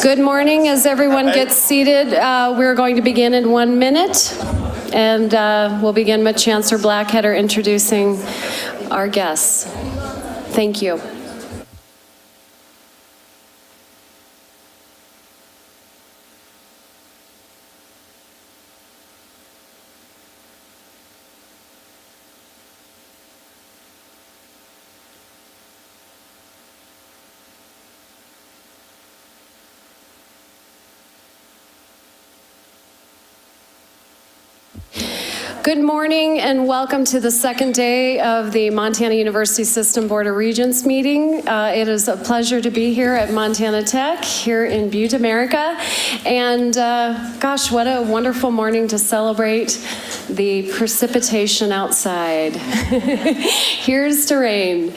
Good morning. As everyone gets seated, we're going to begin in 1 minute. And we'll begin with Chancellor Blackketter introducing our guests. Thank you. Good morning and welcome to the second day of the Montana University System Board of Regents meeting. It is a pleasure to be here at Montana Tech, here in Butte, America. And gosh, what a wonderful morning to celebrate the precipitation outside. Here's to rain.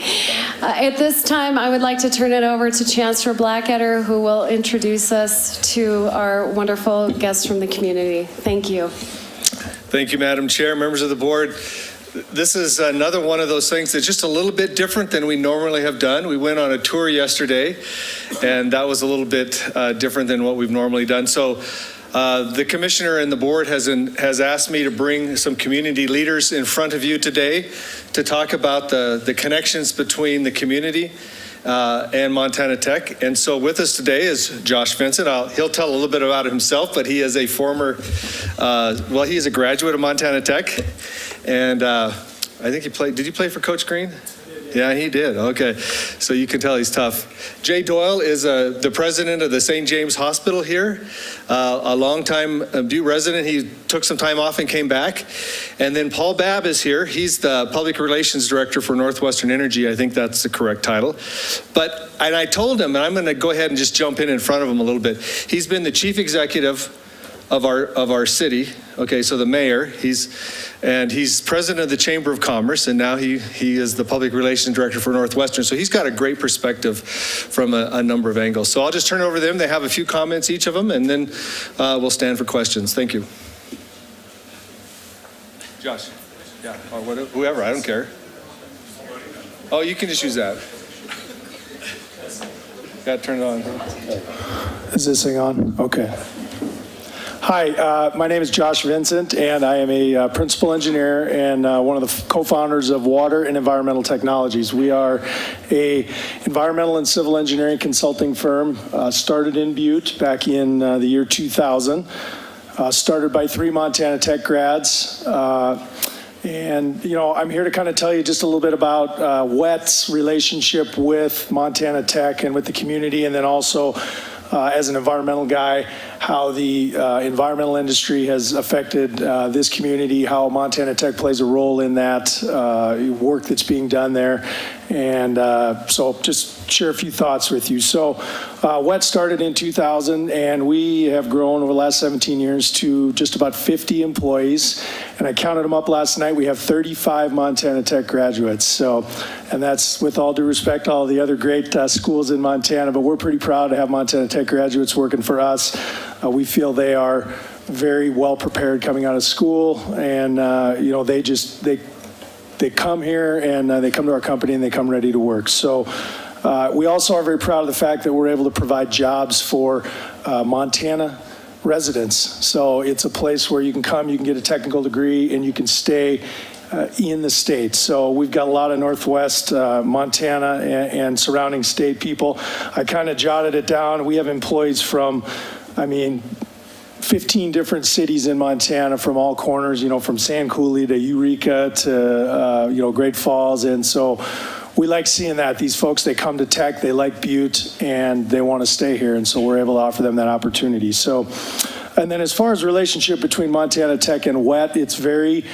At this time, I would like to turn it over to Chancellor Blackketter, who will introduce us to our wonderful guests from the community. Thank you. Thank you, Madam Chair, members of the board. This is another one of those things that's just a little bit different than we normally have done. We went on a tour yesterday, and that was a little bit different than what we've normally done. So the commissioner and the board has asked me to bring some community leaders in front of you today to talk about the connections between the community and Montana Tech. And so with us today is Josh Vincent. He'll tell a little bit about himself, but he is a former, he is a graduate of Montana Tech. And I think did you play for Coach Green? Yeah, he did. Okay. So you can tell he's tough. Jay Doyle is the president of the St. James Hospital here, a longtime Butte resident. He took some time off and came back. And then Paul Babb is here. He's the public relations director for Northwestern Energy. I think that's the correct title. And I told him, and I'm going to go ahead and just jump in front of him a little bit. He's been the chief executive of our city. Okay, so the mayor, he's president of the Chamber of Commerce, and now he is the public relations director for Northwestern. So he's got a great perspective from a number of angles. So I'll just turn it over to them. They have a few comments, each of them, and then we'll stand for questions. Thank you. Josh, yeah, or whoever, I don't care. Oh, you can just use that. Got to turn it on. Is this thing on? Okay. Hi, my name is Josh Vincent, and I am a principal engineer and one of the co-founders of Water and Environmental Technologies. We are a environmental and civil engineering consulting firm, started in Butte back in the year 2000, started by 3 Montana Tech grads. And, you know, I'm here to kind of tell you just a little bit about WET's relationship with Montana Tech and with the community, and then also as an environmental guy, how the environmental industry has affected this community, how Montana Tech plays a role in that work that's being done there. And so just share a few thoughts with you. So WET started in 2000, and we have grown over the last 17 years to just about 50 employees. And I counted them up last night. We have 35 Montana Tech graduates. So, and that's with all due respect to all the other great schools in Montana, but we're pretty proud to have Montana Tech graduates working for us. We feel they are very well prepared coming out of school, and you know, they come here and they come to our company and they come ready to work. So we also are very proud of the fact that we're able to provide jobs for Montana residents. So it's a place where you can come, you can get a technical degree, and you can stay in the state. So we've got a lot of Northwest Montana and surrounding state people. I kind of jotted it down. We have employees from, 15 different cities in Montana, from all corners, you know, from San Cooley to Eureka to, Great Falls. And so we like seeing that. These folks, they come to Tech, they like Butte, and they want to stay here. And so we're able to offer them that opportunity. So, and then as far as relationship between Montana Tech and WET, it's very,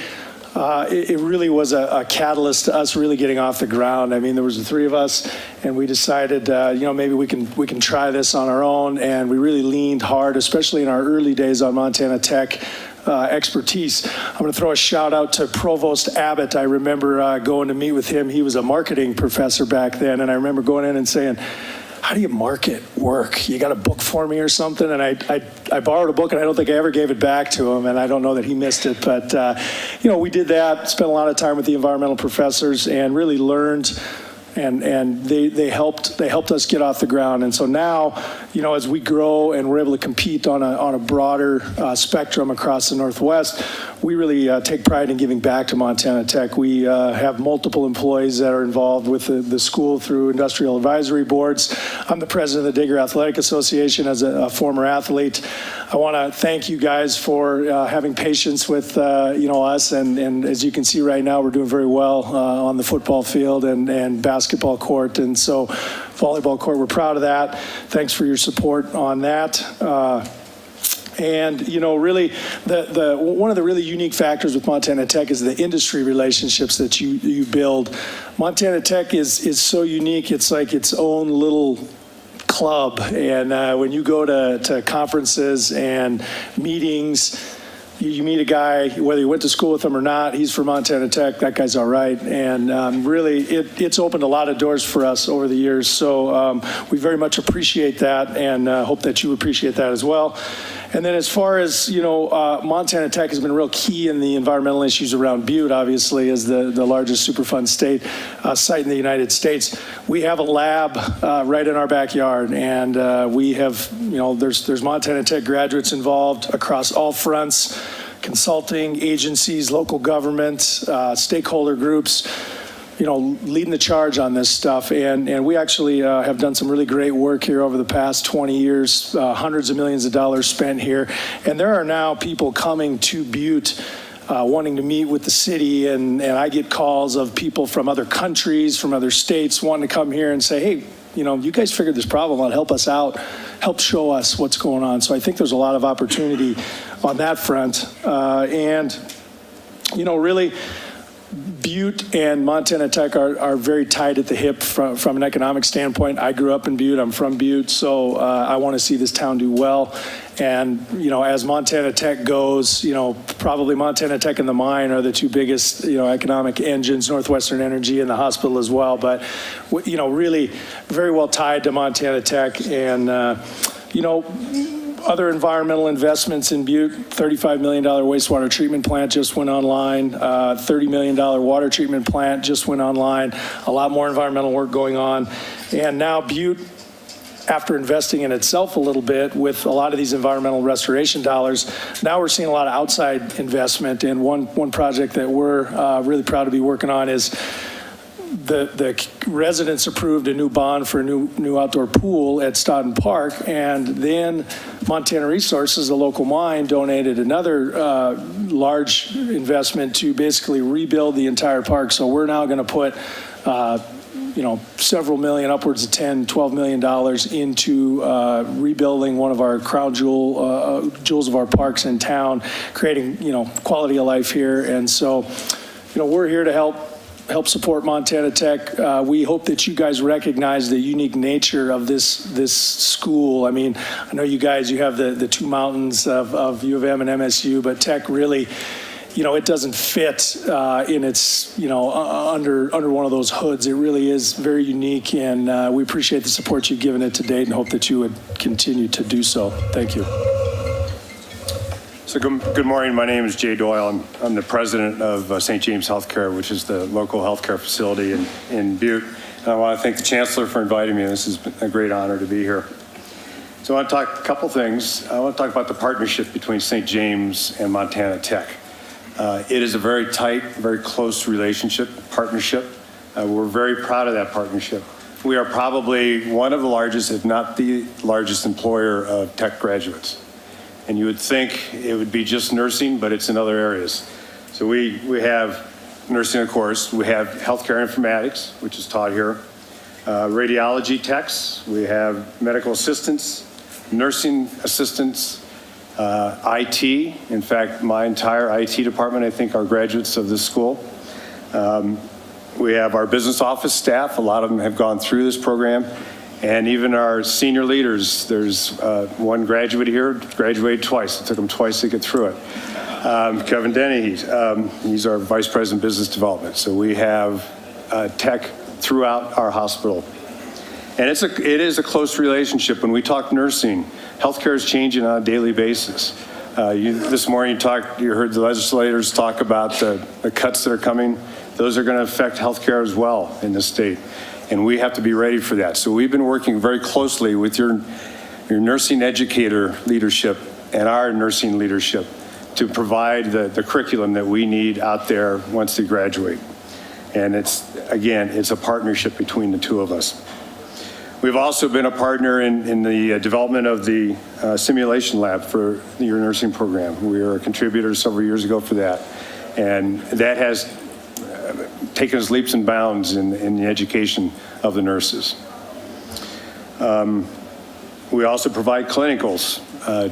it really was a catalyst to us really getting off the ground. I mean, there was the 3 of us, and we decided, maybe we can try this on our own. And we really leaned hard, especially in our early days, on Montana Tech expertise. I'm going to throw a shout out to Provost Abbott. I remember going to meet with him. He was a marketing professor back then, and I remember going in and saying, how do you market work? You got a book for me or something? And I borrowed a book, and I don't think I ever gave it back to him, and I don't know that he missed it. But, we did that, spent a lot of time with the environmental professors, and really learned, and they helped us get off the ground. And so now, as we grow and we're able to compete on a broader spectrum across the Northwest, we really take pride in giving back to Montana Tech. We have multiple employees that are involved with the school through industrial advisory boards. I'm the president of the Digger Athletic Association as a former athlete. I want to thank you guys for having patience with us, and as you can see right now, we're doing very well on the football field and basketball court, and so volleyball court. We're proud of that. Thanks for your support on that. And really, one of the really unique factors with Montana Tech is the industry relationships that you build. Montana Tech is so unique. It's like its own little club. And when you go to conferences and meetings, you meet a guy, whether you went to school with him or not, he's from Montana Tech, that guy's all right. And really, it's opened a lot of doors for us over the years. So we very much appreciate that, and hope that you appreciate that as well. And then as far as, Montana Tech has been real key in the environmental issues around Butte, obviously, as the largest Superfund state site in the United States. We have a lab right in our backyard, and we have, there's Montana Tech graduates involved across all fronts, consulting, agencies, local government, stakeholder groups, leading the charge on this stuff. And we actually have done some really great work here over the past 20 years, hundreds of millions of dollars spent here. And there are now people coming to Butte wanting to meet with the city, and I get calls of people from other countries, from other states wanting to come here and say, hey, you guys figured this problem out, help us out, help show us what's going on. So I think there's a lot of opportunity on that front. Really, Butte and Montana Tech are very tied at the hip from an economic standpoint. I grew up in Butte. I'm from Butte, so I want to see this town do well. And, as Montana Tech goes, probably Montana Tech and the mine are the two biggest, economic engines, Northwestern Energy and the hospital as well. But, really very well tied to Montana Tech. And, other environmental investments in Butte, $35 million wastewater treatment plant just went online, $30 million water treatment plant just went online, a lot more environmental work going on. And now Butte, after investing in itself a little bit with a lot of these environmental restoration dollars, now we're seeing a lot of outside investment. And one project that we're really proud to be working on is the residents approved a new bond for a new outdoor pool at Stodden Park, and then Montana Resources, the local mine, donated another large investment to basically rebuild the entire park. So we're now going to put several million, upwards of $10-12 million into rebuilding one of our crown jewels of our parks in town, creating quality of life here. And so we're here to help support Montana Tech. We hope that you guys recognize the unique nature of this school. I mean, I know you guys, you have the two mountains of U of M and MSU, but Tech really, it doesn't fit in its, under one of those hoods. It really is very unique, and we appreciate the support you've given it to date and hope that you would continue to do so. Thank you. So good morning. My name is Jay Doyle. I'm the president of St. James Healthcare, which is the local healthcare facility in Butte. And I want to thank the Chancellor for inviting me. This has been a great honor to be here. So I want to talk a couple things. I want to talk about the partnership between St. James and Montana Tech. It is a very tight, very close relationship, partnership. We're very proud of that partnership. We are probably one of the largest, if not the largest employer of tech graduates. And you would think it would be just nursing, but it's in other areas. So we have nursing, of course. We have healthcare informatics, which is taught here. Radiology techs. We have medical assistants, nursing assistants, IT. In fact, my entire IT department, I think, are graduates of this school. We have our business office staff. A lot of them have gone through this program. And even our senior leaders, there's one graduate here, graduated twice. It took him twice to get through it. Kevin Denny, he's our Vice President of Business Development. So we have tech throughout our hospital. And it is a close relationship. When we talk nursing, healthcare is changing on a daily basis. This morning you heard the legislators talk about the cuts that are coming. Those are going to affect healthcare as well in this state. And we have to be ready for that. So we've been working very closely with your your nursing educator leadership and our nursing leadership to provide the curriculum that we need out there once they graduate. And it's a partnership between the two of us. We've also been a partner in the development of the simulation lab for your nursing program. We were a contributor several years ago for that. And that has taken us leaps and bounds in the education of the nurses. We also provide clinicals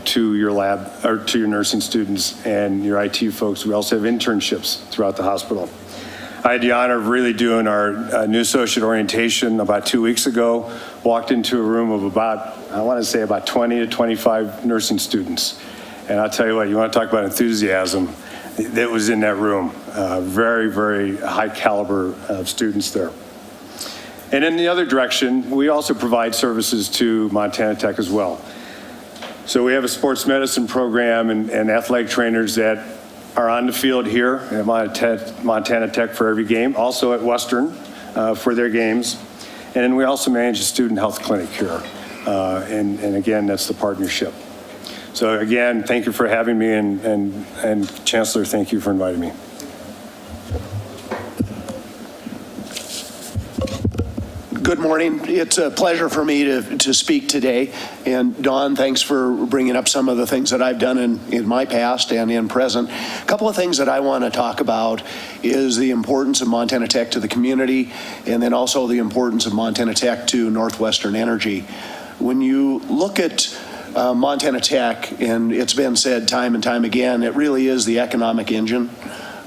to your lab, or to your nursing students and your IT folks. We also have internships throughout the hospital. I had the honor of really doing our new associate orientation about 2 weeks ago. Walked into a room of about 20 to 25 nursing students. And I'll tell you what, you want to talk about enthusiasm, that was in that room. Very, very high caliber of students there. And in the other direction, we also provide services to Montana Tech as well. So we have a sports medicine program and athletic trainers that are on the field here at Montana Tech for every game, also at Western for their games. And then we also manage a student health clinic here. And again, that's the partnership. So again, thank you for having me, and Chancellor, thank you for inviting me. Good morning. It's a pleasure for me to speak today. And Dawn, thanks for bringing up some of the things that I've done in my past and in present. A couple of things that I want to talk about is the importance of Montana Tech to the community, and then also the importance of Montana Tech to Northwestern Energy. When you look at Montana Tech, and it's been said time and time again, it really is the economic engine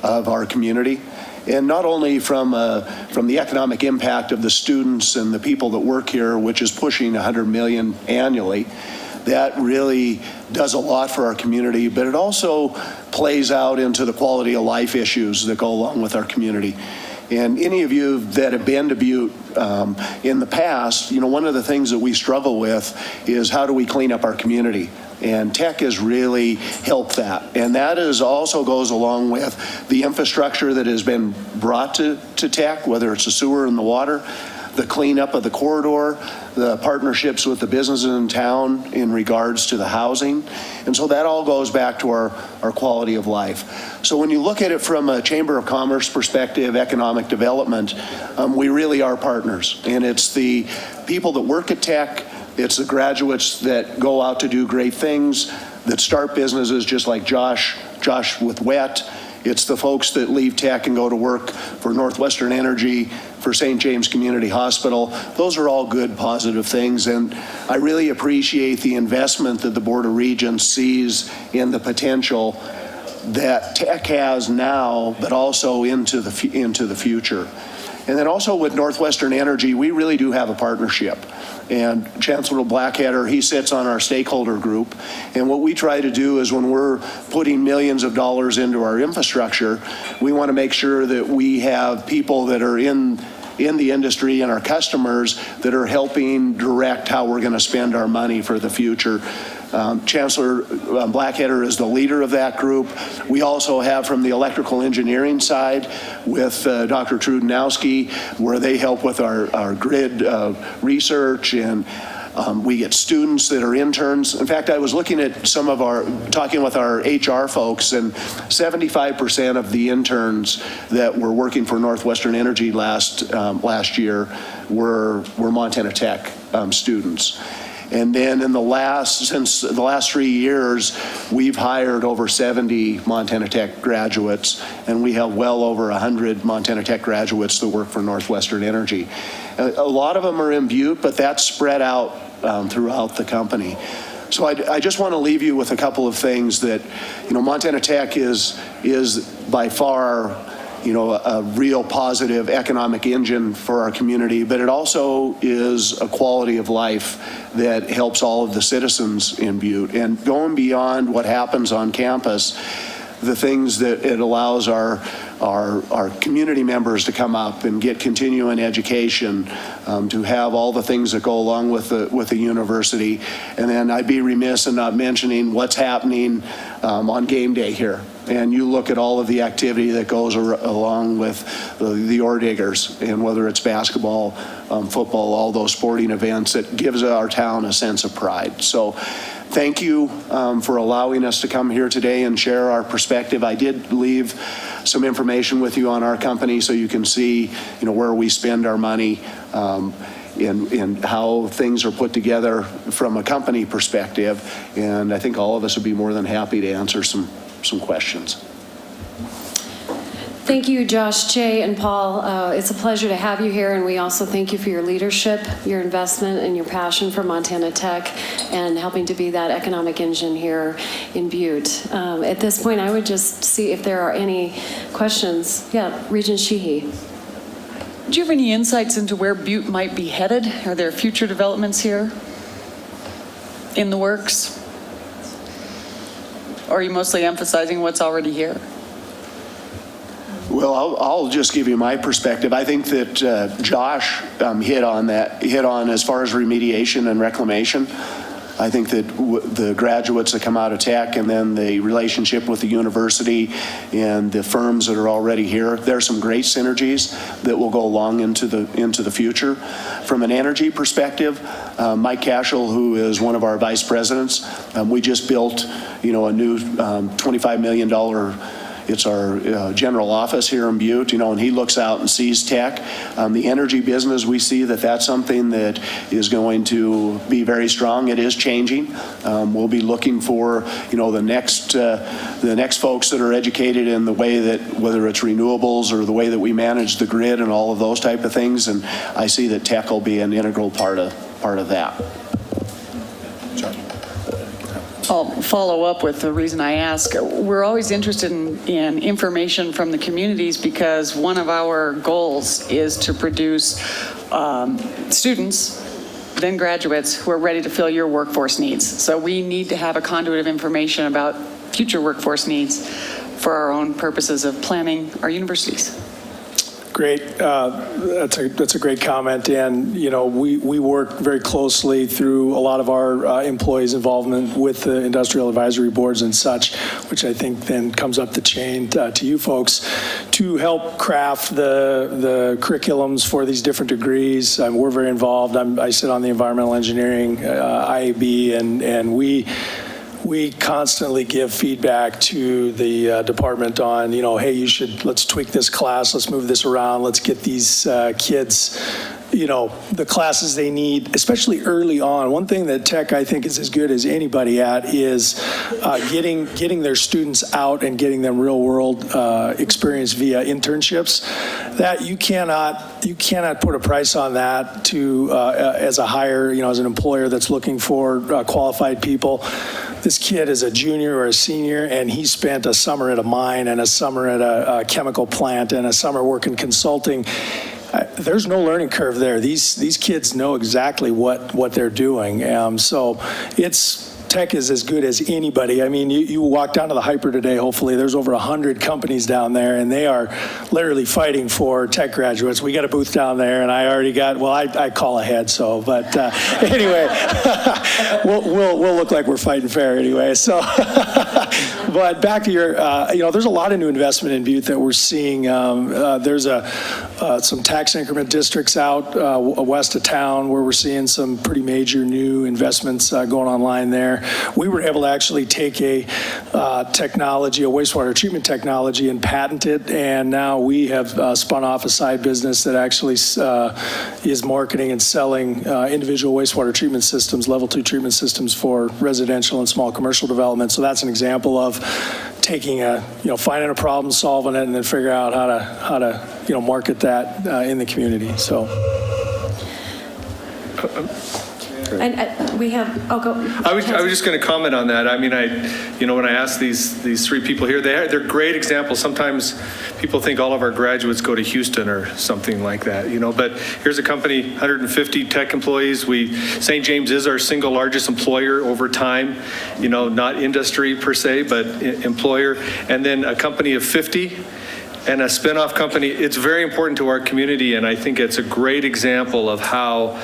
of our community. And not only from the economic impact of the students and the people that work here, which is pushing $100 million annually, that really does a lot for our community, but it also plays out into the quality of life issues that go along with our community. And any of you that have been to Butte in the past, you know, one of the things that we struggle with is how do we clean up our community? And Tech has really helped that. And that is also goes along with the infrastructure that has been brought to Tech, whether it's the sewer and the water, the cleanup of the corridor, the partnerships with the businesses in town in regards to the housing. And so that all goes back to our quality of life. So when you look at it from a Chamber of Commerce perspective, economic development, we really are partners. And it's the people that work at Tech, it's the graduates that go out to do great things, that start businesses just like Josh with WET. It's the folks that leave Tech and go to work for Northwestern Energy, for St. James Community Hospital. Those are all good, positive things. And I really appreciate the investment that the Board of Regents sees in the potential that Tech has now, but also into the future. And then also with Northwestern Energy, we really do have a partnership. And Chancellor Blackadder, he sits on our stakeholder group. And what we try to do is when we're putting millions of dollars into our infrastructure, we want to make sure that we have people that are in the industry and our customers that are helping direct how we're going to spend our money for the future. Chancellor Blackadder is the leader of that group. We also have from the electrical engineering side with Dr. Trudenowski, where they help with our grid research, and we get students that are interns. In fact, I was looking at talking with our HR folks, and 75% of the interns that were working for Northwestern Energy last year were Montana Tech students. And then since the last 3 years, we've hired over 70 Montana Tech graduates, and we have well over 100 Montana Tech graduates that work for Northwestern Energy. A lot of them are in Butte, but that's spread out throughout the company. So I just want to leave you with a couple of things that, you know, Montana Tech is by far, you know, a real positive economic engine for our community, but it also is a quality of life that helps all of the citizens in Butte. And going beyond what happens on campus, the things that it allows our our community members to come up and get continuing education, to have all the things that go along with the university. And then I'd be remiss in not mentioning what's happening on game day here. And you look at all of the activity that goes along with the Ore Diggers, and whether it's basketball, football, all those sporting events, it gives our town a sense of pride. So thank you for allowing us to come here today and share our perspective. I did leave some information with you on our company so you can see, where we spend our money, and how things are put together from a company perspective. And I think all of us would be more than happy to answer some questions. Thank you, Josh, Jay, and Paul. It's a pleasure to have you here, and we also thank you for your leadership, your investment, and your passion for Montana Tech and helping to be that economic engine here in Butte. At this point, I would just see if there are any questions. Yeah, Regent Sheehy. Do you have any insights into where Butte might be headed? Are there future developments here in the works? Or are you mostly emphasizing what's already here? Well, I'll just give you my perspective. I think that Josh hit on as far as remediation and reclamation. I think that the graduates that come out of Tech, and then the relationship with the university and the firms that are already here, there's some great synergies that will go long into the future. From an energy perspective, Mike Cashel, who is one of our vice presidents, we just built, a new $25 million. It's our general office here in Butte, and he looks out and sees Tech. The energy business, we see that that's something that is going to be very strong. It is changing. We'll be looking for, the next folks that are educated in the way that, whether it's renewables or the way that we manage the grid and all of those type of things. And I see that Tech will be an integral part of that. I'll follow up with the reason I ask. We're always interested in information from the communities because one of our goals is to produce students, then graduates, who are ready to fill your workforce needs. So we need to have a conduit of information about future workforce needs for our own purposes of planning our universities. Great. That's a great comment. And, we work very closely through a lot of our employees' involvement with the industrial advisory boards and such, which I think then comes up the chain to you folks to help craft the curriculums for these different degrees. We're very involved. I sit on the environmental engineering IAB, and we constantly give feedback to the department on, hey, let's tweak this class, let's move this around, let's get these kids, the classes they need, especially early on. One thing that Tech, I think, is as good as anybody at is getting their students out and getting them real world experience via internships. That you cannot put a price on that to as a hire, as an employer that's looking for qualified people. This kid is a junior or a senior, and he spent a summer at a mine and a summer at a chemical plant and a summer working consulting. There's no learning curve there. These kids know exactly what they're doing. So Tech is as good as anybody. I mean, you walk down to the Hyper today, hopefully, there's over 100 companies down there, and they are literally fighting for Tech graduates. We got a booth down there, and I already got, I call ahead, but anyway, we'll look like we're fighting fair anyway. So, but back to your, there's a lot of new investment in Butte that we're seeing. There's some tax increment districts out west of town where we're seeing some pretty major new investments going online there. We were able to actually take a technology, a wastewater treatment technology, and patent it, and now we have spun off a side business that actually is marketing and selling individual wastewater treatment systems, level 2 treatment systems for residential and small commercial development. So that's an example of taking finding a problem, solving it, and then figure out how to market that in the community. So. And we have, go. I was just going to comment on that. I mean, when I asked these three people here, they're great examples. Sometimes people think all of our graduates go to Houston or something like that, but here's a company, 150 Tech employees. St. James is our single largest employer over time, not industry per se, but employer. And then a company of 50. and a spinoff company. It's very important to our community, and I think it's a great example of how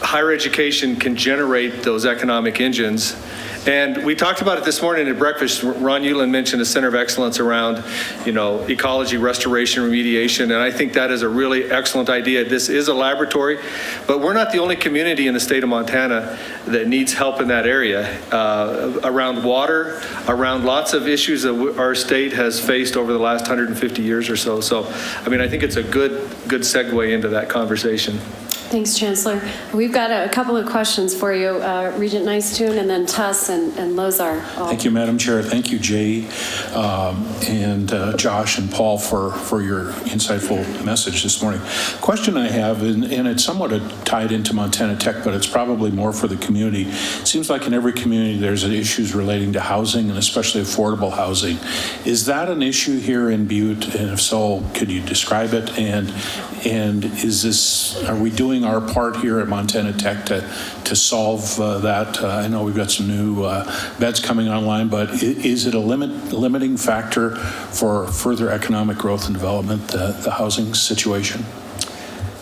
higher education can generate those economic engines. And we talked about it this morning at breakfast. Ron Euland mentioned a center of excellence around, ecology, restoration, remediation, and I think that is a really excellent idea. This is a laboratory, but we're not the only community in the state of Montana that needs help in that area, around water, around lots of issues that our state has faced over the last 150 years or so. So, I think it's a good segue into that conversation. Thanks, Chancellor. We've got a couple of questions for you, Regent Nicetoon, and then Tuss and Lozar. Thank you, Madam Chair. Thank you, Jay, and Josh and Paul for your insightful message this morning. Question I have, and it's somewhat tied into Montana Tech, but it's probably more for the community. It seems like in every community there's issues relating to housing, and especially affordable housing. Is that an issue here in Butte? And if so, could you describe it? And are we doing our part here at Montana Tech to solve that? I know we've got some new beds coming online, but is it a limiting factor for further economic growth and development, the housing situation?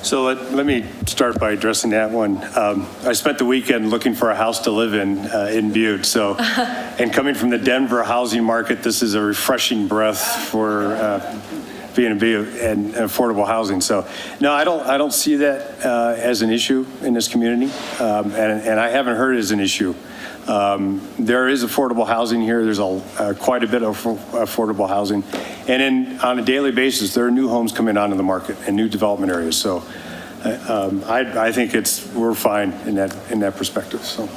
So let me start by addressing that one. I spent the weekend looking for a house to live in Butte. So, and coming from the Denver housing market, this is a refreshing breath for B&B and affordable housing. So, no, I don't see that as an issue in this community, and I haven't heard it as an issue. There is affordable housing here. There's quite a bit of affordable housing, and on a daily basis, there are new homes coming onto the market and new development areas. So, I think we're fine in that perspective. So.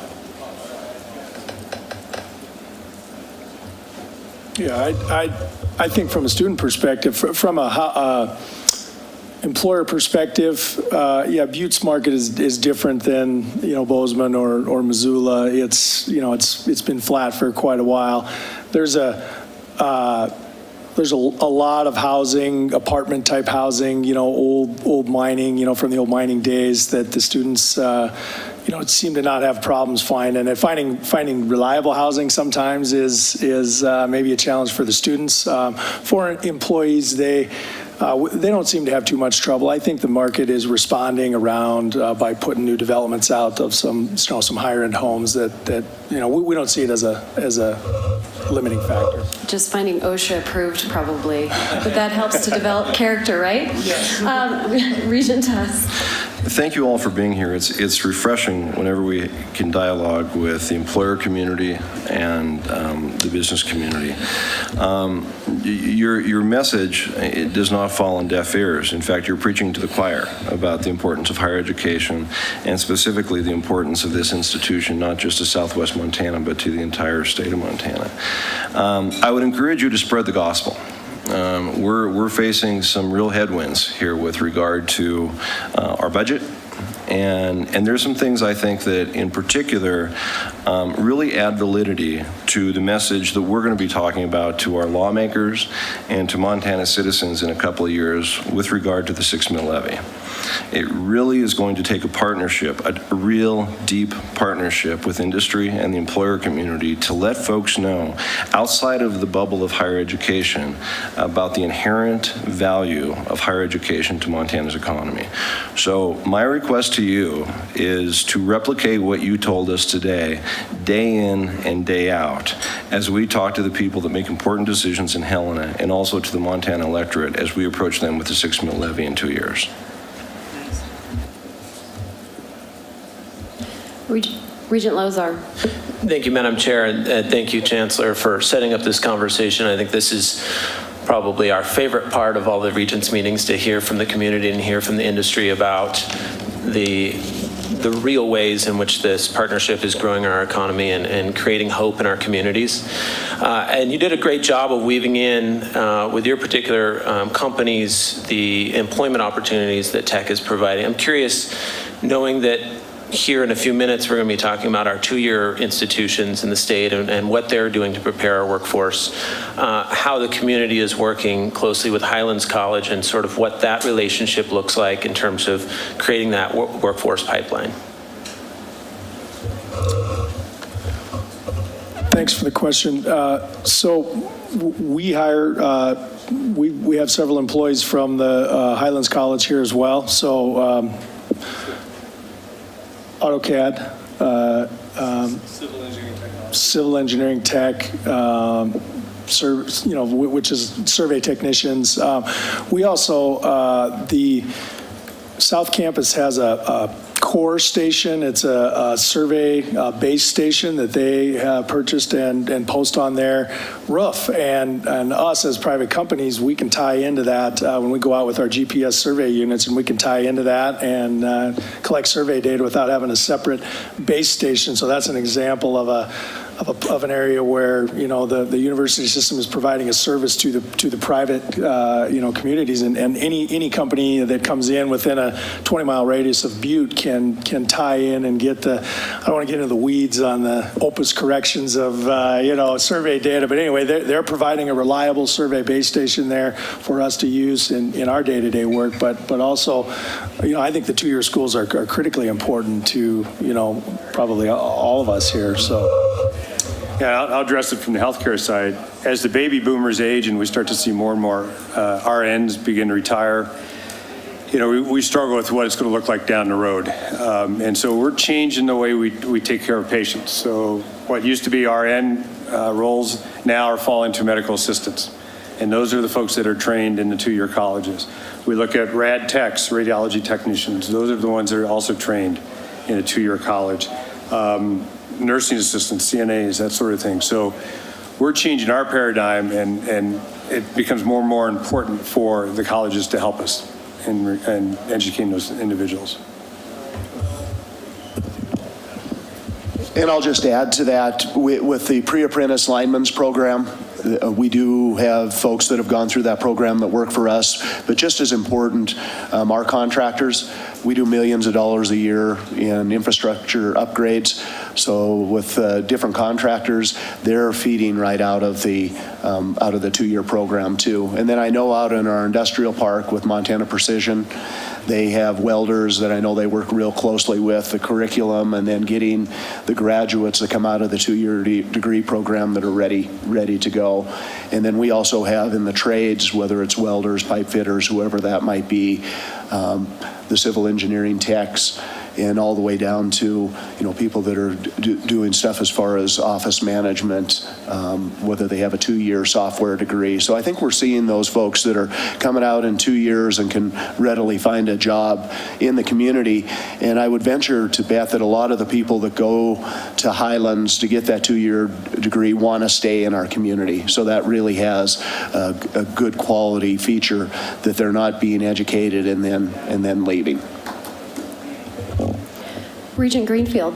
Yeah, I think from a student perspective, from a employer perspective, Butte's market is different than Bozeman or Missoula. It's been flat for quite a while. There's a lot of housing, apartment type housing, old mining, from the old mining days that the students seem to not have problems finding. And finding reliable housing sometimes is maybe a challenge for the students. For employees, they don't seem to have too much trouble. I think the market is responding around by putting new developments out of some higher end homes that we don't see it as a limiting factor. Just finding OSHA approved probably, but that helps to develop character, right? Yes. Regent Tuss. Thank you all for being here. It's refreshing whenever we can dialogue with the employer community and the business community. Your message does not fall on deaf ears. In fact, you're preaching to the choir about the importance of higher education and specifically the importance of this institution, not just to Southwest Montana, but to the entire state of Montana. I would encourage you to spread the gospel. We're facing some real headwinds here with regard to our budget. And there's some things I think that in particular really add validity to the message that we're going to be talking about to our lawmakers and to Montana citizens in a couple of years with regard to the 6 mil levy. It really is going to take a partnership, a real deep partnership with industry and the employer community to let folks know outside of the bubble of higher education about the inherent value of higher education to Montana's economy. So my request to you is to replicate what you told us today, day in and day out, as we talk to the people that make important decisions in Helena and also to the Montana electorate as we approach them with the 6 mil levy in 2 years. Regent Lozar. Thank you, Madam Chair, and thank you, Chancellor, for setting up this conversation. I think this is probably our favorite part of all the Regents meetings, to hear from the community and hear from the industry about the real ways in which this partnership is growing our economy and creating hope in our communities. And you did a great job of weaving in with your particular companies the employment opportunities that tech is providing. I'm curious, knowing that here in a few minutes we're going to be talking about our two-year institutions in the state and what they're doing to prepare our workforce, how the community is working closely with Highlands College and sort of what that relationship looks like in terms of creating that workforce pipeline. Thanks for the question. We hire, we have several employees from the Highlands College here as well. So AutoCAD, civil engineering tech, which is survey technicians. We also, the South Campus has a core station. It's a survey base station that they purchased and post on their roof. And us as private companies, we can tie into that when we go out with our GPS survey units, and we can tie into that and collect survey data without having a separate base station. So that's an example of an area where, the university system is providing a service to the private, communities, and any company that comes in within a 20-mile radius of Butte can tie in and get I don't want to get into the weeds on the opus corrections of, survey data, but anyway, they're providing a reliable survey base station there for us to use in our day-to-day work, but also, I think the two-year schools are critically important to, probably all of us here, so. Yeah, I'll address it from the healthcare side. As the baby boomers age and we start to see more and more RNs begin to retire, we struggle with what it's going to look like down the road. And so we're changing the way we take care of patients. So what used to be RN roles now are falling to medical assistants. And those are the folks that are trained in the two-year colleges. We look at rad techs, radiology technicians. Those are the ones that are also trained in a two-year college. Nursing assistants, CNAs, that sort of thing. So we're changing our paradigm, and it becomes more and more important for the colleges to help us in educating those individuals. And I'll just add to that, with the pre-apprentice lineman's program, we do have folks that have gone through that program that work for us, but just as important, our contractors, we do millions of dollars a year in infrastructure upgrades. So with different contractors, they're feeding right out of the two-year program too. And then I know out in our industrial park with Montana Precision, they have welders that I know they work real closely with, the curriculum, and then getting the graduates that come out of the two-year degree program that are ready to go. And then we also have in the trades, whether it's welders, pipe fitters, whoever that might be, the civil engineering techs, and all the way down to, people that are doing stuff as far as office management, whether they have a two-year software degree. So I think we're seeing those folks that are coming out in 2 years and can readily find a job in the community. And I would venture to bet that a lot of the people that go to Highlands to get that two-year degree want to stay in our community. So that really has a good quality feature that they're not being educated and then leaving. Regent Greenfield.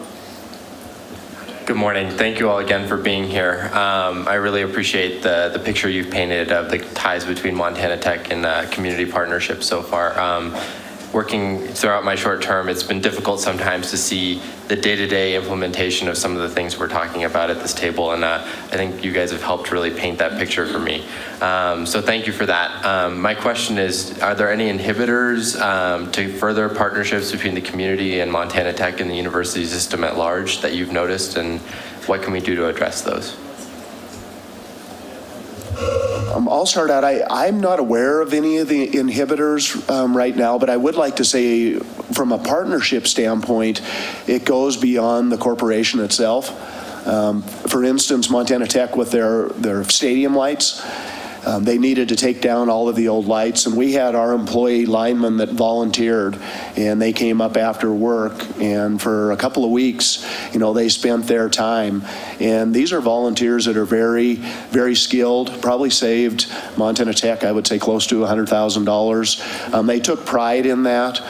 Good morning. Thank you all again for being here. I really appreciate the picture you've painted of the ties between Montana Tech and community partnerships so far. Working throughout my short term, it's been difficult sometimes to see the day-to-day implementation of some of the things we're talking about at this table, and I think you guys have helped really paint that picture for me. So thank you for that. My question is, are there any inhibitors to further partnerships between the community and Montana Tech and the university system at large that you've noticed, and what can we do to address those? I'll start out. I'm not aware of any of the inhibitors right now, but I would like to say from a partnership standpoint, it goes beyond the corporation itself. For instance, Montana Tech with their stadium lights, they needed to take down all of the old lights, and we had our employee linemen that volunteered, and they came up after work, and for a couple of weeks, they spent their time. And these are volunteers that are very, very skilled, probably saved Montana Tech, I would say, close to $100,000. They took pride in that.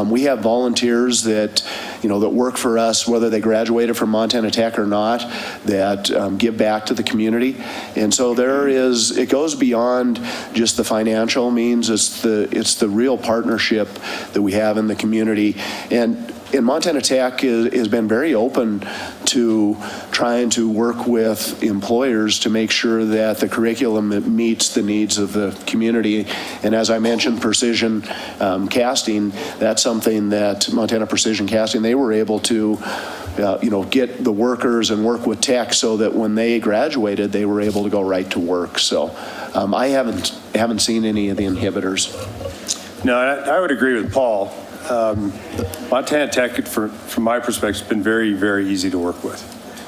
We have volunteers that work for us, whether they graduated from Montana Tech or not, that give back to the community. And so it goes beyond just the financial means. It's the real partnership that we have in the community. And Montana Tech has been very open to trying to work with employers to make sure that the curriculum meets the needs of the community. And as I mentioned, precision casting, that's something that Montana Precision Casting, they were able to get the workers and work with tech so that when they graduated, they were able to go right to work. So I haven't seen any of the inhibitors. No, I would agree with Paul. Montana Tech, from my perspective, has been very, very easy to work with.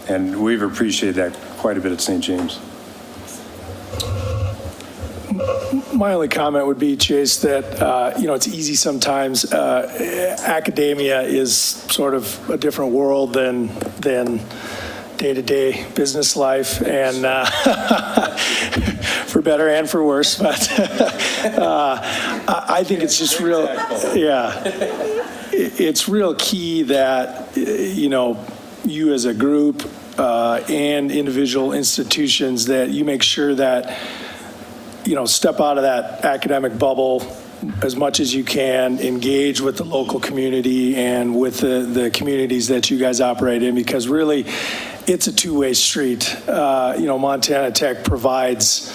And we've appreciated that quite a bit at St. James. My only comment would be, Chase, that, it's easy sometimes. Academia is sort of a different world than day-to-day business life, and for better and for worse. But I think it's just real, it's real key that, you as a group and individual institutions, that you make sure that, step out of that academic bubble as much as you can, engage with the local community and with the communities that you guys operate in, because really it's a two-way street. Montana Tech provides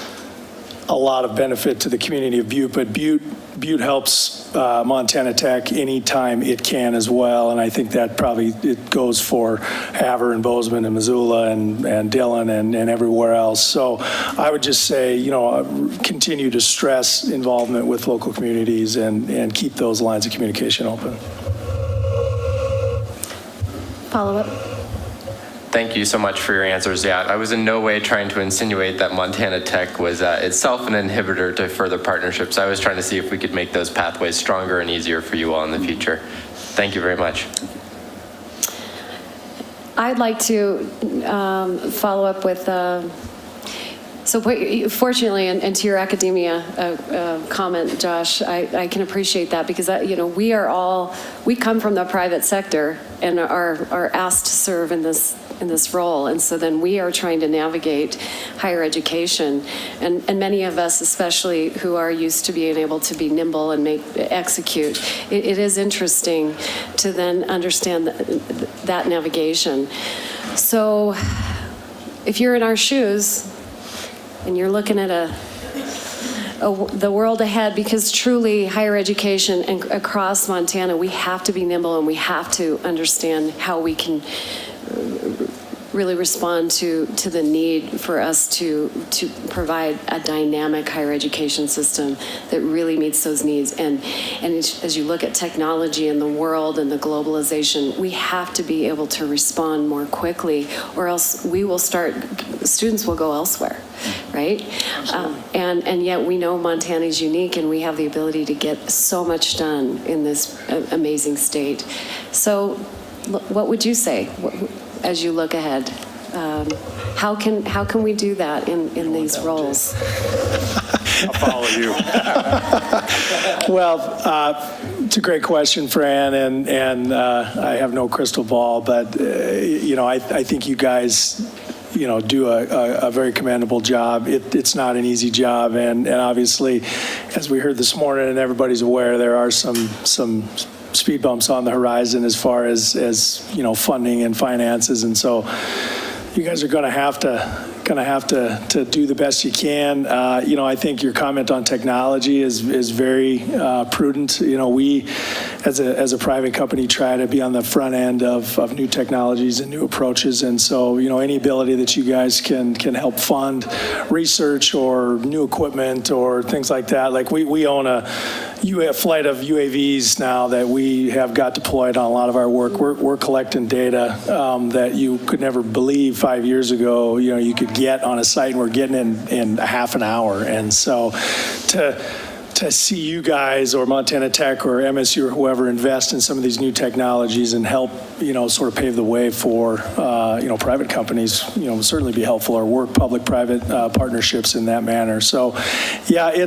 a lot of benefit to the community of Butte, but Butte helps Montana Tech anytime it can as well, and I think that probably it goes for Havre and Bozeman and Missoula and Dillon and everywhere else. So I would just say, continue to stress involvement with local communities and keep those lines of communication open. Follow up. Thank you so much for your answers. Yeah, I was in no way trying to insinuate that Montana Tech was itself an inhibitor to further partnerships. I was trying to see if we could make those pathways stronger and easier for you all in the future. Thank you very much. I'd like to follow up with, so fortunately, and to your academia comment, Josh, I can appreciate that, because we come from the private sector and are asked to serve in this role, and so then we are trying to navigate higher education, and many of us, especially who are used to being able to be nimble and execute, it is interesting to then understand that navigation. So if you're in our shoes and you're looking at the world ahead, because truly higher education and across Montana, we have to be nimble and we have to understand how we can really respond to the need for us to provide a dynamic higher education system that really meets those needs. And as you look at technology in the world and the globalization, we have to be able to respond more quickly, or else students will go elsewhere, right? And yet we know Montana is unique, and we have the ability to get so much done in this amazing state. So what would you say as you look ahead? How can we do that in these roles? I'll follow you. Well, it's a great question, Fran, and I have no crystal ball, but I think you guys do a very commendable job. It's not an easy job, and obviously, as we heard this morning, and everybody's aware, there are some speed bumps on the horizon as far as funding and finances, and so you guys are going to have to do the best you can. I think your comment on technology is very prudent. We, as a private company, try to be on the front end of new technologies and new approaches, and so any ability that you guys can help fund research or new equipment or things like that. Like we own a flight of UAVs now that we have got deployed on a lot of our work. We're collecting data that you could never believe 5 years ago you could get on a site, and we're getting in half an hour. And so to see you guys or Montana Tech or MSU or whoever invest in some of these new technologies and help sort of pave the way for private companies will certainly be helpful, or work public-private partnerships in that manner. So yeah,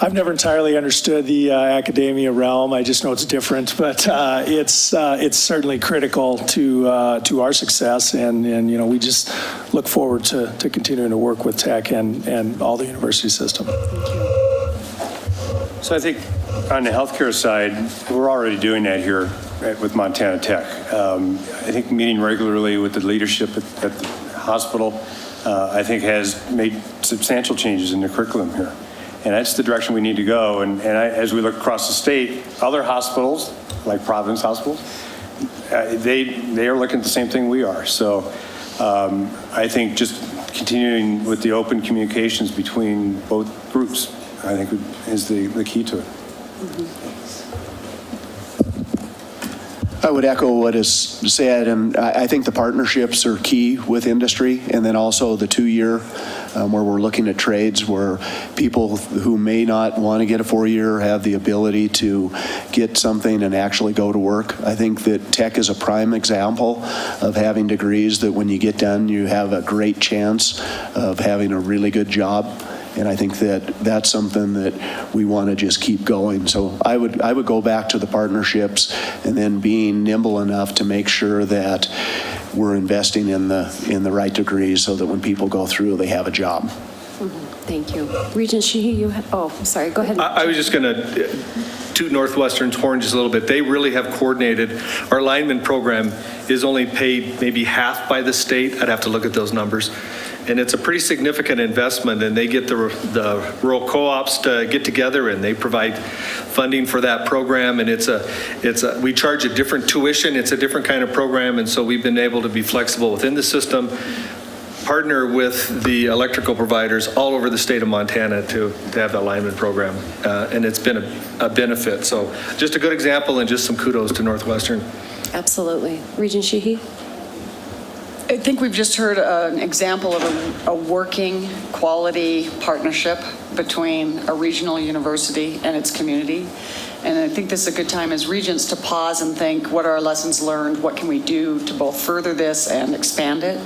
I've never entirely understood the academia realm. I just know it's different, but it's certainly critical to our success, and we just look forward to continuing to work with Tech and all the university system. So I think on the healthcare side, we're already doing that here with Montana Tech. I think meeting regularly with the leadership at the hospital, I think has made substantial changes in the curriculum here. And that's the direction we need to go. And as we look across the state, other hospitals, like Providence hospitals, they are looking at the same thing we are. So I think just continuing with the open communications between both groups, I think is the key to it. I would echo what is said, and I think the partnerships are key with industry, and then also the 2-year where we're looking at trades where people who may not want to get a 4-year have the ability to get something and actually go to work. I think that tech is a prime example of having degrees that when you get done, you have a great chance of having a really good job. And I think that that's something that we want to just keep going. So I would go back to the partnerships and then being nimble enough to make sure that we're investing in the right degrees so that when people go through, they have a job. Thank you. Regent Sheehy, you have, oh, sorry, go ahead. I was just going to toot Northwestern's horn just a little bit. They really have coordinated. Our lineman program is only paid maybe half by the state. I'd have to look at those numbers. And it's a pretty significant investment, and they get the rural co-ops to get together, and they provide funding for that program. And we charge a different tuition. It's a different kind of program, and so we've been able to be flexible within the system, partner with the electrical providers all over the state of Montana to have that lineman program, and it's been a benefit. So just a good example, and just some kudos to Northwestern. Absolutely. Regent Sheehy? I think we've just heard an example of a working quality partnership between a regional university and its community. And I think this is a good time as Regents to pause and think, what are our lessons learned? What can we do to both further this and expand it?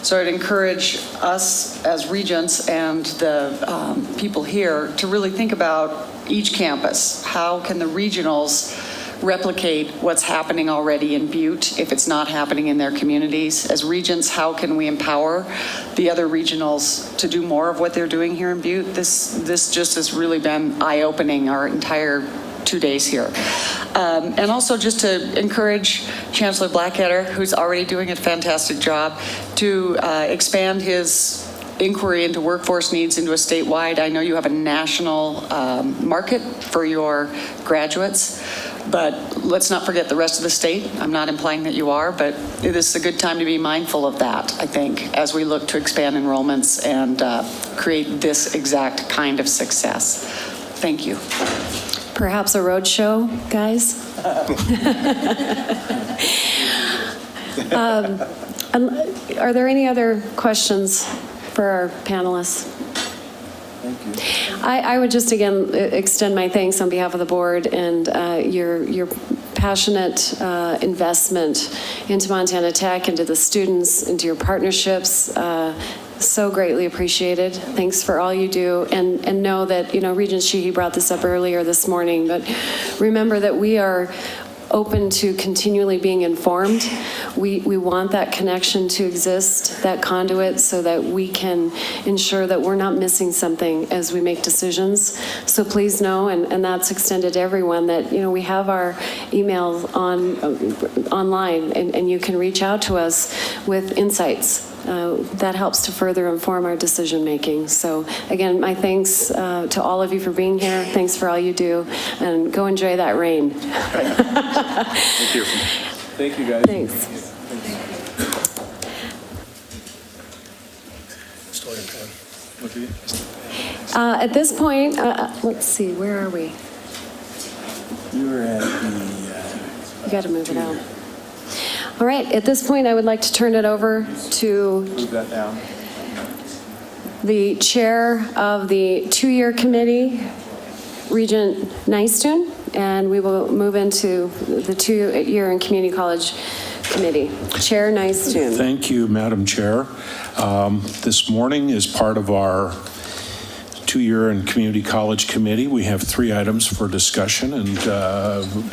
So I'd encourage us as Regents and the people here to really think about each campus. How can the regionals replicate what's happening already in Butte if it's not happening in their communities? As Regents, how can we empower the other regionals to do more of what they're doing here in Butte? This just has really been eye-opening our entire 2 days here. And also just to encourage Chancellor Blackketter, who's already doing a fantastic job, to expand his inquiry into workforce needs into a statewide. I know you have a national market for your graduates, but let's not forget the rest of the state. I'm not implying that you are, but this is a good time to be mindful of that, I think, as we look to expand enrollments and create this exact kind of success. Thank you. Perhaps a road show, guys? Are there any other questions for our panelists? Thank you. I would just again extend my thanks on behalf of the board and your passionate investment into Montana Tech, into the students, into your partnerships. So greatly appreciated. Thanks for all you do, and know that, Regent Sheehy brought this up earlier this morning, but remember that we are open to continually being informed. We want that connection to exist, that conduit, so that we can ensure that we're not missing something as we make decisions. So please know, and that's extended to everyone, that we have our email online, and you can reach out to us with insights. That helps to further inform our decision making. So again, my thanks to all of you for being here. Thanks for all you do, and go enjoy that rain. Thank you. Thank you, guys. Thanks. At this point, let's see, where are we? You were at the... You got to move it out. All right, at this point, I would like to turn it over to Move that down. the chair of the 2-year committee, Regent Nystuen, and we will move into the 2-year and community college committee. Chair Nystuen. Thank you, Madam Chair. This morning, as part of our 2-year and community college committee, we have 3 items for discussion, and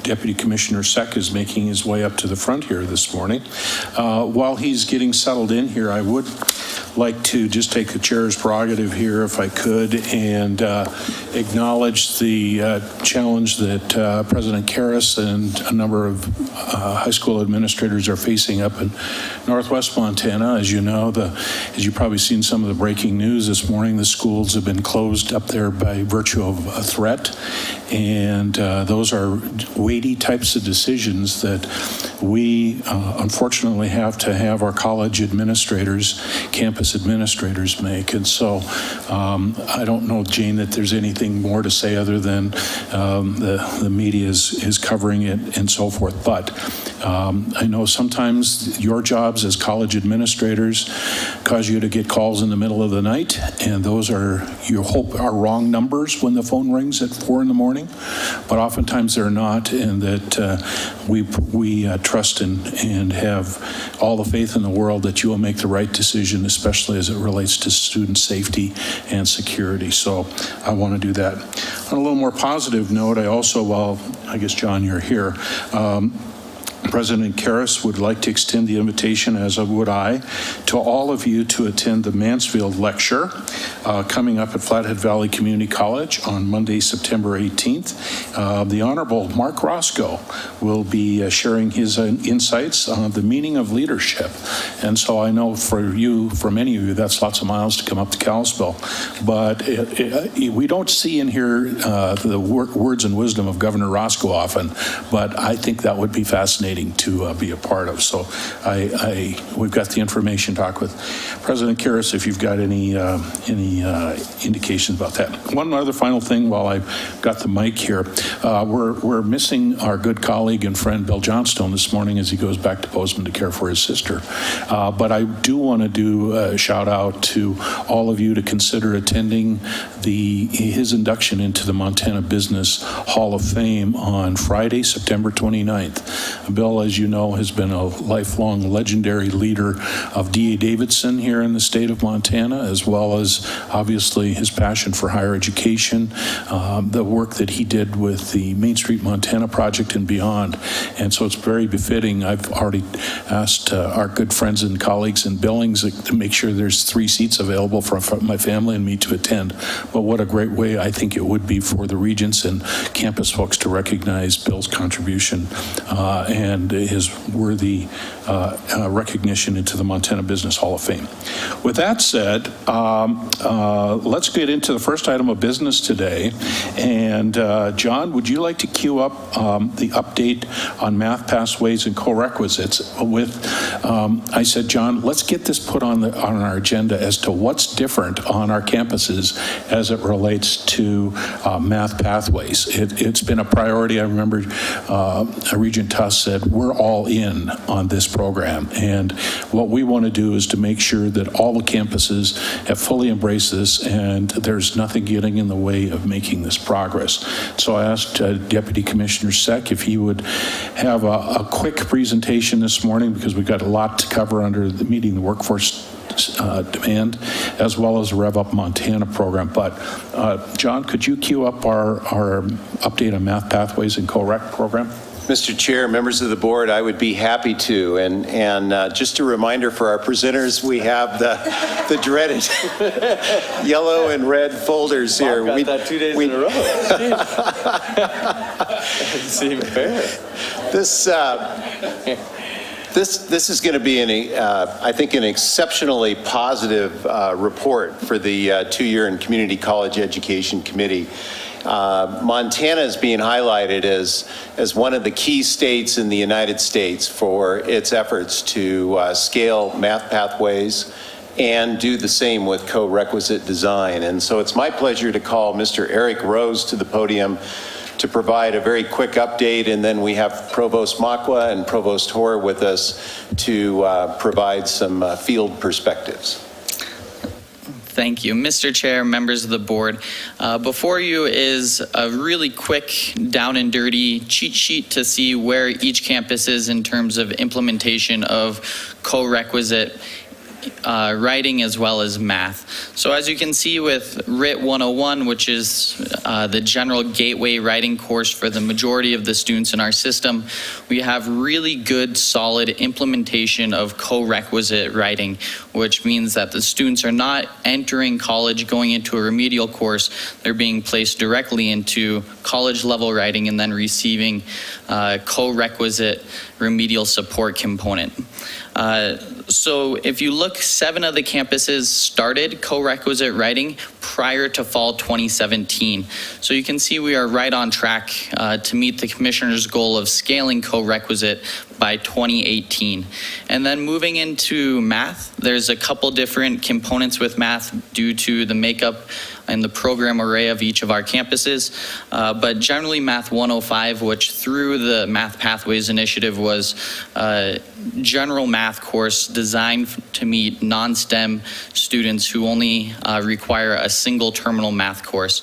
Deputy Commissioner Seck is making his way up to the front here this morning. While he's getting settled in here, I would like to just take the chair's prerogative here, if I could, and acknowledge the challenge that President Karras and a number of high school administrators are facing up in northwest Montana. As you know, as you've probably seen some of the breaking news this morning, the schools have been closed up there by virtue of a threat. And those are weighty types of decisions that we unfortunately have to have our college administrators, campus administrators make. And so I don't know, Jane, that there's anything more to say other than the media is covering it and so forth. But I know sometimes your jobs as college administrators cause you to get calls in the middle of the night, and those are, you hope, are wrong numbers when the phone rings at 4 in the morning, but oftentimes they're not, and that we trust and have all the faith in the world that you will make the right decision, especially as it relates to student safety and security. So I want to do that. On a little more positive note, I also, well, I guess, John, you're here. President Karras would like to extend the invitation, as would I, to all of you to attend the Mansfield Lecture coming up at Flathead Valley Community College on Monday, September 18th. The Honorable Mark Roscoe will be sharing his insights on the meaning of leadership. And so I know for many of you, that's lots of miles to come up to Kalispell. But we don't see in here the words and wisdom of Governor Roscoe often, but I think that would be fascinating to be a part of. So we've got the information to talk with President Karras if you've got any indications about that. One other final thing while I've got the mic here. We're missing our good colleague and friend Bill Johnstone this morning as he goes back to Bozeman to care for his sister. But I do want to do a shout out to all of you to consider attending his induction into the Montana Business Hall of Fame on Friday, September 29th. Bill, as you know, has been a lifelong legendary leader of D.A. Davidson here in the state of Montana, as well as obviously his passion for higher education, the work that he did with the Main Street Montana project and beyond. And so it's very befitting. I've already asked our good friends and colleagues in Billings to make sure there's 3 seats available for my family and me to attend. But what a great way I think it would be for the Regents and campus folks to recognize Bill's contribution and his worthy recognition into the Montana Business Hall of Fame. With that said, let's get into the first item of business today. And John, would you like to queue up the update on math pathways and co-requisites with, I said, John, let's get this put on our agenda as to what's different on our campuses as it relates to math pathways. It's been a priority. I remember Regent Tuss said, we're all in on this program. And what we want to do is to make sure that all the campuses have fully embraced this and there's nothing getting in the way of making this progress. So I asked Deputy Commissioner Seck if he would have a quick presentation this morning because we've got a lot to cover under the meeting the workforce demand, as well as the Rev Up Montana program. But John, could you queue up our update on math pathways and co-rec program? Mr. Chair, members of the board, I would be happy to. And just a reminder for our presenters, we have the dreaded yellow and red folders here. I've got that 2 days in a row. Doesn't seem fair. This is going to be, I think, an exceptionally positive report for the 2-year and Community College Education Committee. Montana is being highlighted as one of the key states in the United States for its efforts to scale math pathways and do the same with co-requisite design. And so it's my pleasure to call Mr. Eric Rose to the podium to provide a very quick update, and then we have Provost Makwa and Provost Hoare with us to provide some field perspectives. Thank you. Mr. Chair, members of the board, before you is a really quick down and dirty cheat sheet to see where each campus is in terms of implementation of co-requisite writing as well as math. So as you can see with RIT 101, which is the general gateway writing course for the majority of the students in our system, we have really good, solid implementation of co-requisite writing, which means that the students are not entering college going into a remedial course. They're being placed directly into college level writing and then receiving co-requisite remedial support component. So if you look, 7 of the campuses started co-requisite writing prior to fall 2017. So you can see we are right on track to meet the commissioner's goal of scaling co-requisite by 2018. And then moving into math, there's a couple different components with math due to the makeup and the program array of each of our campuses. But generally Math 105, which through the Math Pathways Initiative was a general math course designed to meet non-STEM students who only require a single terminal math course.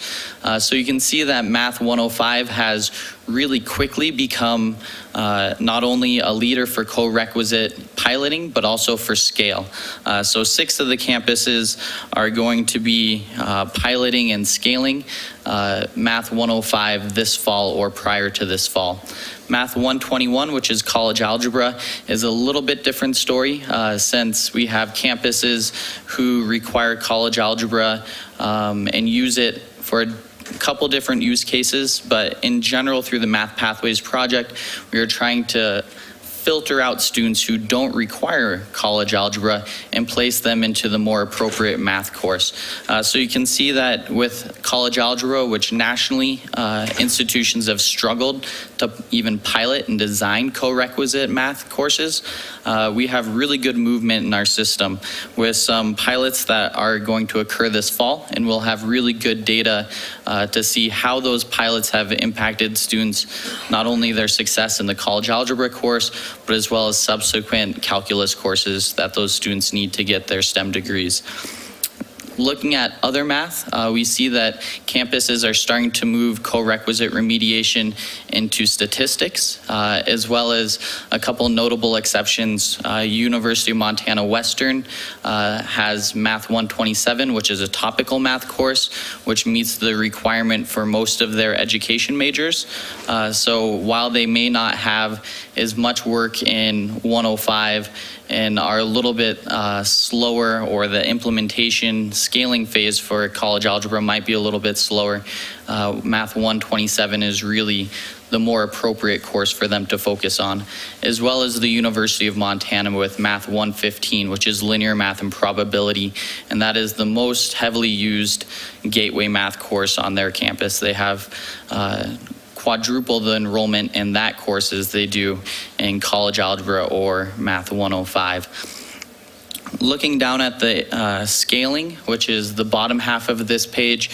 So you can see that Math 105 has really quickly become not only a leader for co-requisite piloting, but also for scale. So 6 of the campuses are going to be piloting and scaling Math 105 this fall or prior to this fall. Math 121, which is college algebra, is a little bit different story since we have campuses who require college algebra and use it for a couple different use cases, but in general through the Math Pathways project, we are trying to filter out students who don't require college algebra and place them into the more appropriate math course. So you can see that with college algebra, which nationally institutions have struggled to even pilot and design co-requisite math courses, we have really good movement in our system with some pilots that are going to occur this fall, and we'll have really good data to see how those pilots have impacted students, not only their success in the college algebra course, but as well as subsequent calculus courses that those students need to get their STEM degrees. Looking at other math, we see that campuses are starting to move co-requisite remediation into statistics, as well as a couple notable exceptions. University of Montana Western has Math 127, which is a topical math course, which meets the requirement for most of their education majors. So while they may not have as much work in 105 and are a little bit slower, or the implementation scaling phase for college algebra might be a little bit slower, Math 127 is really the more appropriate course for them to focus on, as well as the University of Montana with Math 115, which is linear math and probability, and that is the most heavily used gateway math course on their campus. They have quadruple the enrollment in that course as they do in college algebra or Math 105. Looking down at the scaling, which is the bottom half of this page,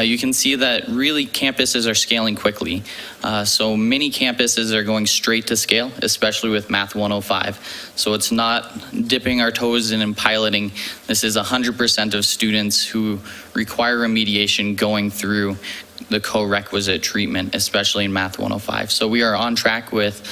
you can see that really campuses are scaling quickly. So many campuses are going straight to scale, especially with Math 105. So it's not dipping our toes in and piloting. This is 100% of students who require remediation going through the co-requisite treatment, especially in Math 105. So we are on track with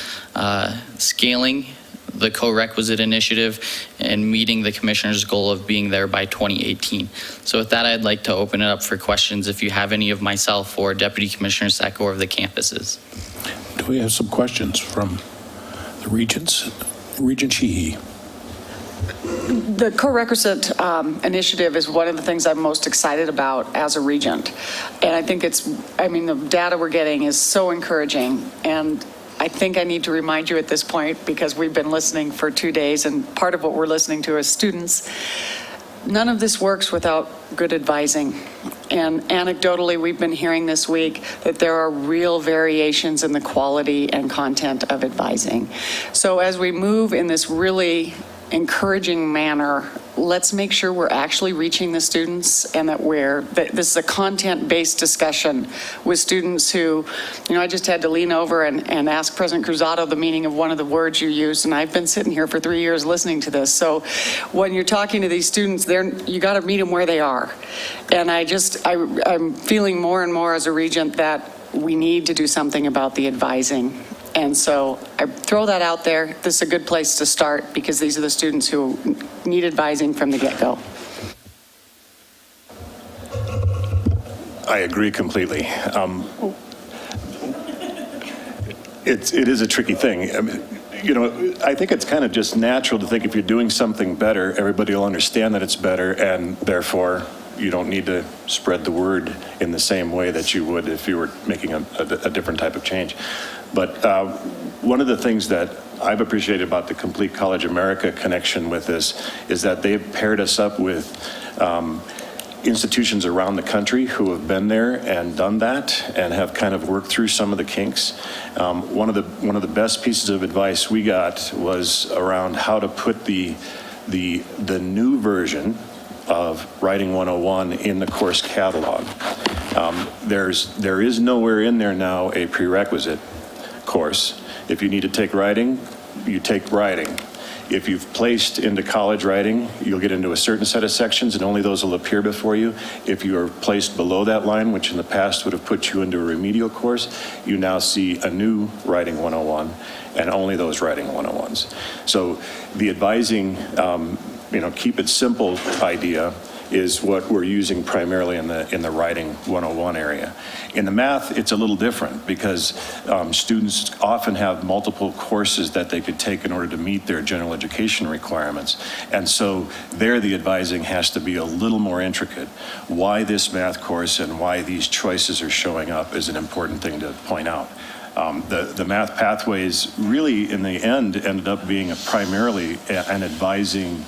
scaling the co-requisite initiative and meeting the commissioner's goal of being there by 2018. So with that, I'd like to open it up for questions if you have any of myself or Deputy Commissioner Sacco or of the campuses. Do we have some questions from the Regents? Regent Sheehy. The co-requisite initiative is one of the things I'm most excited about as a regent. And I think the data we're getting is so encouraging. And I think I need to remind you at this point, because we've been listening for 2 days, and part of what we're listening to as students, none of this works without good advising. And anecdotally, we've been hearing this week that there are real variations in the quality and content of advising. So as we move in this really encouraging manner, let's make sure we're actually reaching the students, and that this is a content-based discussion with students who, I just had to lean over and ask President Cruzado the meaning of one of the words you used, and I've been sitting here for 3 years listening to this. So when you're talking to these students, you got to meet them where they are. And I'm feeling more and more as a regent that we need to do something about the advising. And so I throw that out there. This is a good place to start because these are the students who need advising from the get-go. I agree completely. It is a tricky thing. I mean, I think it's kind of just natural to think if you're doing something better, everybody will understand that it's better, and therefore you don't need to spread the word in the same way that you would if you were making a different type of change. But one of the things that I've appreciated about the Complete College America connection with this is that they've paired us up with institutions around the country who have been there and done that and have kind of worked through some of the kinks. One of the best pieces of advice we got was around how to put the new version of Writing 101 in the course catalog. There is nowhere in there now a prerequisite course. If you need to take writing, you take writing. If you've placed into college writing, you'll get into a certain set of sections and only those will appear before you. If you are placed below that line, which in the past would have put you into a remedial course, you now see a new Writing 101 and only those Writing 101s. So the advising, keep it simple idea is what we're using primarily in the Writing 101 area. In the math, it's a little different because students often have multiple courses that they could take in order to meet their general education requirements. And so there the advising has to be a little more intricate. Why this math course and why these choices are showing up is an important thing to point out. The math pathways really in the end ended up being primarily an advising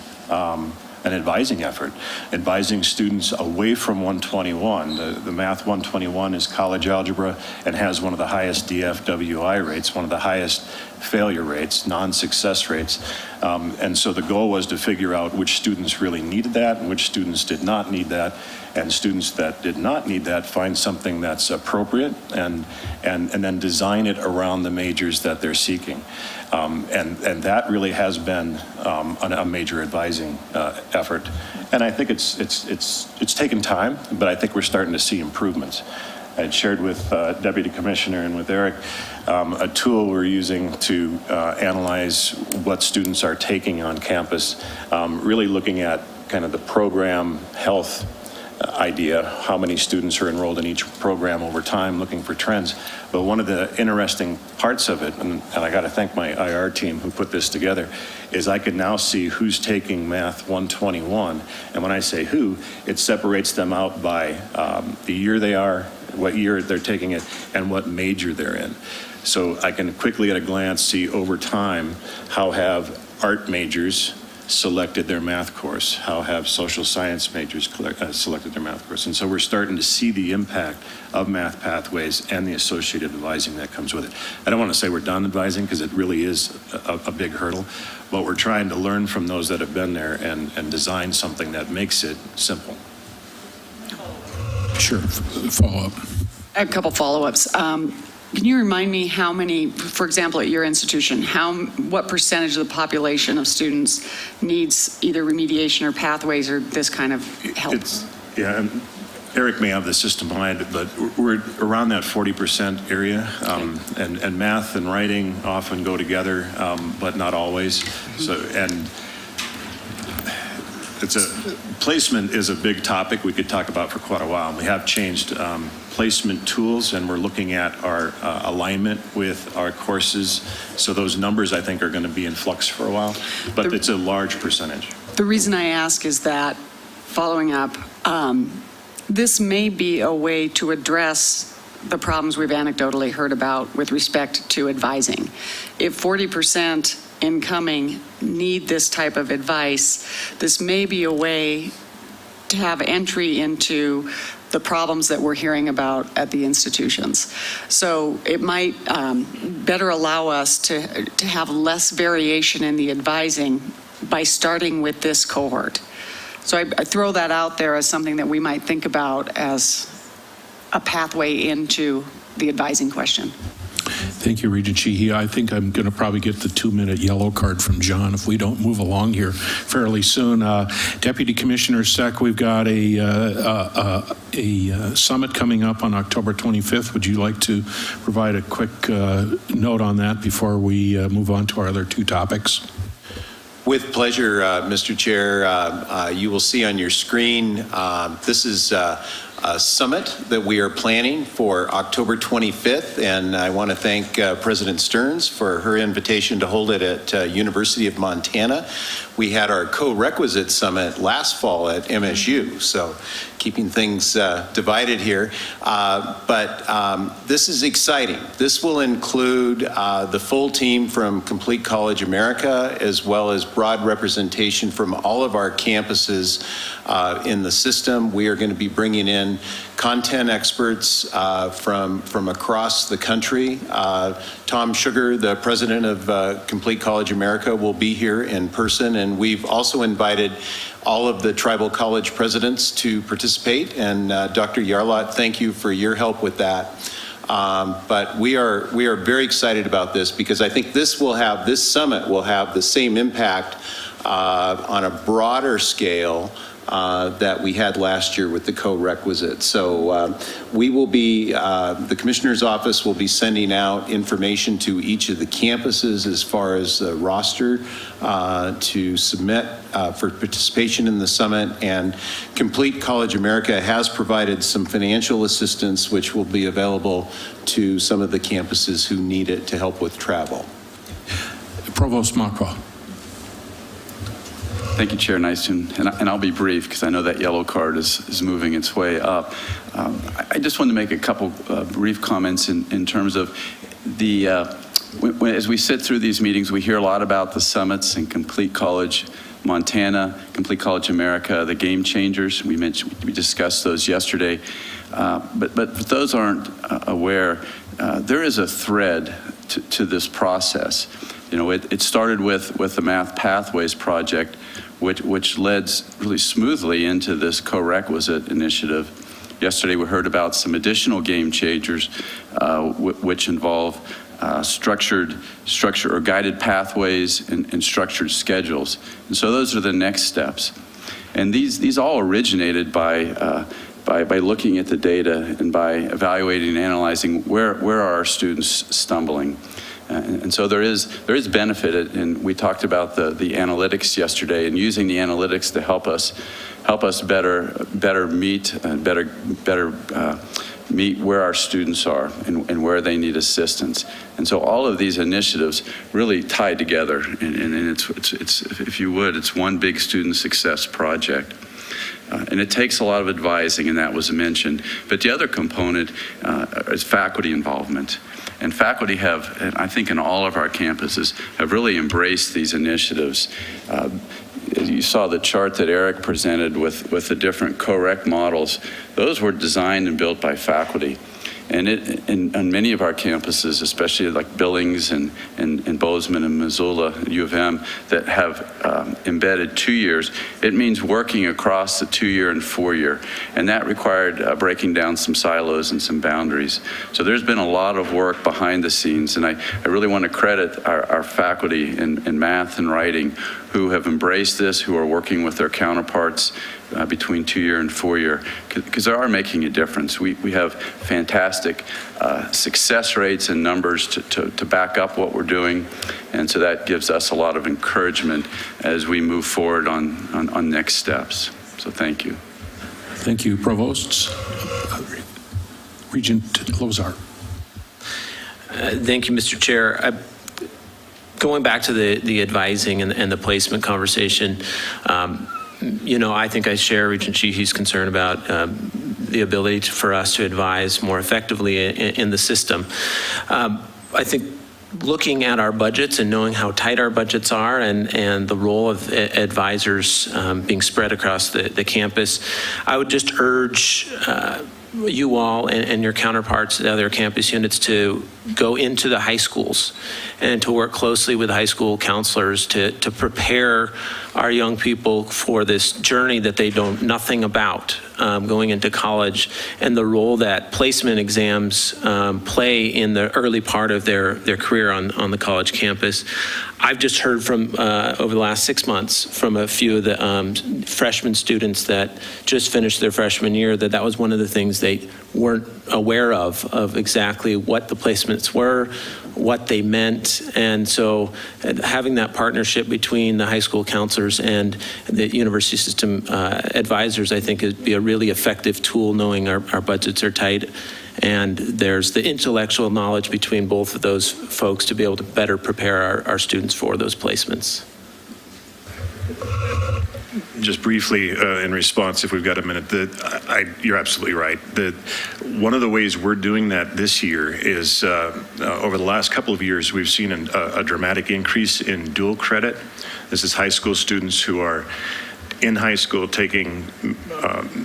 effort, advising students away from 121. The Math 121 is college algebra and has one of the highest DFWI rates, one of the highest failure rates, non-success rates. And so the goal was to figure out which students really needed that and which students did not need that. And students that did not need that find something that's appropriate and then design it around the majors that they're seeking. And that really has been a major advising effort. And I think it's taken time, but I think we're starting to see improvements. I had shared with Deputy Commissioner and with Eric a tool we're using to analyze what students are taking on campus, really looking at kind of the program health idea, how many students are enrolled in each program over time, looking for trends. But one of the interesting parts of it, and I got to thank my IR team who put this together, is I can now see who's taking Math 121. And when I say who, it separates them out by the year they are, what year they're taking it, and what major they're in. So I can quickly at a glance see over time how have art majors selected their math course, how have social science majors selected their math course. And so we're starting to see the impact of math pathways and the associated advising that comes with it. I don't want to say we're done advising because it really is a big hurdle, but we're trying to learn from those that have been there and design something that makes it simple. Sure, follow up. A couple follow-ups. Can you remind me how many, for example, at your institution, what percentage of the population of students needs either remediation or pathways or this kind of help? And Eric may have the system behind it, but we're around that 40% area. And math and writing often go together, but not always. Mm-hmm. Placement is a big topic we could talk about for quite a while. We have changed placement tools, and we're looking at our alignment with our courses. So those numbers, I think, are going to be in flux for a while, but it's a large percentage. The reason I ask is that, following up, this may be a way to address the problems we've anecdotally heard about with respect to advising. If 40% incoming need this type of advice, this may be a way to have entry into the problems that we're hearing about at the institutions. So it might better allow us to have less variation in the advising by starting with this cohort. So I throw that out there as something that we might think about as a pathway into the advising question. Thank you, Regent Sheehy. I think I'm going to probably get the 2-minute yellow card from John if we don't move along here fairly soon. Deputy Commissioner Seck, we've got a summit coming up on October 25th. Would you like to provide a quick note on that before we move on to our other 2 topics? With pleasure, Mr. Chair. You will see on your screen, this is a summit that we are planning for October 25th, and I want to thank President Stearns for her invitation to hold it at University of Montana. We had our co-requisite summit last fall at MSU, so keeping things divided here. But this is exciting. This will include the full team from Complete College America, as well as broad representation from all of our campuses in the system. We are going to be bringing in content experts from across the country. Tom Sugar, the president of Complete College America, will be here in person, and we've also invited all of the tribal college presidents to participate. And Dr. Yarlott, thank you for your help with that. But we are very excited about this, because I think this summit will have the same impact on a broader scale that we had last year with the co-requisite. So we will be, the Commissioner's Office will be sending out information to each of the campuses as far as the roster to submit for participation in the summit. And Complete College America has provided some financial assistance, which will be available to some of the campuses who need it to help with travel. Provost Makwa. Thank you, Chair Nystuen, and I'll be brief because I know that yellow card is moving its way up. I just wanted to make a couple brief comments in terms of the, as we sit through these meetings, we hear a lot about the summits and Complete College Montana, Complete College America, the game changers. We discussed those yesterday, but for those aren't aware, there is a thread to this process. You know, it started with the Math Pathways project, which led really smoothly into this co-requisite initiative. Yesterday we heard about some additional game changers, which involve structure or guided pathways and structured schedules. And so those are the next steps. And these all originated by looking at the data and by evaluating and analyzing where are our students stumbling. And so there is benefit, and we talked about the analytics yesterday, and using the analytics to help us better meet where our students are and where they need assistance. And so all of these initiatives really tie together, and it's if you would, it's one big student success project. And it takes a lot of advising, and that was mentioned. But the other component is faculty involvement. And faculty have, and I think in all of our campuses, have really embraced these initiatives. You saw the chart that Eric presented with the different co-rec models. Those were designed and built by faculty. And on many of our campuses, especially like Billings and Bozeman and Missoula, U of M, that have embedded 2 years, it means working across the 2-year and 4-year. And that required breaking down some silos and some boundaries. So there's been a lot of work behind the scenes, and I really want to credit our faculty in math and writing who have embraced this, who are working with their counterparts between 2-year and 4-year, because they are making a difference. We have fantastic success rates and numbers to back up what we're doing, and so that gives us a lot of encouragement as we move forward on next steps. So thank you. Thank you, Provosts. Regent Lozar. Thank you, Mr. Chair. Going back to the advising and the placement conversation, you know, I think I share Regent Sheehy's concern about the ability for us to advise more effectively in the system. I think looking at our budgets and knowing how tight our budgets are and the role of advisors being spread across the campus, I would just urge you all and your counterparts at other campus units to go into the high schools and to work closely with high school counselors to prepare our young people for this journey that they know nothing about. going into college and the role that placement exams play in the early part of their career on the college campus. I've just heard from, over the last 6 months, from a few of the freshman students that just finished their freshman year, that was one of the things they weren't aware of exactly what the placements were, what they meant. And so having that partnership between the high school counselors and the university system advisors, I think, would be a really effective tool, knowing our budgets are tight. And there's the intellectual knowledge between both of those folks to be able to better prepare our students for those placements. Just briefly, in response, if we've got a minute, you're absolutely right. One of the ways we're doing that this year is over the last couple of years, we've seen a dramatic increase in dual credit. This is high school students who are in high school taking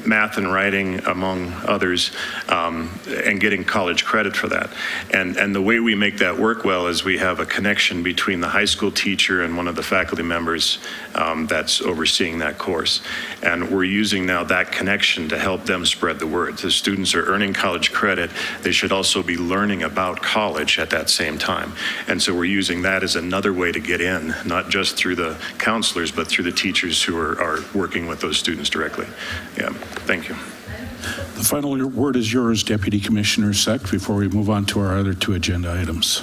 math and writing, among others, and getting college credit for that. And the way we make that work well is we have a connection between the high school teacher and one of the faculty members that's overseeing that course. And we're using now that connection to help them spread the word. The students are earning college credit. They should also be learning about college at that same time. And so we're using that as another way to get in, not just through the counselors, but through the teachers who are working with those students directly. Yeah, thank you. The final word is yours, Deputy Commissioner Seck, before we move on to our other two agenda items.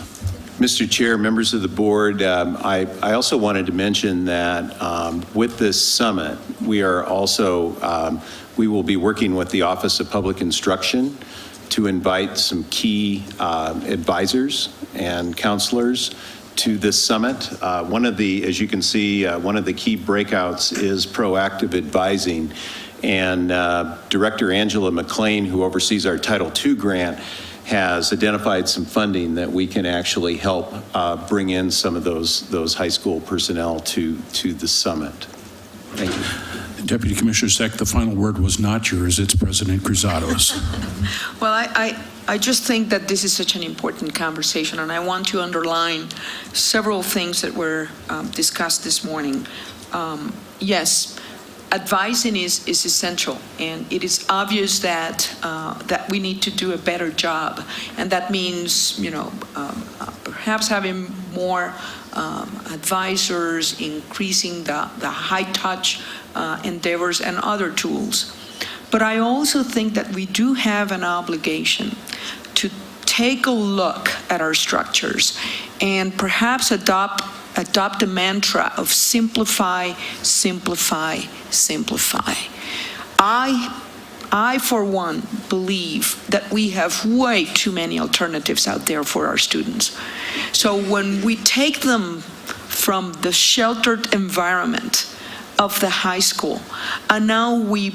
Mr. Chair, members of the board, I also wanted to mention that with this summit, we are also, we will be working with the Office of Public Instruction to invite some key advisors and counselors to this summit. One of the, as you can see, one of the key breakouts is proactive advising. And Director Angela McLean, who oversees our Title II grant, has identified some funding that we can actually help bring in some of those high school personnel to the summit. Thank you. Deputy Commissioner Seck, the final word was not yours, it's President Cruzado's. Well, I just think that this is such an important conversation, and I want to underline several things that were discussed this morning. Yes, advising is essential, and it is obvious that that we need to do a better job, and that means, you know, perhaps having more advisors, increasing the high-touch endeavors and other tools. But I also think that we do have an obligation to take a look at our structures and perhaps adopt a mantra of simplify, simplify, simplify. I, for one, believe that we have way too many alternatives out there for our students. So when we take them from the sheltered environment of the high school, and now we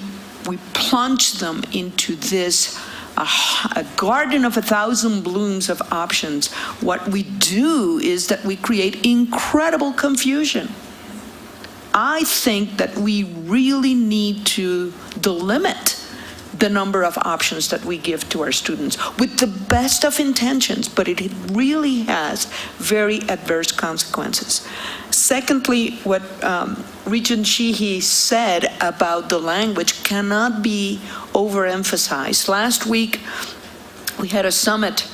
plunge them into this a garden of 1,000 blooms of options, what we do is that we create incredible confusion. I think that we really need to delimit the number of options that we give to our students with the best of intentions, but it really has very adverse consequences. Secondly, what Regent Sheehy said about the language cannot be overemphasized. Last week, we had a summit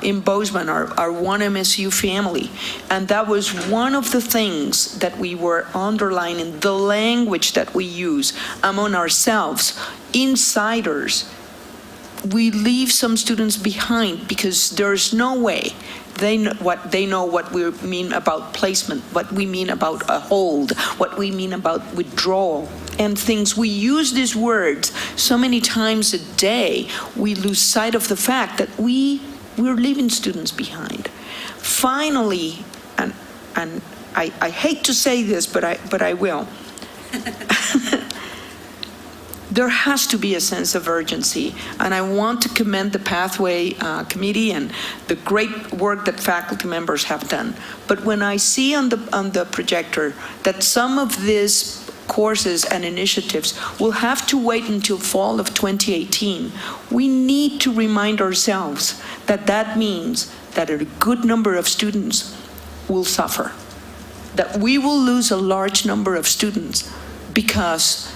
in Bozeman, our One MSU family, and that was one of the things that we were underlining, the language that we use among ourselves. Insiders, we leave some students behind because there's no way they know what we mean about placement, what we mean about a hold, what we mean about withdrawal, and things. We use these words so many times a day, we lose sight of the fact that we're leaving students behind. Finally, and I hate to say this, but I will. There has to be a sense of urgency, and I want to commend the Pathway Committee and the great work that faculty members have done. But when I see on the projector that some of these courses and initiatives will have to wait until fall of 2018, we need to remind ourselves that that means that a good number of students will suffer, that we will lose a large number of students because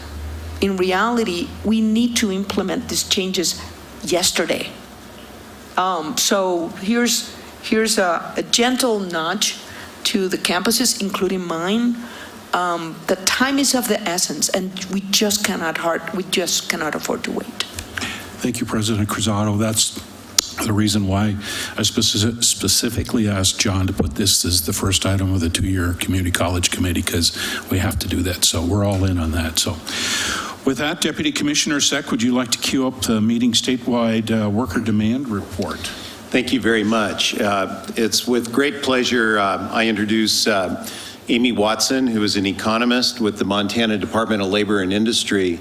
in reality, we need to implement these changes yesterday. So here's a gentle nudge to the campuses, including mine. The time is of the essence, and we just cannot afford to wait. Thank you, President Cruzado. That's the reason why I specifically asked John to put this as the first item of the two-year Community College Committee, because we have to do that. So we're all in on that. So with that, Deputy Commissioner Seck, would you like to queue up the meeting statewide worker demand report? Thank you very much. It's with great pleasure I introduce Amy Watson, who is an economist with the Montana Department of Labor and Industry.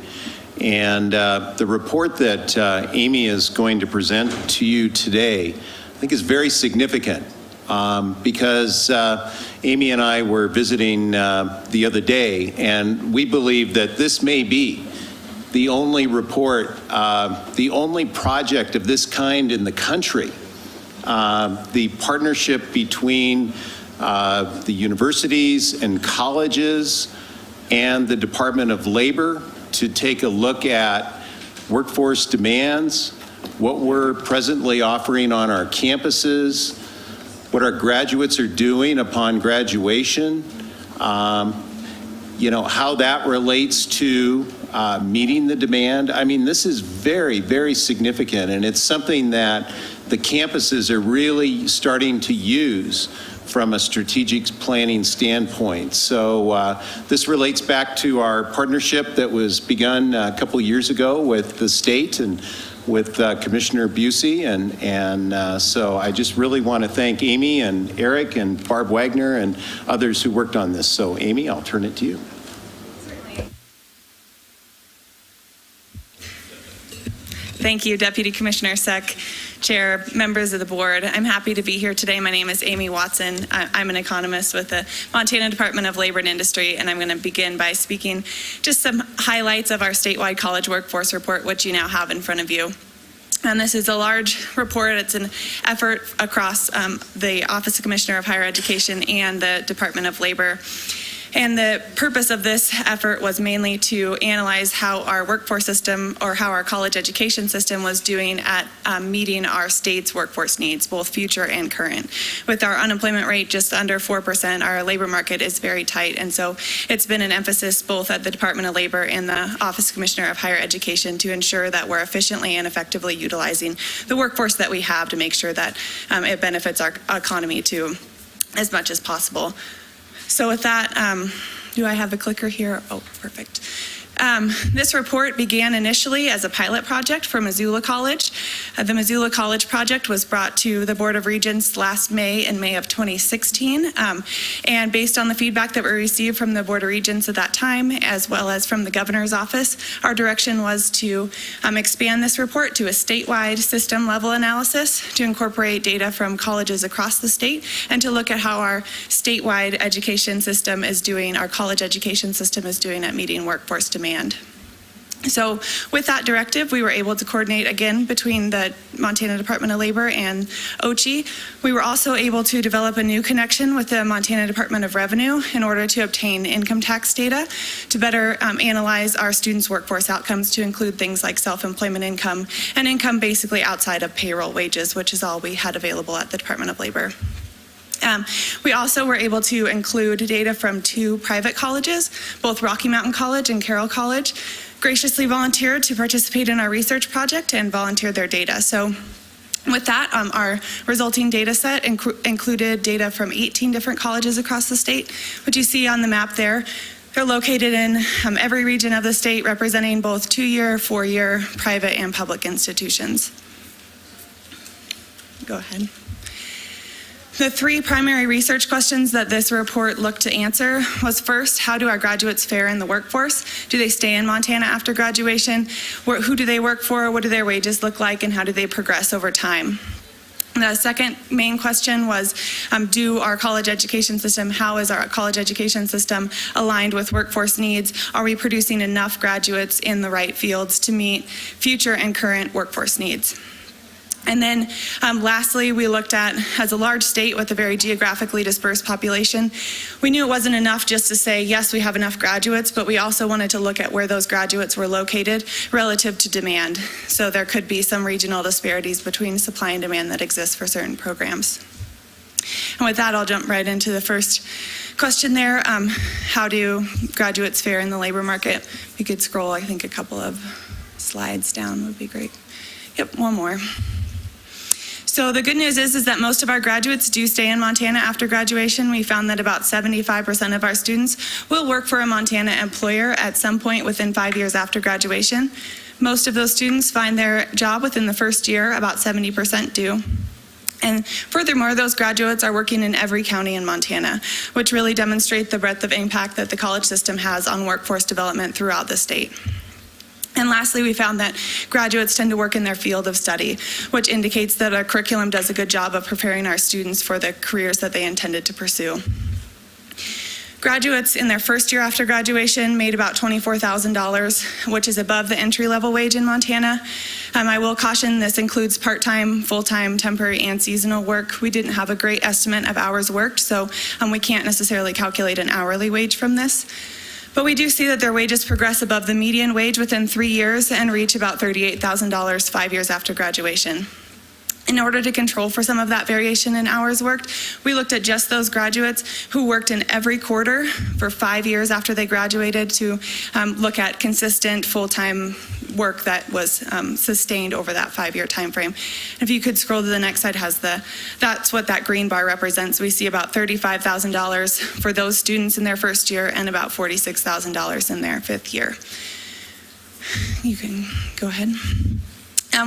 And the report that Amy is going to present to you today, I think is very significant because Amy and I were visiting the other day, and we believe that this may be the only report, the only project of this kind in the country. The partnership between the universities and colleges and the Department of Labor to take a look at workforce demands, what we're presently offering on our campuses, what our graduates are doing upon graduation, how that relates to meeting the demand. I mean, this is very, very significant, and it's something that the campuses are really starting to use from a strategic planning standpoint. So this relates back to our partnership that was begun a couple years ago with the state and with Commissioner Busey. And so I just really want to thank Amy and Eric and Barb Wagner and others who worked on this. So Amy, I'll turn it to you. Thank you, Deputy Commissioner Seck, Chair, members of the board. I'm happy to be here today. My name is Amy Watson. I'm an economist with the Montana Department of Labor and Industry, and I'm going to begin by speaking just some highlights of our statewide college workforce report, which you now have in front of you. And this is a large report. It's an effort across the Office of Commissioner of Higher Education and the Department of Labor. And the purpose of this effort was mainly to analyze how our workforce system, or how our college education system, was doing at meeting our state's workforce needs, both future and current. With our unemployment rate just under 4%, our labor market is very tight. And so it's been an emphasis both at the Department of Labor and the Office of Commissioner of Higher Education to ensure that we're efficiently and effectively utilizing the workforce that we have to make sure that it benefits our economy too as much as possible. So with that, do I have the clicker here? Oh, perfect. This report began initially as a pilot project for Missoula College. The Missoula College project was brought to the Board of Regents last May, in May of 2016. And based on the feedback that we received from the Board of Regents at that time, as well as from the governor's office, our direction was to expand this report to a statewide system level analysis to incorporate data from colleges across the state and to look at how our statewide education system is doing, our college education system is doing at meeting workforce demand. So with that directive, we were able to coordinate again between the Montana Department of Labor and OCHI. We were also able to develop a new connection with the Montana Department of Revenue in order to obtain income tax data to better analyze our students' workforce outcomes, to include things like self-employment income and income basically outside of payroll wages, which is all we had available at the Department of Labor. We also were able to include data from two private colleges, both Rocky Mountain College and Carroll College, graciously volunteered to participate in our research project and volunteer their data. So with that, our resulting data set included data from 18 different colleges across the state, which you see on the map there. They're located in every region of the state, representing both 2-year, 4-year private and public institutions. Go ahead. The three primary research questions that this report looked to answer was, first, how do our graduates fare in the workforce? Do they stay in Montana after graduation? Who do they work for? What do their wages look like? And how do they progress over time? The second main question was, how is our college education system aligned with workforce needs? Are we producing enough graduates in the right fields to meet future and current workforce needs? And then lastly, we looked at, as a large state with a very geographically dispersed population, we knew it wasn't enough just to say, yes, we have enough graduates, but we also wanted to look at where those graduates were located relative to demand. So there could be some regional disparities between supply and demand that exists for certain programs. And with that, I'll jump right into the first question there. How do graduates fare in the labor market? If you could scroll, I think, a couple of slides down would be great. Yep, one more. So the good news is that most of our graduates do stay in Montana after graduation. We found that about 75% of our students will work for a Montana employer at some point within 5 years after graduation. Most of those students find their job within the first year, about 70% do. And furthermore, those graduates are working in every county in Montana, which really demonstrates the breadth of impact that the college system has on workforce development throughout the state. And lastly, we found that graduates tend to work in their field of study, which indicates that our curriculum does a good job of preparing our students for the careers that they intended to pursue. Graduates in their first year after graduation made about $24,000, which is above the entry-level wage in Montana. I will caution this includes part-time, full-time, temporary, and seasonal work. We didn't have a great estimate of hours worked, so we can't necessarily calculate an hourly wage from this. But we do see that their wages progress above the median wage within 3 years and reach about $38,000 5 years after graduation. In order to control for some of that variation in hours worked, we looked at just those graduates who worked in every quarter for 5 years after they graduated to look at consistent full-time work that was sustained over that 5-year time frame. If you could scroll to the next slide, that's what that green bar represents. We see about $35,000 for those students in their first year and about $46,000 in their 5th year. You can go ahead.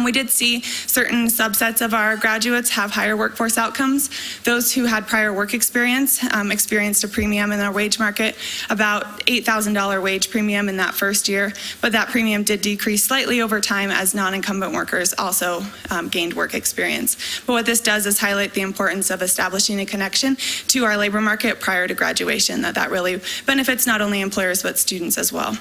We did see certain subsets of our graduates have higher workforce outcomes. Those who had prior work experience experienced a premium in our wage market, about $8,000 wage premium in that first year, but that premium did decrease slightly over time as non-incumbent workers also gained work experience. But what this does is highlight the importance of establishing a connection to our labor market prior to graduation, that really benefits not only employers but students as well.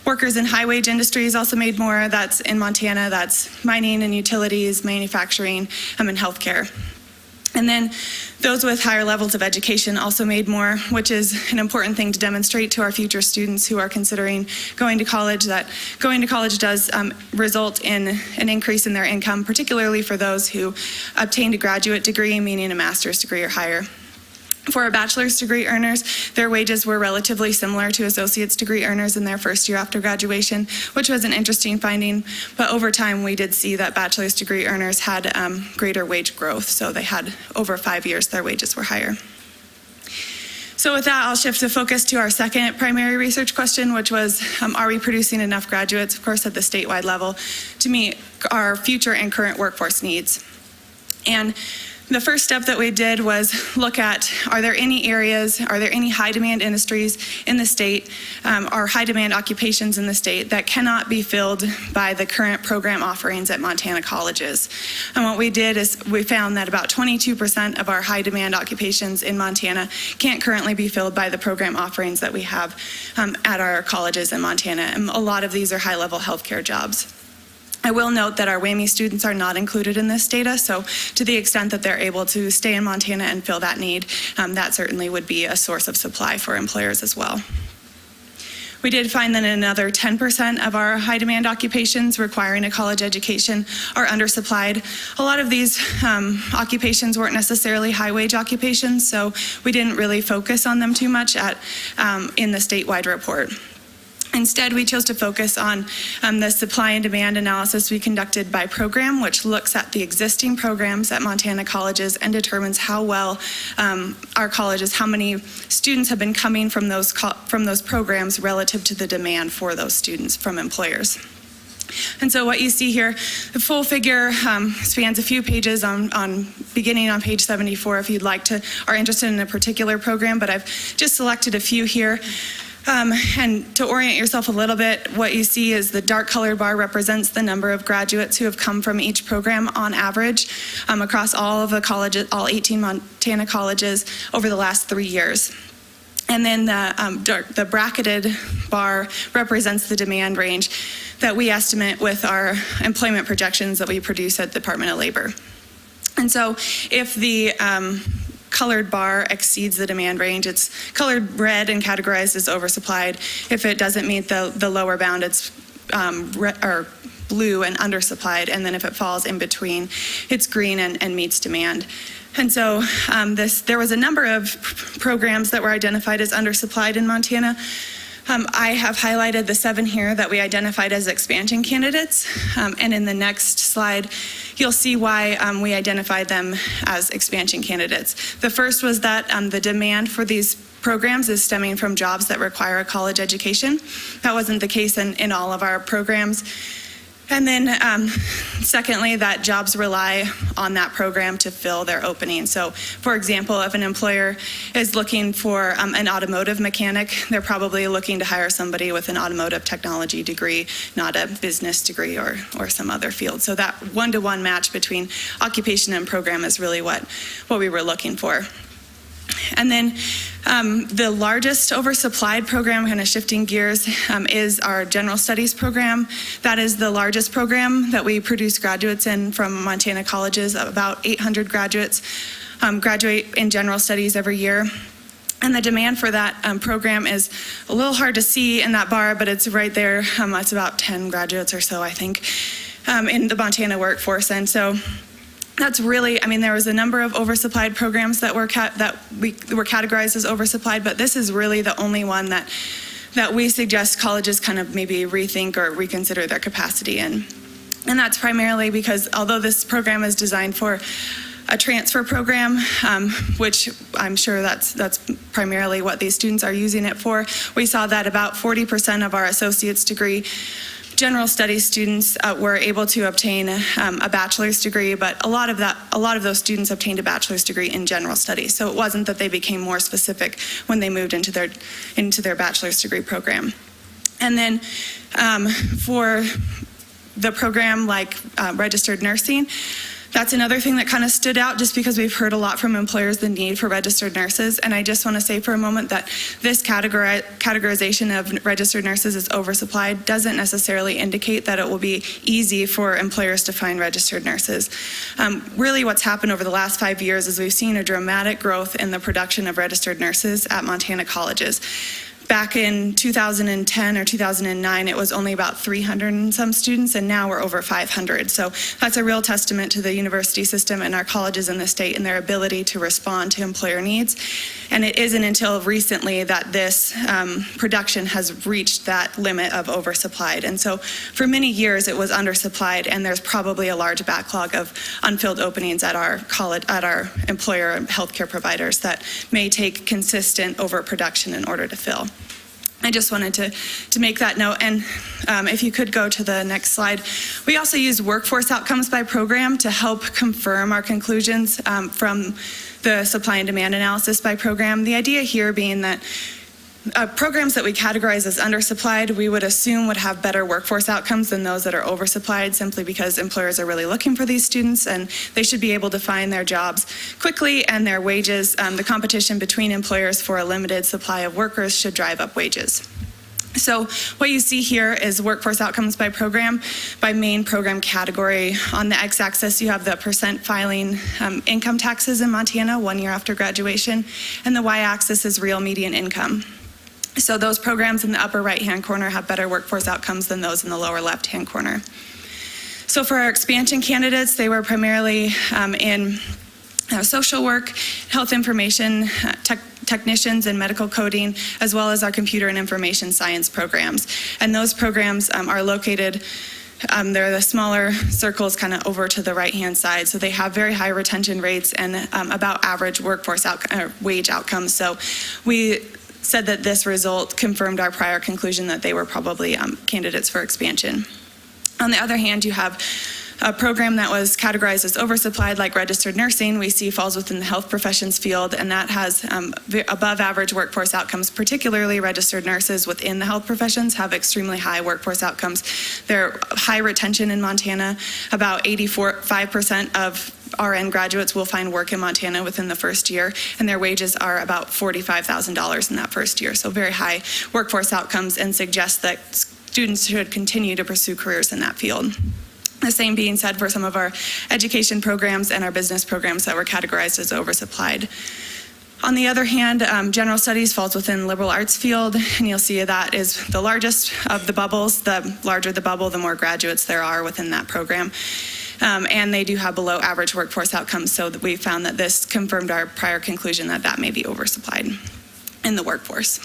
Workers in high wage industries also made more. That's in Montana, that's mining and utilities, manufacturing, and healthcare. And then those with higher levels of education also made more, which is an important thing to demonstrate to our future students who are considering going to college, that going to college does result in an increase in their income, particularly for those who obtained a graduate degree, meaning a master's degree or higher. For our bachelor's degree earners, their wages were relatively similar to associate's degree earners in their first year after graduation, which was an interesting finding. But over time, we did see that bachelor's degree earners had greater wage growth. So they had over 5 years, their wages were higher. So with that, I'll shift the focus to our second primary research question, which was, are we producing enough graduates, of course, at the statewide level, to meet our future and current workforce needs? And the first step that we did was look at, are there any areas, are there any high demand industries in the state, or high demand occupations in the state that cannot be filled by the current program offerings at Montana colleges? And what we did is we found that about 22% of our high demand occupations in Montana can't currently be filled by the program offerings that we have at our colleges in Montana. And a lot of these are high level healthcare jobs. I will note that our WAMI students are not included in this data, so to the extent that they're able to stay in Montana and fill that need, that certainly would be a source of supply for employers as well. We did find that another 10% of our high demand occupations requiring a college education are undersupplied. A lot of these occupations weren't necessarily high wage occupations, so we didn't really focus on them too much in the statewide report. Instead, we chose to focus on the supply and demand analysis we conducted by program, which looks at the existing programs at Montana colleges and determines how well our colleges, how many students have been coming from those programs relative to the demand for those students from employers. And so what you see here, the full figure spans a few pages beginning on page 74 if you'd like to, are interested in a particular program, but I've just selected a few here. And to orient yourself a little bit, what you see is the dark colored bar represents the number of graduates who have come from each program on average across all of the colleges, all 18 Montana colleges over the last 3 years. And then the bracketed bar represents the demand range. that we estimate with our employment projections that we produce at the Department of Labor. And so if the colored bar exceeds the demand range, it's colored red and categorized as oversupplied. If it doesn't meet the lower bound, it's or blue and undersupplied. And then if it falls in between, it's green and meets demand. And so there was a number of programs that were identified as undersupplied in Montana. I have highlighted the 7 here that we identified as expansion candidates. And in the next slide, you'll see why we identified them as expansion candidates. The first was that the demand for these programs is stemming from jobs that require a college education. That wasn't the case in all of our programs. And then secondly, that jobs rely on that program to fill their opening. So for example, if an employer is looking for an automotive mechanic, they're probably looking to hire somebody with an automotive technology degree, not a business degree or some other field. So that one-to-one match between occupation and program is really what we were looking for. And then the largest oversupplied program, kind of shifting gears, is our general studies program. That is the largest program that we produce graduates in from Montana colleges. About 800 graduates graduate in general studies every year. And the demand for that program is a little hard to see in that bar, but it's right there. It's about 10 graduates or so, I think, in the Montana workforce. And so that's really, there was a number of oversupplied programs that were categorized as oversupplied, but this is really the only one that we suggest colleges kind of maybe rethink or reconsider their capacity in. And that's primarily because although this program is designed for a transfer program, which I'm sure that's primarily what these students are using it for, we saw that about 40% of our associate's degree general studies students were able to obtain a bachelor's degree, but a lot of those students obtained a bachelor's degree in general studies. So it wasn't that they became more specific when they moved into their bachelor's degree program. And then for the program like registered nursing, that's another thing that kind of stood out just because we've heard a lot from employers the need for registered nurses. And I just want to say for a moment that this categorization of registered nurses as oversupplied doesn't necessarily indicate that it will be easy for employers to find registered nurses. Really what's happened over the last 5 years is we've seen a dramatic growth in the production of registered nurses at Montana colleges. Back in 2010 or 2009, it was only about 300 and some students, and now we're over 500. So that's a real testament to the university system and our colleges in the state and their ability to respond to employer needs. And it isn't until recently that this production has reached that limit of oversupplied. And so for many years, it was undersupplied, and there's probably a large backlog of unfilled openings at our college, at our employer and healthcare providers that may take consistent overproduction in order to fill. I just wanted to make that note. And if you could go to the next slide. We also use workforce outcomes by program to help confirm our conclusions from the supply and demand analysis by program. The idea here being that programs that we categorize as undersupplied, we would assume would have better workforce outcomes than those that are oversupplied, simply because employers are really looking for these students and they should be able to find their jobs quickly, and their wages, the competition between employers for a limited supply of workers should drive up wages. So what you see here is workforce outcomes by program, by main program category. On the x-axis, you have the percent filing income taxes in Montana 1 year after graduation, and the y-axis is real median income. So those programs in the upper right-hand corner have better workforce outcomes than those in the lower left-hand corner. So for our expansion candidates, they were primarily in social work, health information, technicians, and medical coding, as well as our computer and information science programs. And those programs are located, they're the smaller circles kind of over to the right-hand side. So they have very high retention rates and about average workforce wage outcomes. So we said that this result confirmed our prior conclusion that they were probably candidates for expansion. On the other hand, you have a program that was categorized as oversupplied, like registered nursing, we see falls within the health professions field, and that has above average workforce outcomes. Particularly registered nurses within the health professions have extremely high workforce outcomes. They're high retention in Montana. About 85% of RN graduates will find work in Montana within the first year, and their wages are about $45,000 in that first year. So very high workforce outcomes, and suggest that students should continue to pursue careers in that field. The same being said for some of our education programs and our business programs that were categorized as oversupplied. On the other hand, general studies falls within liberal arts field, and you'll see that is the largest of the bubbles. The larger the bubble, the more graduates there are within that program. And they do have below average workforce outcomes, so that we found that this confirmed our prior conclusion that that may be oversupplied in the workforce.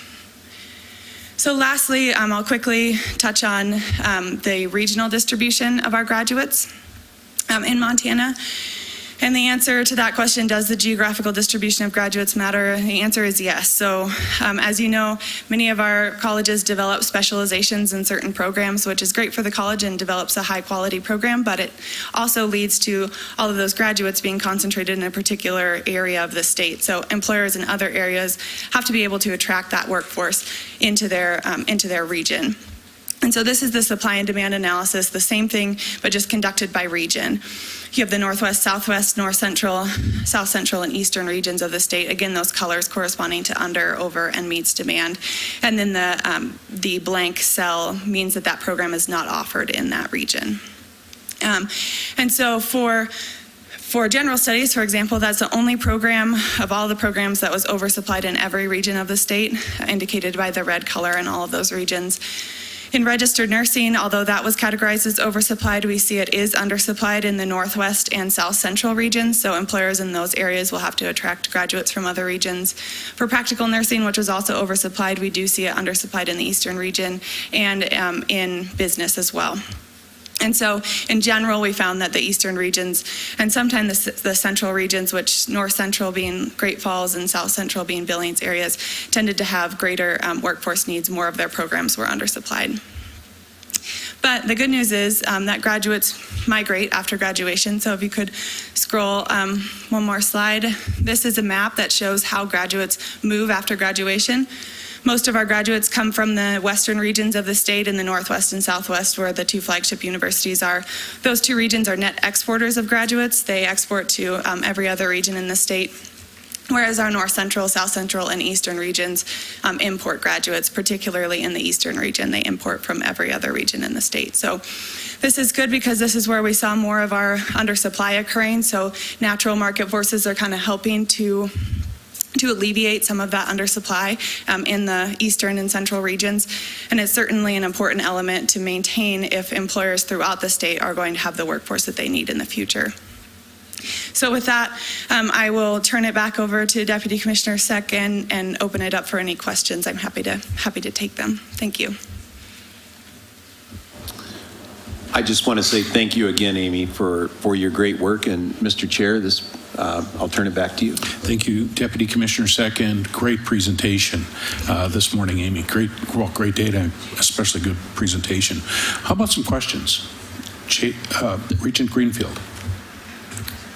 So lastly, I'll quickly touch on the regional distribution of our graduates in Montana. And the answer to that question, does the geographical distribution of graduates matter? The answer is yes. So as you know, many of our colleges develop specializations in certain programs, which is great for the college and develops a high quality program, but it also leads to all of those graduates being concentrated in a particular area of the state. So employers in other areas have to be able to attract that workforce into their region. And so this is the supply and demand analysis, the same thing, but just conducted by region. You have the Northwest, Southwest, North Central, South Central, and Eastern regions of the state. Again, those colors corresponding to under, over, and meets demand. And then the blank cell means that that program is not offered in that region. And so for general studies, for example, that's the only program of all the programs that was oversupplied in every region of the state, indicated by the red color in all of those regions. In registered nursing, although that was categorized as oversupplied, we see it is undersupplied in the Northwest and South Central regions, so employers in those areas will have to attract graduates from other regions. For practical nursing, which was also oversupplied, we do see it undersupplied in the Eastern region and in business as well. And so in general, we found that the Eastern regions and sometimes the Central regions, which North Central being Great Falls and South Central being Billings areas, tended to have greater workforce needs. More of their programs were undersupplied. But the good news is that graduates migrate after graduation. So if you could scroll one more slide. This is a map that shows how graduates move after graduation. Most of our graduates come from the western regions of the state and the Northwest and Southwest, where the two flagship universities are. Those two regions are net exporters of graduates. They export to every other region in the state, whereas our North Central, South Central, and Eastern regions import graduates, particularly in the Eastern region. They import from every other region in the state. So this is good because this is where we saw more of our undersupply occurring. So natural market forces are kind of helping to alleviate some of that undersupply in the Eastern and Central regions. And it's certainly an important element to maintain if employers throughout the state are going to have the workforce that they need in the future. So with that, I will turn it back over to Deputy Commissioner Seck and open it up for any questions. I'm happy to take them. Thank you. I just want to say thank you again, Amy, for your great work. And Mr. Chair, I'll turn it back to you. Thank you, Deputy Commissioner Seck, and great presentation this morning, Amy. Great data, especially good presentation. How about some questions? Regent Greenfield.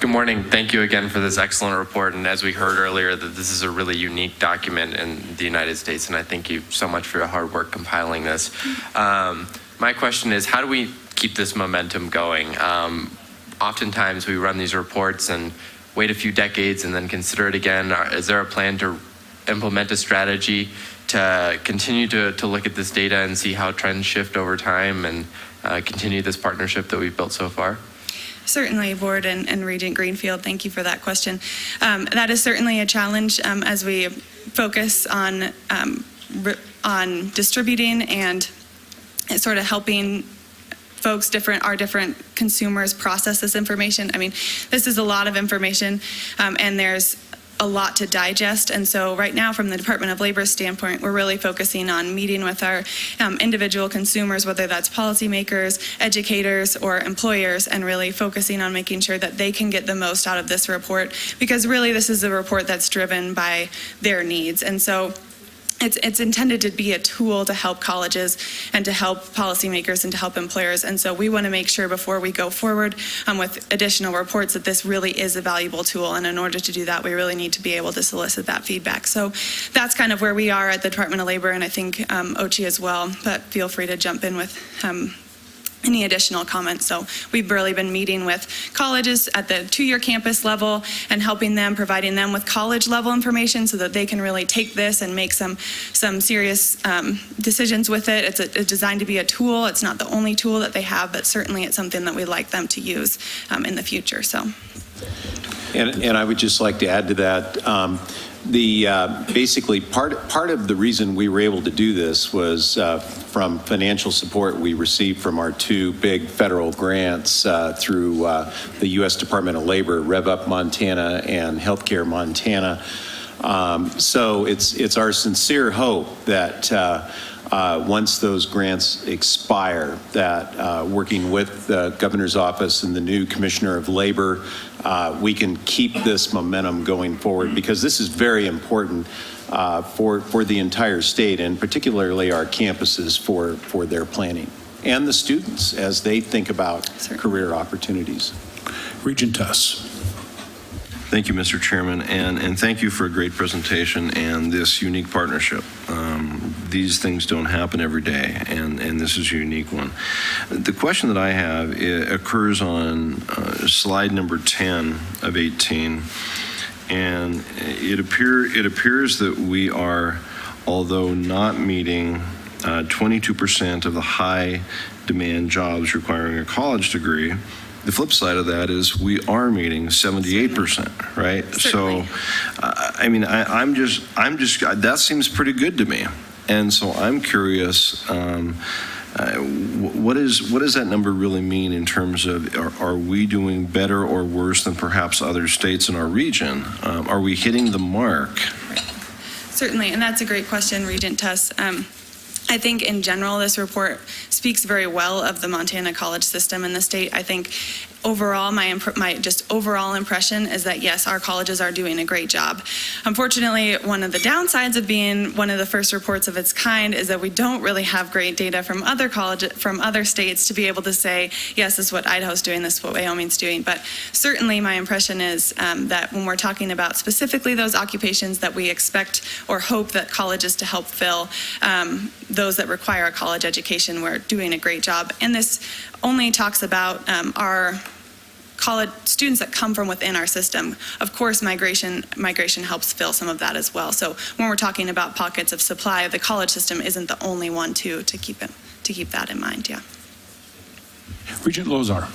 Good morning. Thank you again for this excellent report. And as we heard earlier, that this is a really unique document in the United States. And I thank you so much for your hard work compiling this. My question is, how do we keep this momentum going? Oftentimes we run these reports and wait a few decades and then consider it again. Is there a plan to implement a strategy to continue to look at this data and see how trends shift over time and continue this partnership that we've built so far? Certainly, Board and Regent Greenfield, thank you for that question. That is certainly a challenge as we focus on distributing and sort of helping folks, our different consumers process this information. I mean, this is a lot of information and there's a lot to digest. And so right now from the Department of Labor's standpoint, we're really focusing on meeting with our individual consumers, whether that's policymakers, educators, or employers, and really focusing on making sure that they can get the most out of this report, because really this is a report that's driven by their needs. And so it's intended to be a tool to help colleges and to help policymakers and to help employers. And so we want to make sure before we go forward with additional reports that this really is a valuable tool. And in order to do that, we really need to be able to solicit that feedback. So that's kind of where we are at the Department of Labor, and I think OCHI as well, but feel free to jump in with any additional comments. So we've really been meeting with colleges at the two-year campus level and helping them, providing them with college level information so that they can really take this and make some serious decisions with it. It's designed to be a tool. It's not the only tool that they have, but certainly it's something that we'd like them to use in the future. So. And I would just like to add to that, basically part of the reason we were able to do this was from financial support we received from our two big federal grants through the U.S. Department of Labor, Rev Up Montana and Healthcare Montana. So it's our sincere hope that once those grants expire, that working with the governor's office and the new commissioner of labor, we can keep this momentum going forward, because this is very important for the entire state, and particularly our campuses for their planning, and the students as they think about career opportunities. Regent Tuss. Thank you, Mr. Chairman, and thank you for a great presentation and this unique partnership. These things don't happen every day, and this is a unique one. The question that I have occurs on slide number 10 of 18, and it appears that we are, although not meeting 22% of the high demand jobs requiring a college degree, the flip side of that is we are meeting 78%, right? Certainly. So, I mean, I'm just that seems pretty good to me, and so I'm curious. What does that number really mean in terms of are we doing better or worse than perhaps other states in our region? Are we hitting the mark? Certainly, and that's a great question, Regent Tuss. I think in general, this report speaks very well of the Montana college system in the state. I think overall, my just overall impression is that yes, our colleges are doing a great job. Unfortunately, one of the downsides of being one of the first reports of its kind is that we don't really have great data from other states to be able to say, yes, this is what Idaho's doing, this is what Wyoming's doing. But certainly my impression is that when we're talking about specifically those occupations that we expect or hope that colleges to help fill, those that require a college education, we're doing a great job. And this only talks about our college students that come from within our system. Of course, migration helps fill some of that as well. So when we're talking about pockets of supply, the college system isn't the only one to keep that in mind. Yeah. Regent Lozar.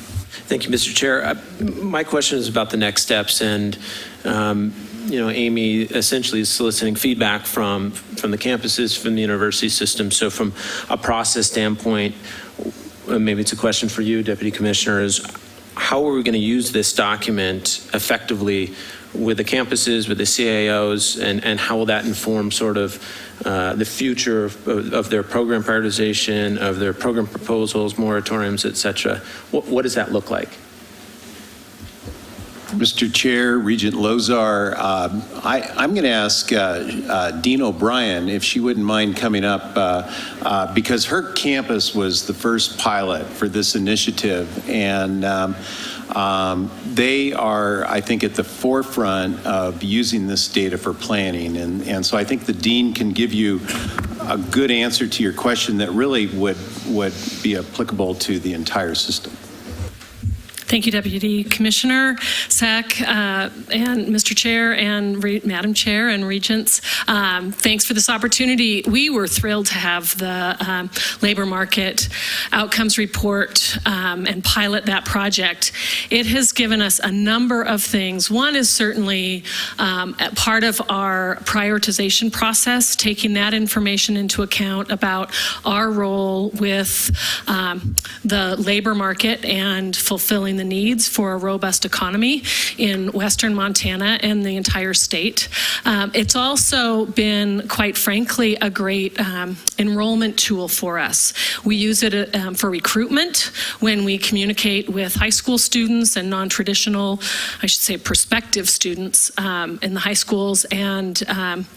Thank you, Mr. Chair. My question is about the next steps, and Amy essentially is soliciting feedback from the campuses, from the university system. So from a process standpoint, maybe it's a question for you, Deputy Commissioner, is how are we going to use this document effectively with the campuses, with the CAOs, and how will that inform sort of the future of their program prioritization, of their program proposals, moratoriums, et cetera? What does that look like? Mr. Chair, Regent Lozar, I'm going to ask Dean O'Brien if she wouldn't mind coming up because her campus was the first pilot for this initiative, and they are, I think, at the forefront of using this data for planning, and so I think the Dean can give you a good answer to your question that really would be applicable to the entire system. Thank you, Deputy Commissioner Sack, and Mr. Chair and Madam Chair and Regents. Thanks for this opportunity. We were thrilled to have the labor market outcomes report and pilot that project. It has given us a number of things. One is certainly part of our prioritization process, taking that information into account about our role with the labor market and fulfilling the needs for a robust economy in Western Montana and the entire state. It's also been, quite frankly, a great enrollment tool for us. We use it for recruitment when we communicate with high school students and non-traditional, I should say prospective students in the high schools and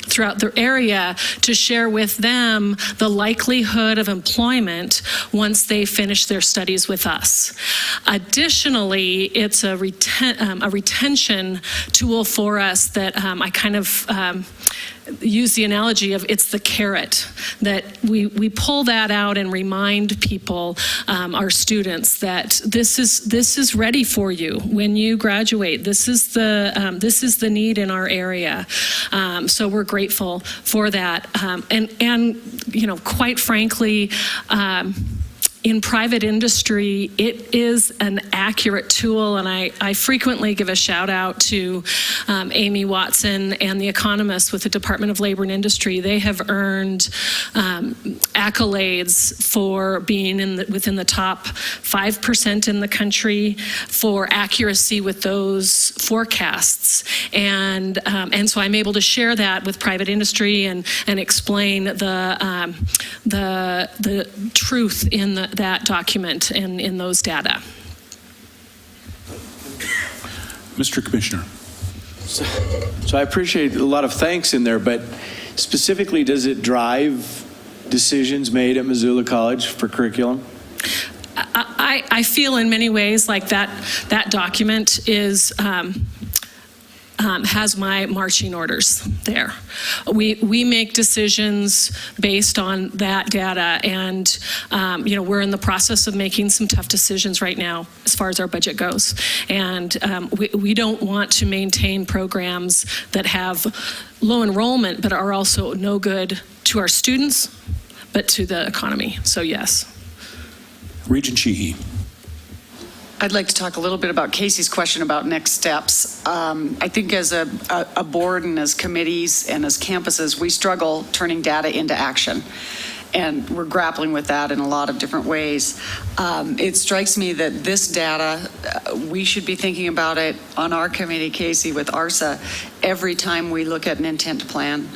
throughout the area to share with them the likelihood of employment once they finish their studies with us. Additionally, additionally, it's a retention tool for us that I kind of use the analogy of it's the carrot, that we pull that out and remind people, our students, that this is ready for you when you graduate. This is the need in our area. So we're grateful for that. And you know, quite frankly, in private industry, it is an accurate tool, and I frequently give a shout out to Amy Watson and the economists with the Department of Labor and Industry. They have earned accolades for being within the top 5% in the country for accuracy with those forecasts, and so I'm able to share that with private industry and explain the truth in that document and in those data. Mr. Commissioner. So I appreciate a lot of thanks in there, but specifically, does it drive decisions made at Missoula College for curriculum? I feel in many ways like that document is has my marching orders there. We make decisions based on that data, and you know, we're in the process of making some tough decisions right now as far as our budget goes, and we don't want to maintain programs that have low enrollment but are also no good to our students but to the economy. So yes. Regent Sheehy. I'd like to talk a little bit about Casey's question about next steps. I think as a board and as committees and as campuses, we struggle turning data into action. And we're grappling with that in a lot of different ways. It strikes me that this data, we should be thinking about it on our committee, Casey, with ARSA, every time we look at an intent plan.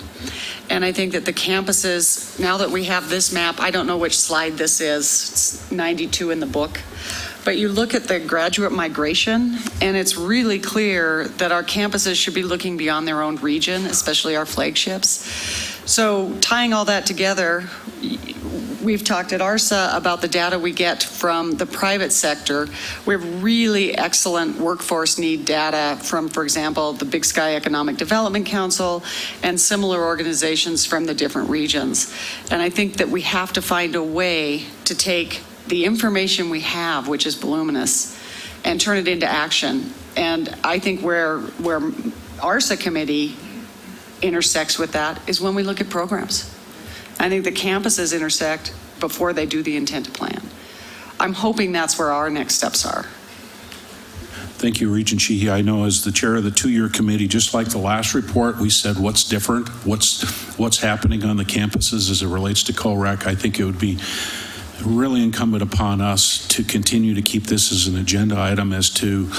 And I think that the campuses, now that we have this map, I don't know which slide this is, it's 92 in the book. But you look at the graduate migration, and it's really clear that our campuses should be looking beyond their own region, especially our flagships. So tying all that together, we've talked at ARSA about the data we get from the private sector. We have really excellent workforce need data from, for example, the Big Sky Economic Development Council and similar organizations from the different regions. And I think that we have to find a way to take the information we have, which is voluminous, and turn it into action. And I think where ARSA committee intersects with that is when we look at programs. I think the campuses intersect before they do the intent plan. I'm hoping that's where our next steps are. Thank you, Regent Sheehy. I know as the chair of the two-year committee, just like the last report, we said what's different, what's happening on the campuses as it relates to co-rec. I think it would be really incumbent upon us to continue to keep this as an agenda item, as to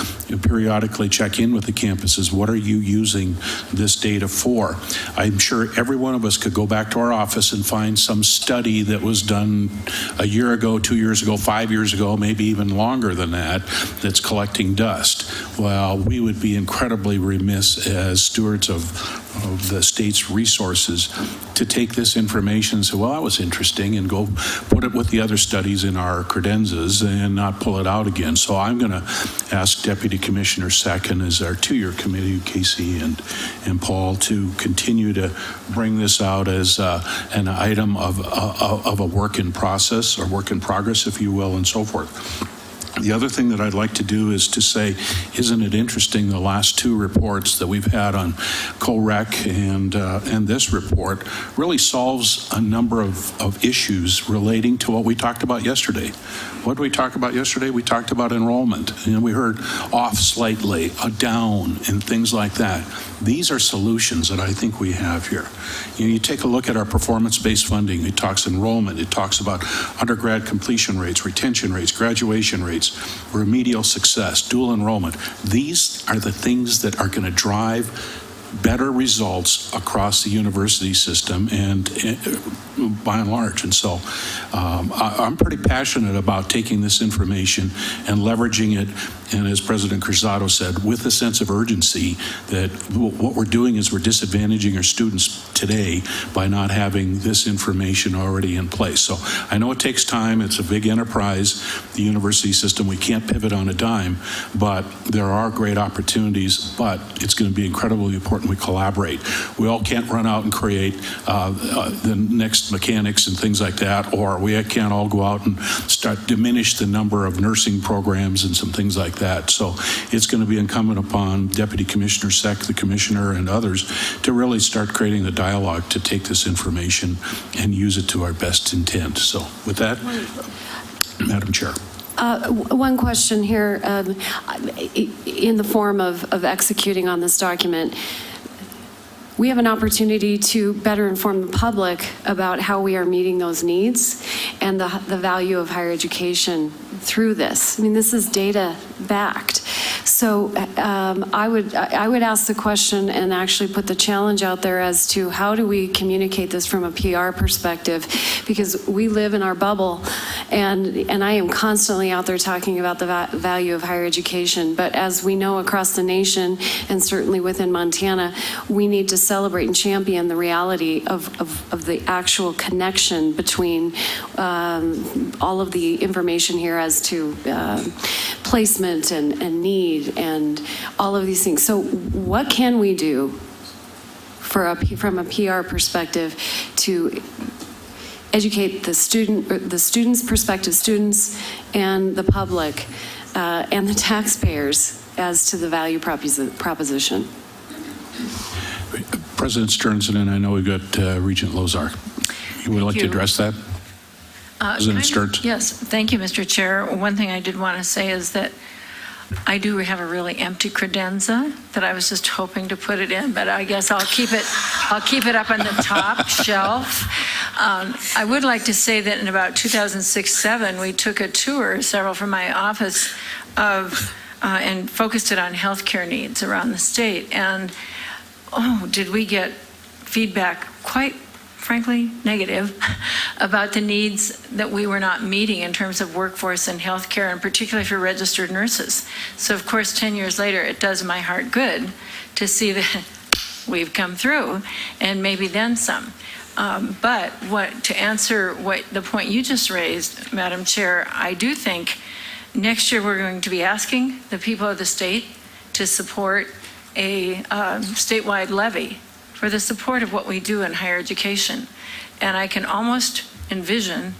periodically check in with the campuses. What are you using this data for? I'm sure every one of us could go back to our office and find some study that was done a year ago, 2 years ago, 5 years ago, maybe even longer than that, that's collecting dust. Well, we would be incredibly remiss as stewards of the state's resources to take this information and say, well, that was interesting, and go put it with the other studies in our credenzas and not pull it out again. So I'm going to ask Deputy Commissioner Second, as our two-year committee, Casey and Paul, to continue to bring this out as an item of a work in process, or work in progress, if you will, and so forth. The other thing that I'd like to do is to say, isn't it interesting, the last two reports that we've had on co-rec and this report really solves a number of issues relating to what we talked about yesterday. What did we talk about yesterday? We talked about enrollment, and we heard off slightly, down, and things like that. These are solutions that I think we have here. You take a look at our performance-based funding. It talks enrollment. It talks about undergrad completion rates, retention rates, graduation rates, remedial success, dual enrollment. These are the things that are going to drive better results across the university system and by and large. And so I'm pretty passionate about taking this information and leveraging it, and as President Cruzado said, with a sense of urgency that what we're doing is we're disadvantaging our students today by not having this information already in place. So I know it takes time. It's a big enterprise, the university system. We can't pivot on a dime, but there are great opportunities, but it's going to be incredibly important we collaborate. We all can't run out and create the next mechanics and things like that, or we can't all go out and start diminish the number of nursing programs and some things like that. So it's going to be incumbent upon Deputy Commissioner Seck, the Commissioner, and others to really start creating the dialogue to take this information and use it to our best intent. So with that, Madam Chair. One question here, in the form of executing on this document. We have an opportunity to better inform the public about how we are meeting those needs and the value of higher education through this. I mean, this is data backed. So I would ask the question and actually put the challenge out there as to how do we communicate this from a PR perspective, because we live in our bubble, and I am constantly out there talking about the value of higher education. But as we know across the nation, and certainly within Montana, we need to celebrate and champion the reality of the actual connection between all of the information here as to placement and need and all of these things. So what can we do from a PR perspective to educate the students, prospective students, and the public and the taxpayers as to the value proposition? President Stearns, and I know we've got Regent Lozar. You would like to address that? President Stearns? Yes, thank you, Mr. Chair. One thing I did want to say is that I do have a really empty credenza that I was just hoping to put it in, but I guess I'll keep it up on the top shelf. I would like to say that in about 2006-07, we took a tour, several from my office, and focused it on healthcare needs around the state. And did we get feedback, quite frankly negative, about the needs that we were not meeting in terms of workforce and healthcare, and particularly for registered nurses. So of course, 10 years later, it does my heart good to see that we've come through, and maybe then some. But to answer the point you just raised, Madam Chair, I do think next year we're going to be asking the people of the state to support a statewide levy for the support of what we do in higher education. And I can almost envision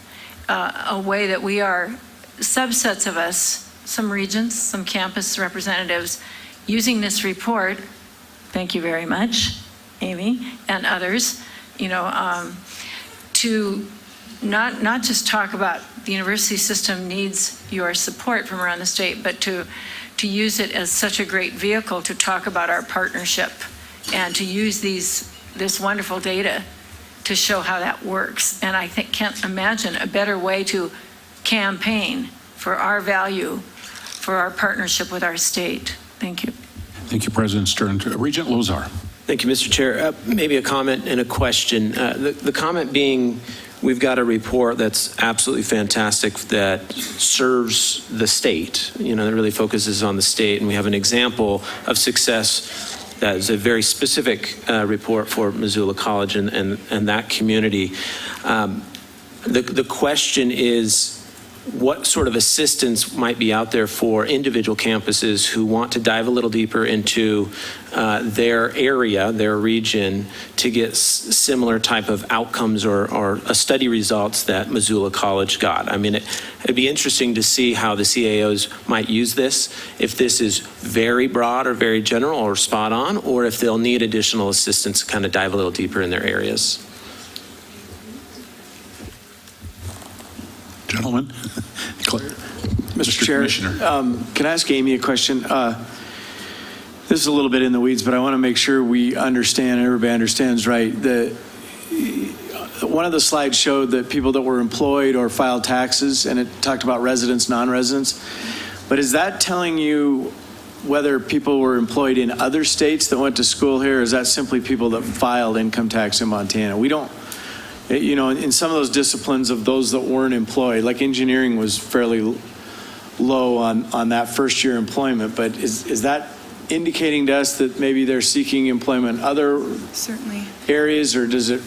a way that we are, subsets of us, some regents, some campus representatives, using this report, thank you very much, Amy, and others, to not just talk about the university system needs your support from around the state, but to use it as such a great vehicle to talk about our partnership and to use this wonderful data to show how that works. And I can't imagine a better way to campaign for our value, for our partnership with our state. Thank you. Thank you, President Stearns. Regent Lozar. Thank you, Mr. Chair. Maybe a comment and a question. The comment being, we've got a report that's absolutely fantastic that serves the state, that really focuses on the state, and we have an example of success that is a very specific report for Missoula College and that community. The question is, what sort of assistance might be out there for individual campuses who want to dive a little deeper into their area, their region, to get similar type of outcomes or study results that Missoula College got? I mean, it'd be interesting to see how the CAOs might use this, if this is very broad or very general or spot on, or if they'll need additional assistance to kind of dive a little deeper in their areas. Gentlemen. Mr. Chair, can I ask Amy a question? This is a little bit in the weeds, but I want to make sure we understand and everybody understands right. One of the slides showed that people that were employed or filed taxes, and it talked about residents, non-residents. But is that telling you whether people were employed in other states that went to school here, or is that simply people that filed income tax in Montana? We don't, you know, in some of those disciplines of those that weren't employed, like engineering was fairly low on that first year employment, but is that indicating to us that maybe they're seeking employment in other Certainly. areas, or does it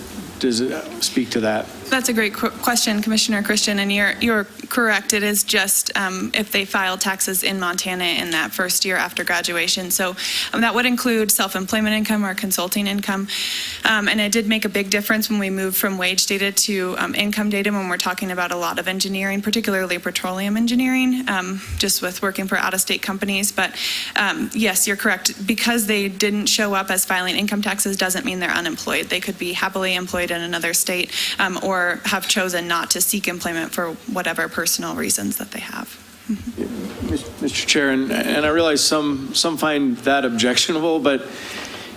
speak to that? That's a great question, Commissioner Christian, and you're correct. It is just if they filed taxes in Montana in that first year after graduation. So that would include self-employment income or consulting income. And it did make a big difference when we moved from wage data to income data when we're talking about a lot of engineering, particularly petroleum engineering, just with working for out-of-state companies. But yes, you're correct. Because they didn't show up as filing income taxes doesn't mean they're unemployed. They could be happily employed in another state or have chosen not to seek employment for whatever personal reasons that they have. Mr. Chair, and I realize some find that objectionable, but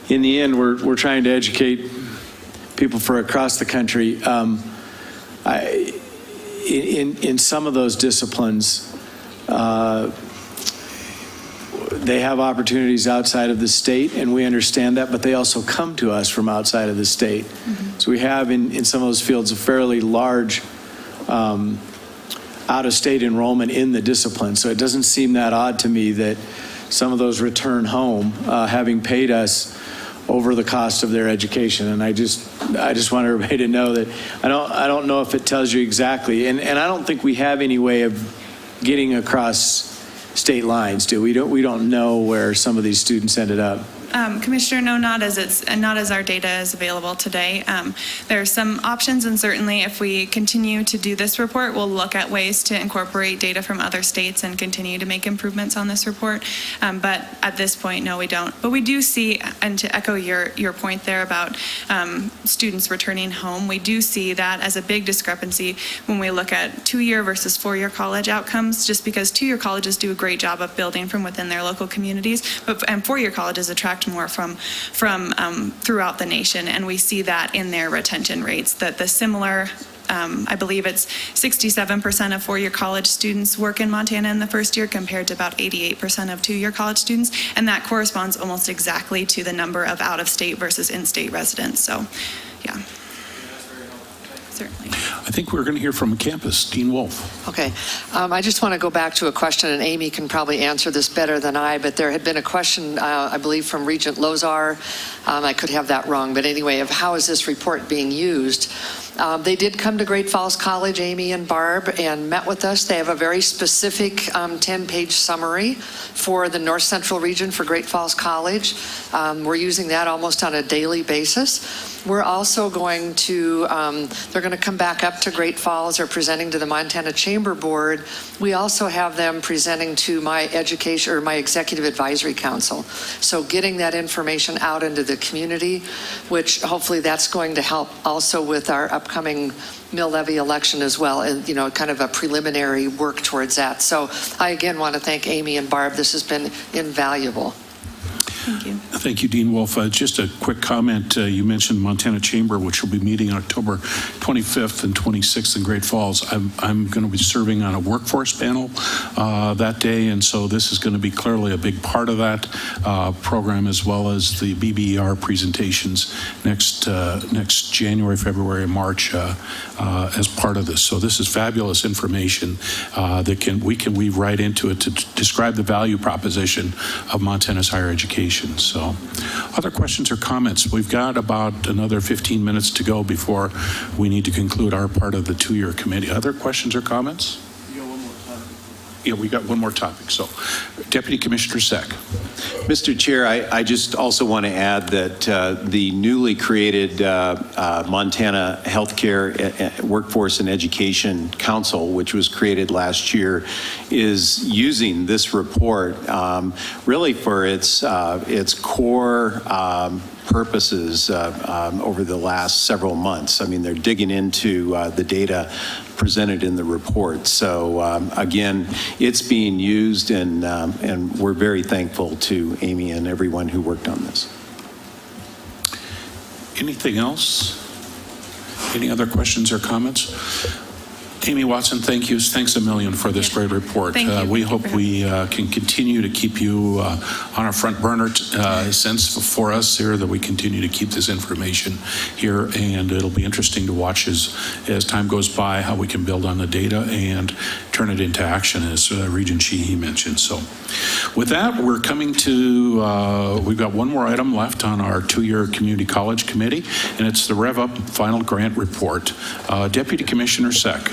in the end, we're trying to educate people for across the country. In some of those disciplines, they have opportunities outside of the state, and we understand that, but they also come to us from outside of the state. So we have in some of those fields a fairly large out-of-state enrollment in the discipline. So it doesn't seem that odd to me that some of those return home having paid us over the cost of their education. And I just want everybody to know that I don't know if it tells you exactly, and I don't think we have any way of getting across state lines, do we? We don't know where some of these students ended up. Commissioner, no, not as our data is available today. There are some options, and certainly if we continue to do this report, we'll look at ways to incorporate data from other states and continue to make improvements on this report. But at this point, no, we don't. But we do see, and to echo your point there about students returning home, we do see that as a big discrepancy when we look at 2-year versus 4-year college outcomes, just because 2-year colleges do a great job of building from within their local communities, and 4-year colleges attract more from throughout the nation, and we see that in their retention rates, that the similar I believe it's 67% of 4-year college students work in Montana in the first year compared to about 88% of 2-year college students, and that corresponds almost exactly to the number of out-of-state versus in-state residents. So yeah. Certainly. I think we're going to hear from campus. Dean Wolf. Okay. I just want to go back to a question, and Amy can probably answer this better than I, but there had been a question, I believe, from Regent Lozar. I could have that wrong, but anyway, of how is this report being used? They did come to Great Falls College, Amy and Barb, and met with us. They have a very specific 10-page summary for the North Central region for Great Falls College. We're using that almost on a daily basis. We're also going to, they're going to come back up to Great Falls or presenting to the Montana Chamber Board. We also have them presenting to my education or my Executive Advisory Council. So getting that information out into the community, which hopefully that's going to help also with our upcoming mill levy election as well, and kind of a preliminary work towards that. So I again want to thank Amy and Barb. This has been invaluable. Thank you. Thank you, Dean Wolf. Just a quick comment. You mentioned Montana Chamber, which will be meeting October 25th and 26th in Great Falls. I'm going to be serving on a workforce panel that day, and so this is going to be clearly a big part of that program, as well as the BBER presentations next January, February, and March as part of this. So this is fabulous information that we can weave right into it to describe the value proposition of Montana's higher education. So other questions or comments? We've got about another 15 minutes to go before we need to conclude our part of the 2-year committee. Other questions or comments? Yeah, we got one more topic. So, Deputy Commissioner Seck. Mr. Chair, I just also want to add that the newly created Montana Healthcare Workforce and Education Council, which was created last year, is using this report really for its core purposes over the last several months. I mean, they're digging into the data presented in the report. So again, it's being used, and we're very thankful to Amy and everyone who worked on this. Anything else? Any other questions or comments? Amy Watson, thank you. Thanks a million for this great report. Thank you. We hope we can continue to keep you on our front burner sense for us here, that we continue to keep this information here, and it'll be interesting to watch as time goes by how we can build on the data and turn it into action, as Regent Sheehy mentioned. So with that, we're coming to, we've got one more item left on our 2-year Community College Committee, and it's the Rev Up Final Grant Report. Deputy Commissioner Seck.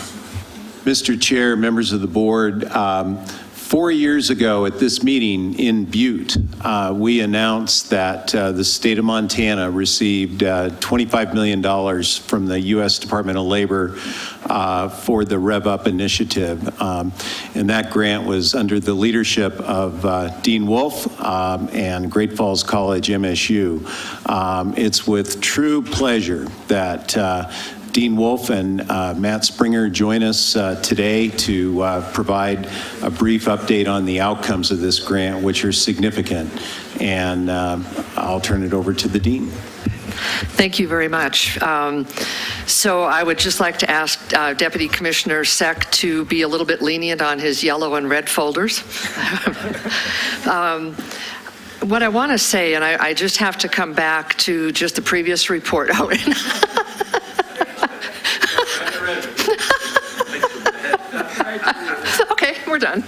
Mr. Chair, members of the board, 4 years ago at this meeting in Butte, we announced that the state of Montana received $25 million from the U.S. Department of Labor for the Rev Up initiative. And that grant was under the leadership of Dean Wolf and Great Falls College MSU. It's with true pleasure that Dean Wolf and Matt Springer join us today to provide a brief update on the outcomes of this grant, which are significant. And I'll turn it over to the Dean. Thank you very much. So I would just like to ask Deputy Commissioner Seck to be a little bit lenient on his yellow and red folders. What I want to say, and I just have to come back to just the previous report. Okay, we're done.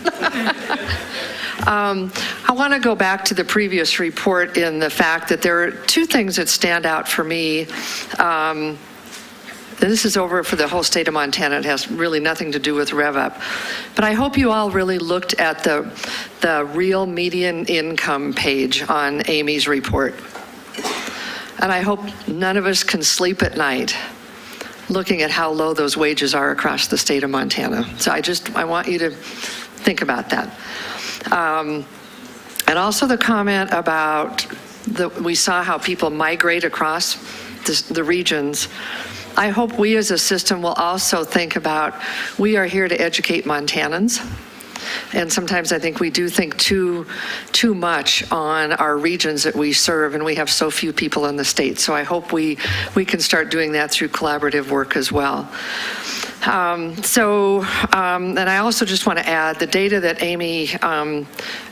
I want to go back to the previous report in the fact that there are two things that stand out for me. And this is over for the whole state of Montana. It has really nothing to do with Rev Up. But I hope you all really looked at the real median income page on Amy's report. And I hope none of us can sleep at night looking at how low those wages are across the state of Montana. So I want you to think about that. And also the comment about we saw how people migrate across the regions. I hope we as a system will also think about, we are here to educate Montanans. And sometimes I think we do think too much on our regions that we serve, and we have so few people in the state. So I hope we can start doing that through collaborative work as well. And I also just want to add the data that Amy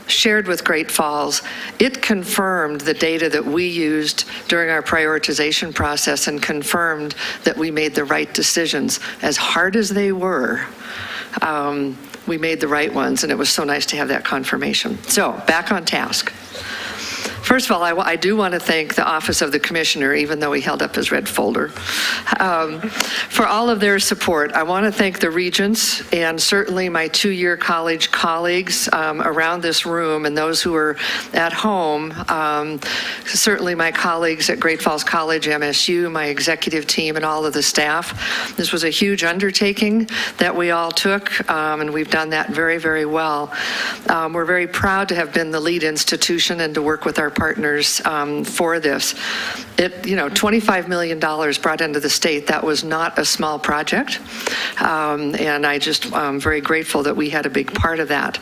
shared with Great Falls, it confirmed the data that we used during our prioritization process and confirmed that we made the right decisions. As hard as they were, we made the right ones, and it was so nice to have that confirmation. So, back on task. First of all, I do want to thank the Office of the Commissioner, even though he held up his red folder, for all of their support. I want to thank the Regents and certainly my 2-year college colleagues around this room and those who are at home. Certainly my colleagues at Great Falls College, MSU, my executive team, and all of the staff. This was a huge undertaking that we all took, and we've done that very, very well. We're very proud to have been the lead institution and to work with our partners for this. $25 million brought into the state, that was not a small project. And I'm very grateful that we had a big part of that.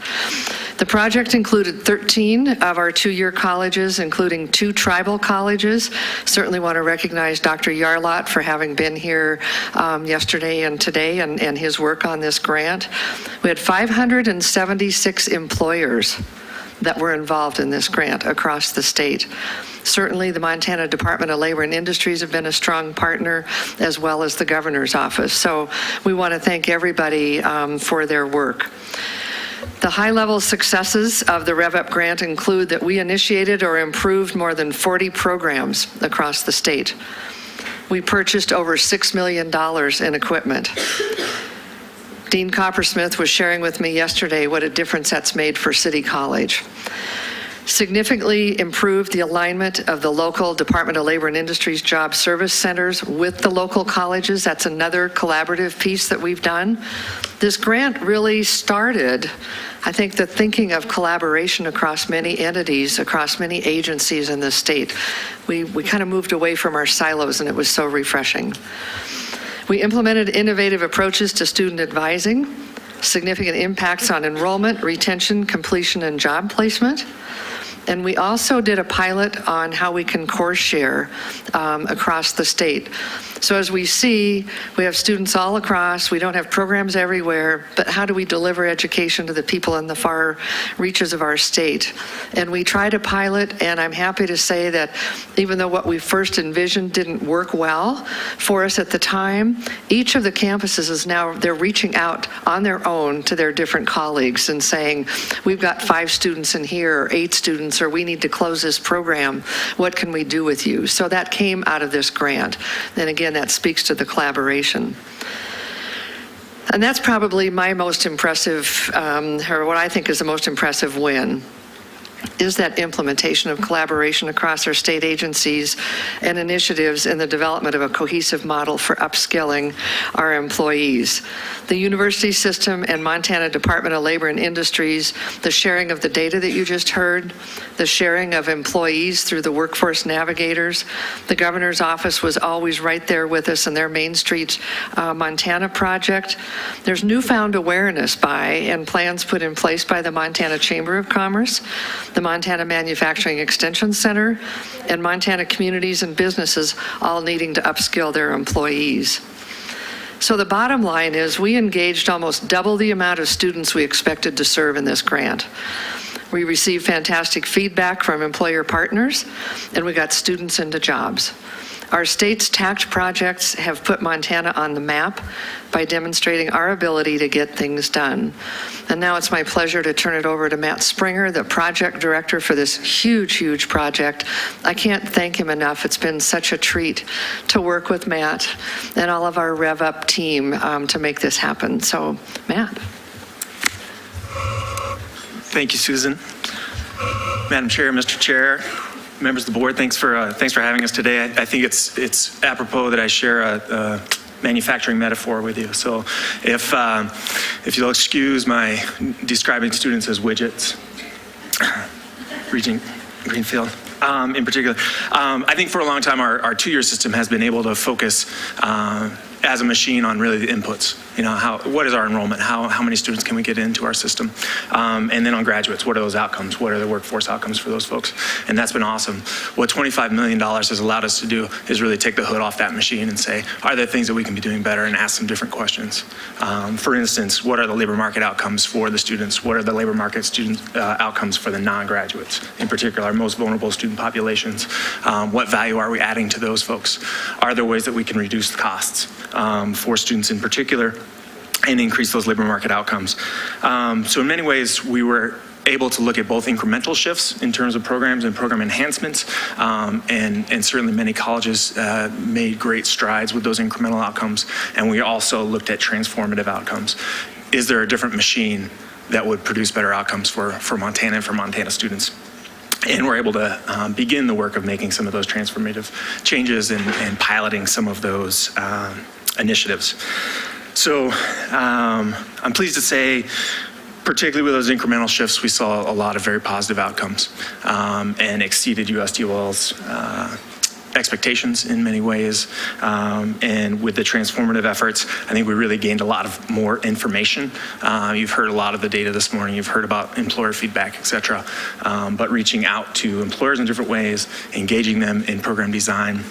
The project included 13 of our 2-year colleges, including 2 tribal colleges. Certainly want to recognize Dr. Yarlott for having been here yesterday and today and his work on this grant. We had 576 employers that were involved in this grant across the state. Certainly, the Montana Department of Labor and Industries have been a strong partner, as well as the governor's office. So we want to thank everybody for their work. The high-level successes of the Rev Up grant include that we initiated or improved more than 40 programs across the state. We purchased over $6 million in equipment. Dean Coppersmith was sharing with me yesterday what a difference that's made for City College. Significantly improved the alignment of the local Department of Labor and Industries job service centers with the local colleges. That's another collaborative piece that we've done. This grant really started, I think, the thinking of collaboration across many entities, across many agencies in the state. We kind of moved away from our silos, and it was so refreshing. We implemented innovative approaches to student advising, significant impacts on enrollment, retention, completion, and job placement. And we also did a pilot on how we can course share across the state. So as we see, we have students all across, we don't have programs everywhere, but how do we deliver education to the people in the far reaches of our state? And we tried a pilot, and I'm happy to say that even though what we first envisioned didn't work well for us at the time, each of the campuses is now, they're reaching out on their own to their different colleagues and saying, we've got 5 students in here, or 8 students, or we need to close this program. What can we do with you? So that came out of this grant. And again, that speaks to the collaboration. And that's probably my most impressive, or what I think is the most impressive win, is that implementation of collaboration across our state agencies and initiatives in the development of a cohesive model for upskilling our employees. The university system and Montana Department of Labor and Industries, the sharing of the data that you just heard, the sharing of employees through the workforce navigators. The governor's office was always right there with us in their Main Street Montana project. There's newfound awareness by and plans put in place by the Montana Chamber of Commerce, the Montana Manufacturing Extension Center, and Montana communities and businesses all needing to upskill their employees. So the bottom line is we engaged almost double the amount of students we expected to serve in this grant. We received fantastic feedback from employer partners, and we got students into jobs. Our state's TACT projects have put Montana on the map by demonstrating our ability to get things done. And now it's my pleasure to turn it over to Matt Springer, the project director for this huge, huge project. I can't thank him enough. It's been such a treat to work with Matt and all of our Rev Up team to make this happen. So, Matt. Thank you, Susan. Madam Chair, Mr. Chair, members of the board, thanks for having us today. I think it's apropos that I share a manufacturing metaphor with you. So if you'll excuse my describing students as widgets, Regent Greenfield in particular, I think for a long time our 2-year system has been able to focus as a machine on really the inputs. You know, what is our enrollment? How many students can we get into our system? And then on graduates, what are those outcomes? What are the workforce outcomes for those folks? And that's been awesome. What $25 million has allowed us to do is really take the hood off that machine and say, are there things that we can be doing better, and ask some different questions? For instance, what are the labor market outcomes for the students? What are the labor market student outcomes for the non-graduates, in particular, our most vulnerable student populations? What value are we adding to those folks? Are there ways that we can reduce the costs for students in particular and increase those labor market outcomes? So in many ways, we were able to look at both incremental shifts in terms of programs and program enhancements, and certainly many colleges made great strides with those incremental outcomes, and we also looked at transformative outcomes. Is there a different machine that would produce better outcomes for Montana and for Montana students? And we're able to begin the work of making some of those transformative changes and piloting some of those initiatives. So I'm pleased to say, particularly with those incremental shifts, we saw a lot of very positive outcomes and exceeded USDOL's expectations in many ways. And with the transformative efforts, I think we really gained a lot of more information. You've heard a lot of the data this morning. You've heard about employer feedback, et cetera. But reaching out to employers in different ways, engaging them in program design,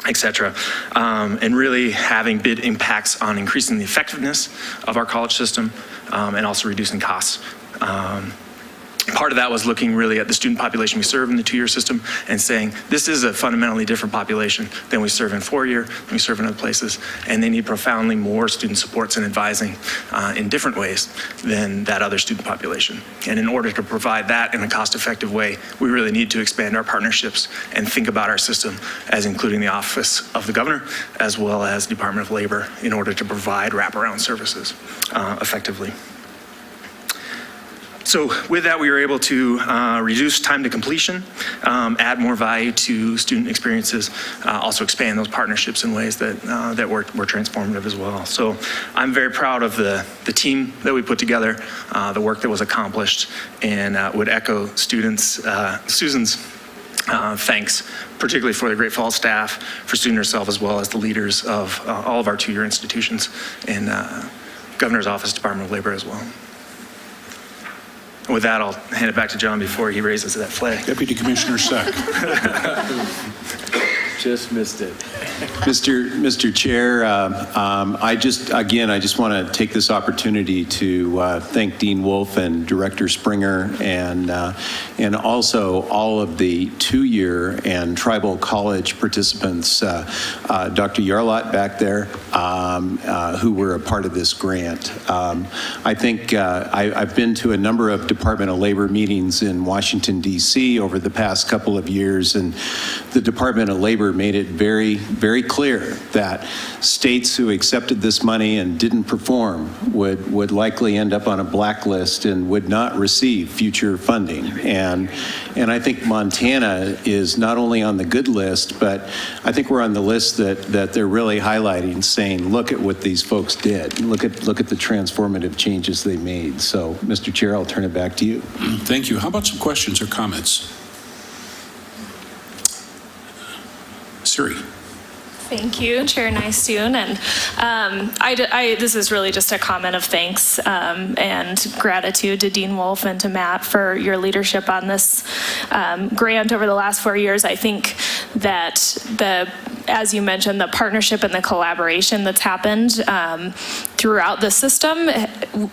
et cetera, and really having big impacts on increasing the effectiveness of our college system and also reducing costs. Part of that was looking really at the student population we serve in the 2-year system and saying, this is a fundamentally different population than we serve in 4-year, than we serve in other places, and they need profoundly more student supports and advising in different ways than that other student population. And in order to provide that in a cost-effective way, we really need to expand our partnerships and think about our system as including the Office of the Governor as well as Department of Labor in order to provide wraparound services effectively. So with that, we were able to reduce time to completion, add more value to student experiences, also expand those partnerships in ways that were transformative as well. So I'm very proud of the team that we put together, the work that was accomplished, and would echo Susan's thanks, particularly for the Great Falls staff, for Susan herself, as well as the leaders of all of our 2-year institutions and Governor's Office, Department of Labor as well. With that, I'll hand it back to John before he raises that flag. Deputy Commissioner Sack. Just missed it. Mr. Chair, I just want to take this opportunity to thank Dean Wolf and Director Springer and also all of the two-year and tribal college participants, Dr. Yarlott back there, who were a part of this grant. I think I've been to a number of Department of Labor meetings in Washington, D.C. over the past couple of years, and the Department of Labor made it very, very clear that states who accepted this money and didn't perform would likely end up on a blacklist and would not receive future funding. And I think Montana is not only on the good list, but I think we're on the list that they're really highlighting, saying, look at what these folks did. Look at the transformative changes they made. So, Mr. Chair, I'll turn it back to you. Thank you. How about some questions or comments? Siri. Thank you, Chair Nystuen. And this is really just a comment of thanks and gratitude to Dean Wolf and to Matt for your leadership on this grant over the last 4 years. I think that as you mentioned, the partnership and the collaboration that's happened throughout the system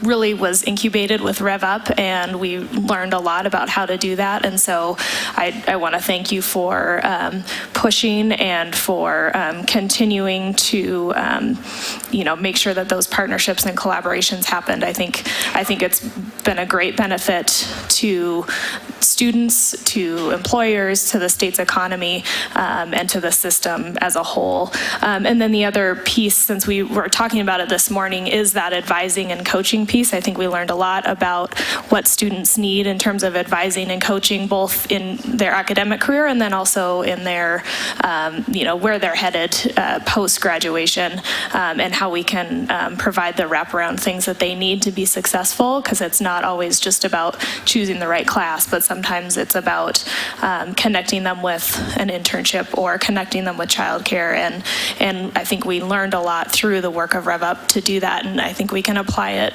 really was incubated with Rev Up, and we learned a lot about how to do that. And so I want to thank you for pushing and for continuing to make sure that those partnerships and collaborations happened. I think it's been a great benefit to students, to employers, to the state's economy, and to the system as a whole. And then the other piece, since we were talking about it this morning, is that advising and coaching piece. I think we learned a lot about what students need in terms of advising and coaching, both in their academic career and then also in their, where they're headed post-graduation, and how we can provide the wraparound things that they need to be successful, because it's not always just about choosing the right class, but sometimes it's about connecting them with an internship or connecting them with childcare. And I think we learned a lot through the work of Rev Up to do that, and I think we can apply it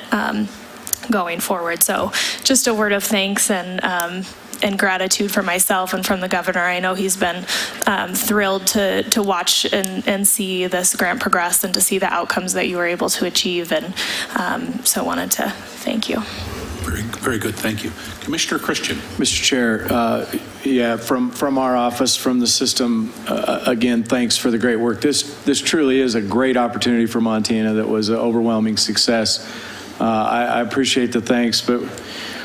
going forward. So just a word of thanks and gratitude for myself and from the governor. I know he's been thrilled to watch and see this grant progress and to see the outcomes that you were able to achieve. And so I wanted to thank you. Very, very good. Thank you. Commissioner Christian. Mr. Chair, from our office, from the system, again, thanks for the great work. This truly is a great opportunity for Montana that was an overwhelming success. I appreciate the thanks, but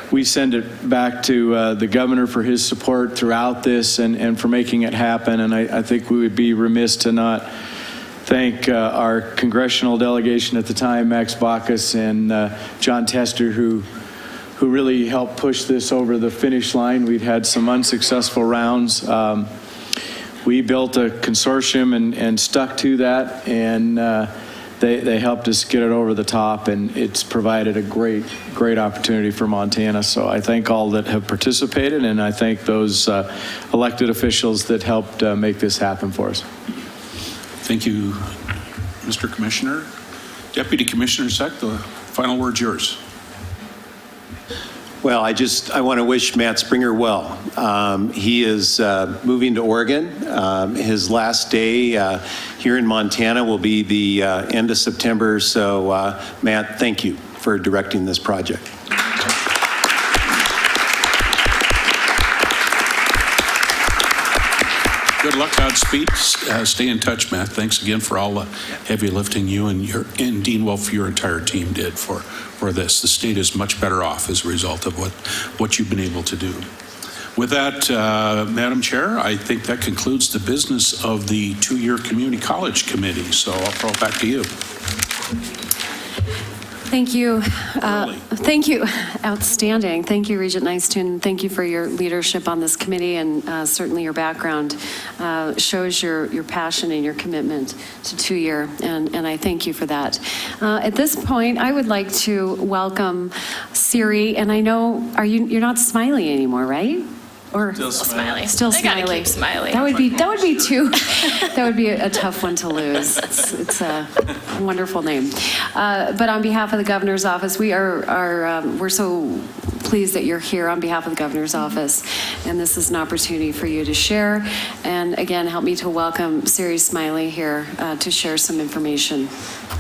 we send it back to the governor for his support throughout this and for making it happen. And I think we would be remiss to not thank our congressional delegation at the time, Max Baucus and John Tester, who really helped push this over the finish line. We'd had some unsuccessful rounds. We built a consortium and stuck to that, and they helped us get it over the top, and it's provided a great opportunity for Montana. So I thank all that have participated, and I thank those elected officials that helped make this happen for us. Thank you, Mr. Commissioner. Deputy Commissioner Sack, the final word's yours. Well, I want to wish Matt Springer well. He is moving to Oregon. His last day here in Montana will be the end of September. So, Matt, thank you for directing this project. Good luck, Godspeed. Stay in touch, Matt. Thanks again for all the heavy lifting you and Dean Wolf, your entire team did for this. The state is much better off as a result of what you've been able to do. With that, Madam Chair, I think that concludes the business of the two-year Community College Committee. So I'll throw it back to you. Thank you. Thank you. Outstanding. Thank you, Regent Nystuen. Thank you for your leadership on this committee, and certainly your background shows your passion and your commitment to two-year, and I thank you for that. At this point, I would like to welcome Siri, and I know, you're not smiling anymore, right? Or Still smiling. Still I gotta smiling. keep smiling. That would be a tough one to lose. It's a wonderful name. But on behalf of the governor's office, we're so pleased that you're here on behalf of the governor's office, and this is an opportunity for you to share. And again, help me to welcome Siri Smiley here to share some information.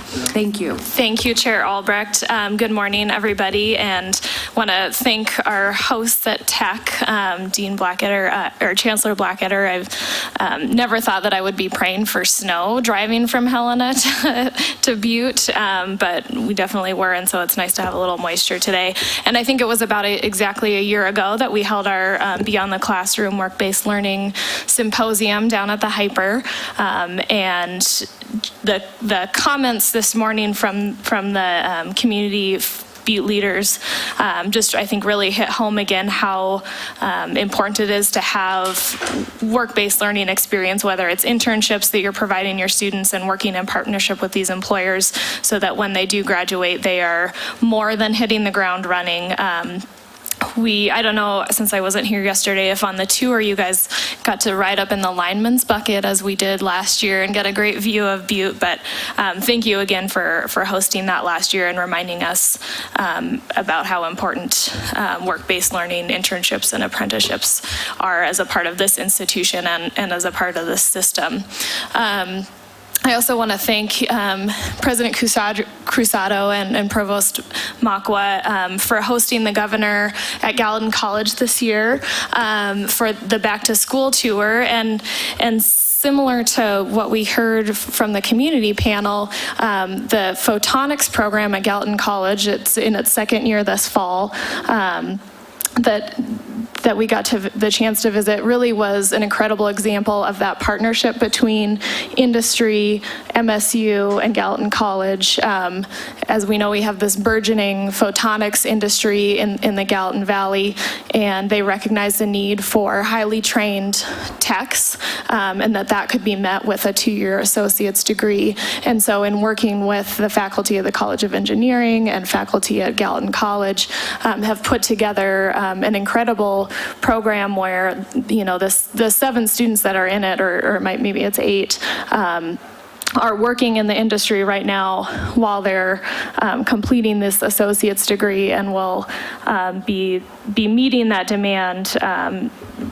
Thank you. Thank you, Chair Albrecht. Good morning, everybody, and want to thank our hosts at Tech, Dean Blackadder, or Chancellor Blackadder. I've never thought that I would be praying for snow driving from Helena to Butte, but we definitely were, and so it's nice to have a little moisture today. And I think it was about exactly a year ago that we held our Beyond the Classroom Work-Based Learning Symposium down at the Hyper, and the comments this morning from the community Butte leaders just, I think, really hit home again how important it is to have work-based learning experience, whether it's internships that you're providing your students and working in partnership with these employers so that when they do graduate, they are more than hitting the ground running. I don't know, since I wasn't here yesterday, if on the tour you guys got to ride up in the lineman's bucket as we did last year and get a great view of Butte, but thank you again for hosting that last year and reminding us about how important work-based learning, internships, and apprenticeships are as a part of this institution and as a part of this system. I also want to thank President Cruzado and Provost Makwa for hosting the governor at Gallatin College this year for the back to school tour, and similar to what we heard from the community panel, the photonics program at Gallatin College, it's in its second year this fall, that we got the chance to visit really was an incredible example of that partnership between industry, MSU, and Gallatin College. As we know, we have this burgeoning photonics industry in the Gallatin Valley, and they recognize the need for highly trained techs, and that could be met with a 2-year associate's degree. And so in working with the faculty of the College of Engineering and faculty at Gallatin College, have put together an incredible program where, you know, the 7 students that are in it, or maybe it's 8, are working in the industry right now while they're completing this associate's degree, and will be meeting that demand,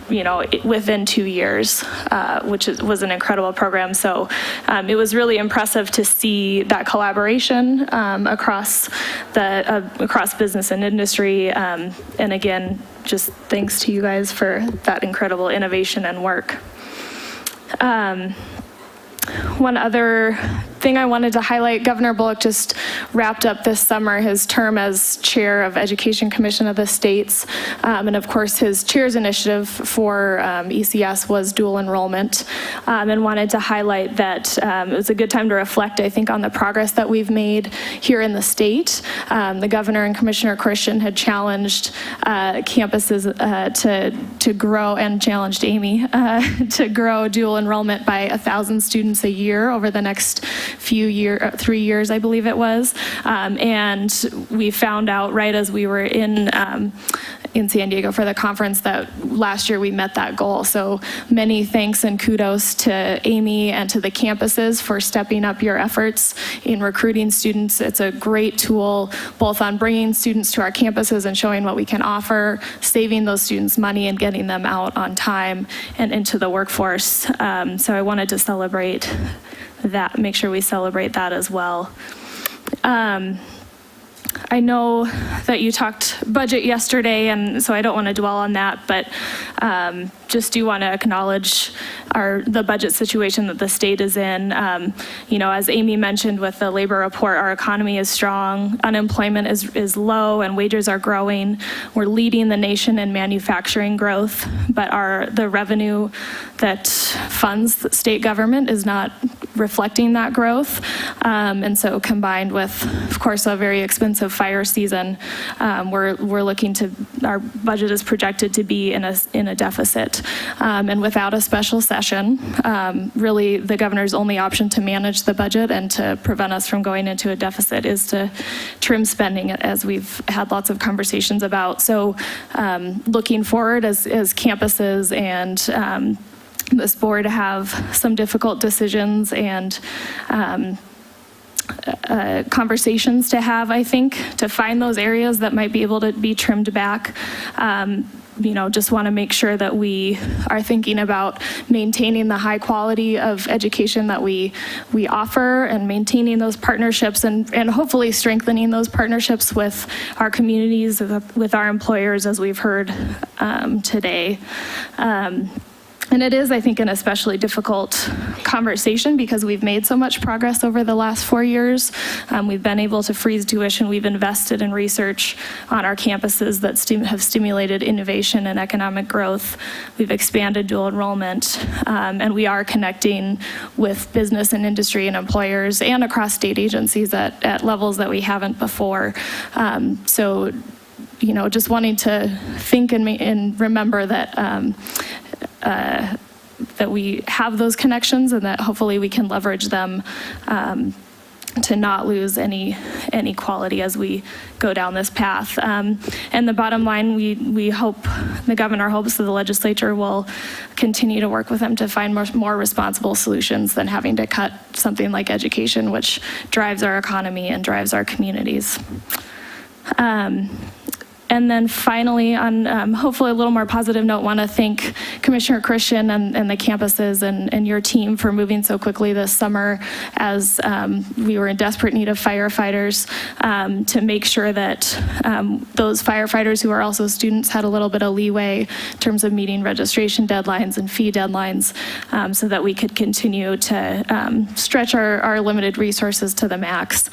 you know, within 2 years, which was an incredible program. So it was really impressive to see that collaboration across business and industry, and again, just thanks to you guys for that incredible innovation and work. One other thing I wanted to highlight, Governor Bullock just wrapped up this summer his term as chair of Education Commission of the States. And of course, his chair's initiative for ECS was dual enrollment, and wanted to highlight that it was a good time to reflect, I think, on the progress that we've made here in the state. The governor and Commissioner Christian had challenged campuses to grow, and challenged Amy to grow dual enrollment by 1,000 students a year over the next 3 years, I believe it was. And we found out right as we were in San Diego for the conference that last year we met that goal. So many thanks and kudos to Amy and to the campuses for stepping up your efforts in recruiting students. It's a great tool both on bringing students to our campuses and showing what we can offer, saving those students money and getting them out on time and into the workforce. So I wanted to celebrate that, make sure we celebrate that as well. I know that you talked budget yesterday, and so I don't want to dwell on that, but just do want to acknowledge the budget situation that the state is in. You know, as Amy mentioned with the labor report, our economy is strong, unemployment is low, and wages are growing. We're leading the nation in manufacturing growth, but the revenue that funds the state government is not reflecting that growth. And so combined with, of course, a very expensive fire season, we're looking to, our budget is projected to be in a deficit. And without a special session, really the governor's only option to manage the budget and to prevent us from going into a deficit is to trim spending, as we've had lots of conversations about. So looking forward as campuses and this board have some difficult decisions and conversations to have, I think, to find those areas that might be able to be trimmed back. Just want to make sure that we are thinking about maintaining the high quality of education that we offer and maintaining those partnerships and hopefully strengthening those partnerships with our communities, with our employers, as we've heard today. And it is, I think, an especially difficult conversation because we've made so much progress over the last 4 years. We've been able to freeze tuition. We've invested in research on our campuses that have stimulated innovation and economic growth. We've expanded dual enrollment, and we are connecting with business and industry and employers and across state agencies at levels that we haven't before. So, just wanting to think and remember that that we have those connections and that hopefully we can leverage them to not lose any quality as we go down this path. And the bottom line, we hope, the governor hopes that the legislature will continue to work with them to find more responsible solutions than having to cut something like education, which drives our economy and drives our communities. And then finally, on hopefully a little more positive note, want to thank Commissioner Christian and the campuses and your team for moving so quickly this summer as we were in desperate need of firefighters to make sure that those firefighters who are also students had a little bit of leeway in terms of meeting registration deadlines and fee deadlines so that we could continue to stretch our limited resources to the max.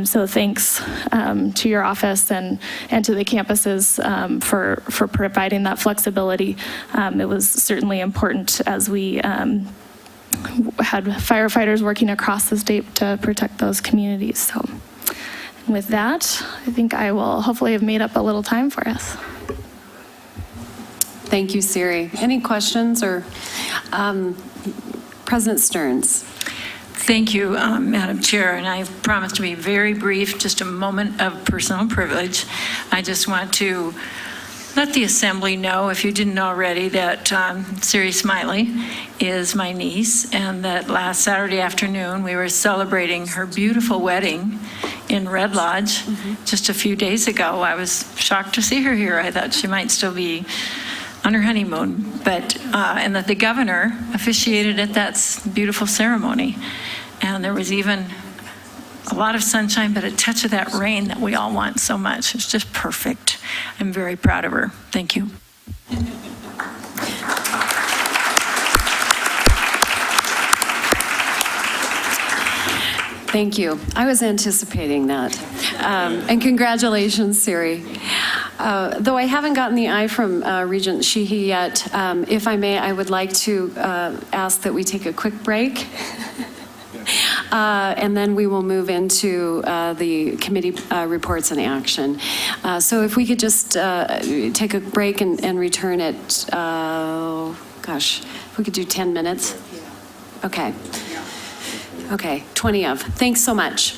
So thanks to your office and to the campuses for providing that flexibility. It was certainly important as we had firefighters working across the state to protect those communities. So with that, I think I will hopefully have made up a little time for us. Thank you, Siri. Any questions or President Stearns? Thank you, Madam Chair, and I promise to be very brief, just a moment of personal privilege. I just want to let the Assembly know, if you didn't already, that Siri Smiley is my niece, and that last Saturday afternoon we were celebrating her beautiful wedding in Red Lodge just a few days ago. I was shocked to see her here. I thought she might still be on her honeymoon, but and that the governor officiated at that beautiful ceremony. And there was even a lot of sunshine, but a touch of that rain that we all want so much. It's just perfect. I'm very proud of her. Thank you. Thank you. I was anticipating that. And congratulations, Siri. Though I haven't gotten the eye from Regent Sheehy yet, if I may, I would like to ask that we take a quick break. And then we will move into the committee reports and action. So if we could just take a break and return at, if we could do 10 minutes. Okay. Okay, 20 of. Thanks so much.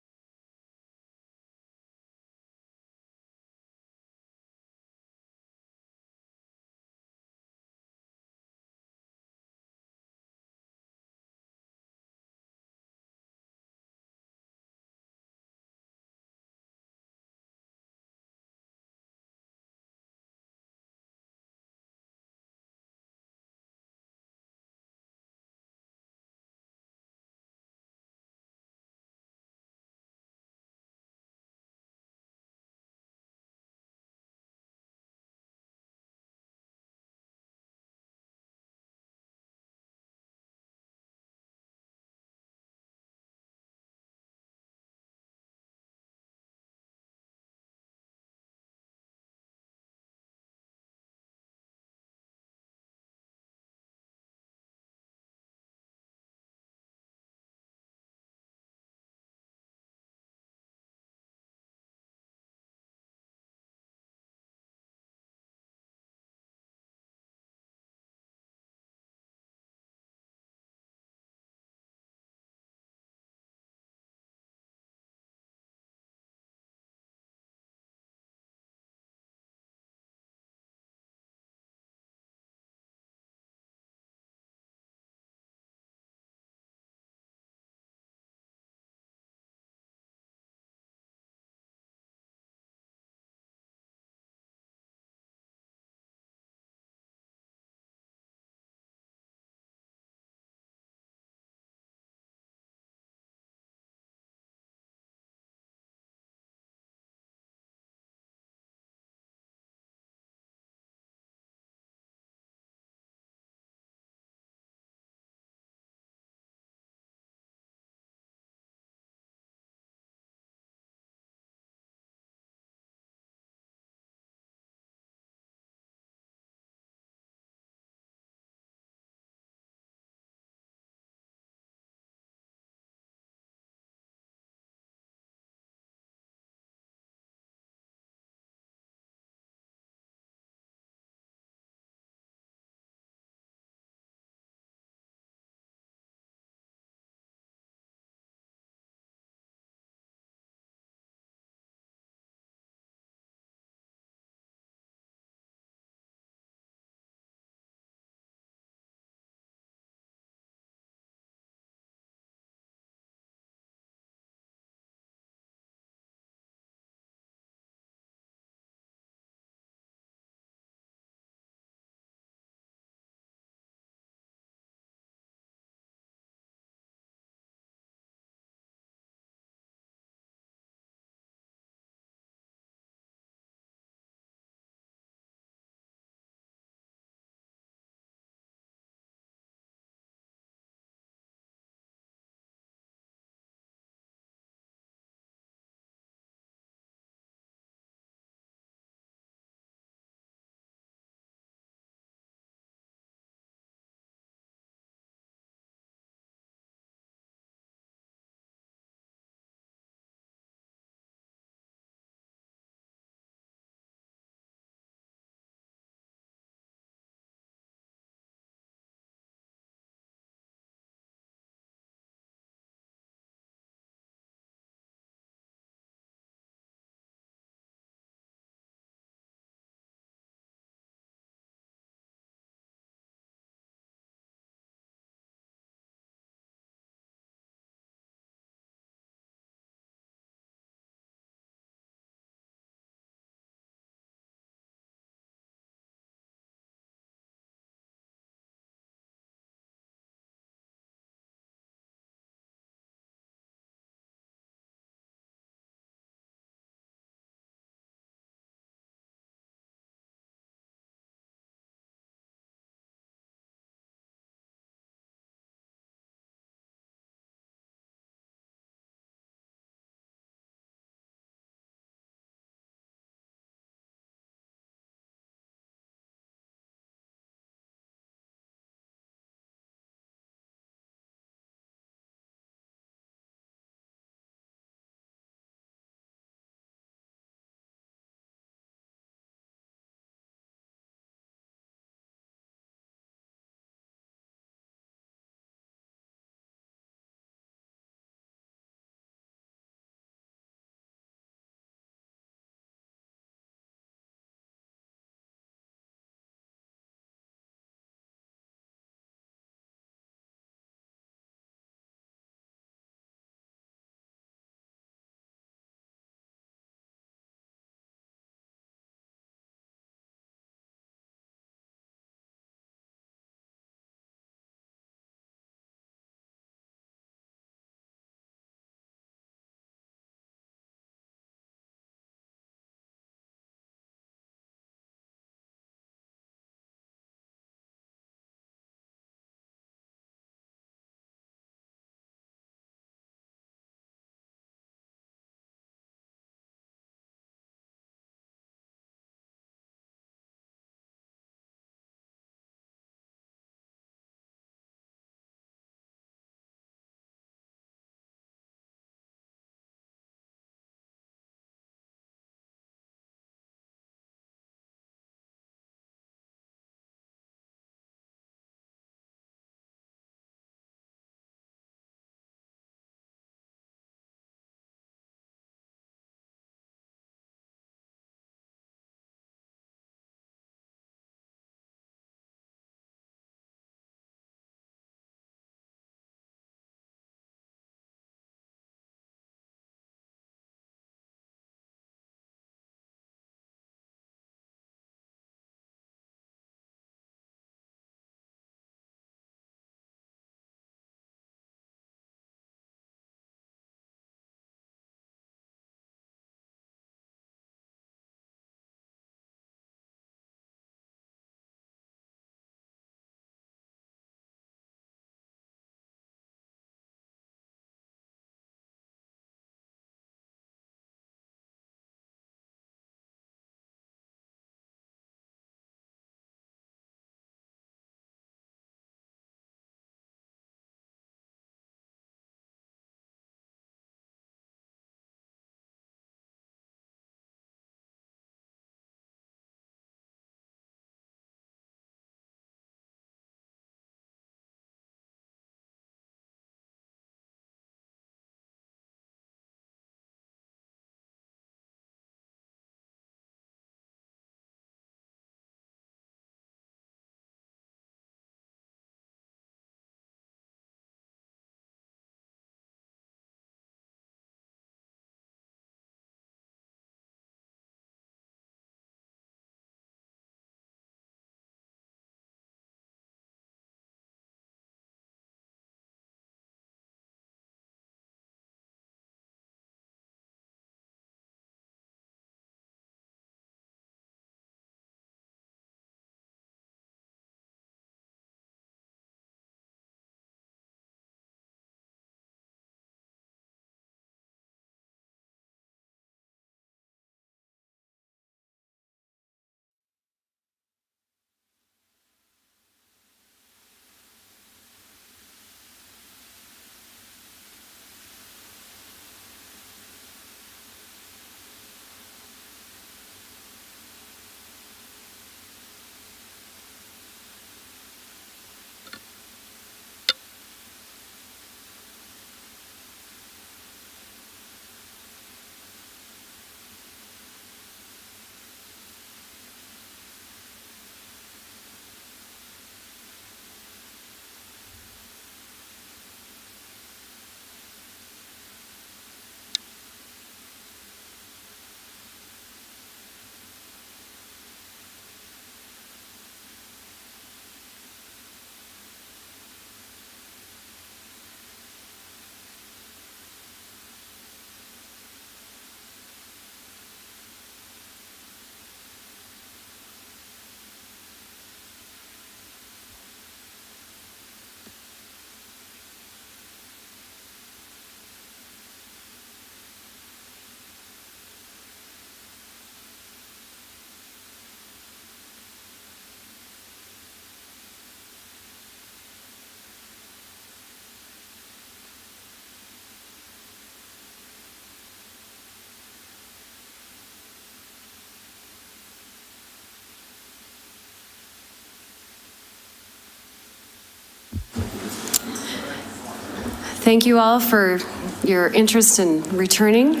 Thank you all for your interest in returning.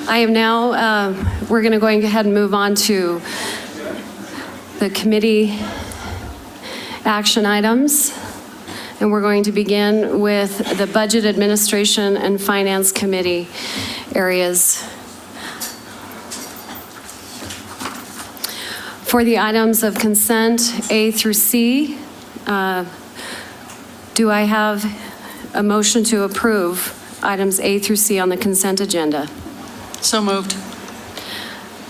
I am now, we're going to go ahead and move on to the committee action items. And we're going to begin with the Budget Administration and Finance Committee areas. For the items of consent A through C, do I have a motion to approve items A through C on the consent agenda? So moved.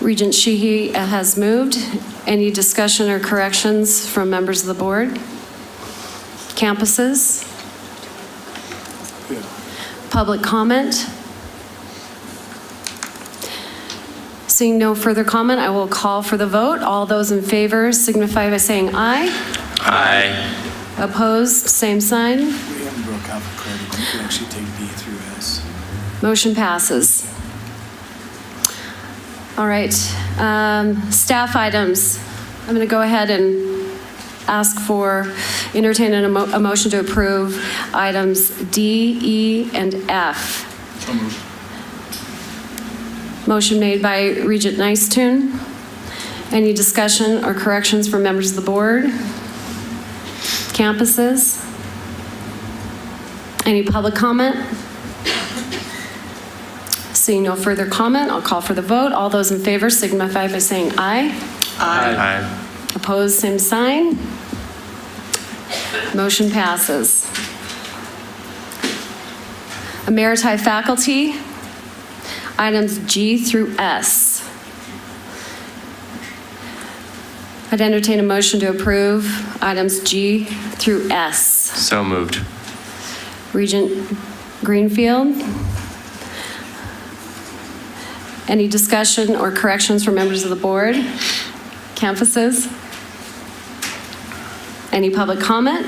Regent Sheehy has moved. Any discussion or corrections from members of the board? Campuses? Public comment? Seeing no further comment, I will call for the vote. All those in favor signify by saying aye. Aye. Opposed, same sign. We haven't broke out for credit. You can actually take B through S. Motion passes. All right, staff items. I'm going to go ahead and entertain a motion to approve items D, E, and F. So moved. Motion made by Regent Nicetoon. Any discussion or corrections from members of the board? Campuses? Any public comment? Seeing no further comment, I'll call for the vote. All those in favor signify by saying aye. Aye. Opposed, same sign. Motion passes. Emeriti faculty, items G through S. I'd entertain a motion to approve items G through S. So moved. Regent Greenfield. Any discussion or corrections from members of the board? Campuses? Any public comment?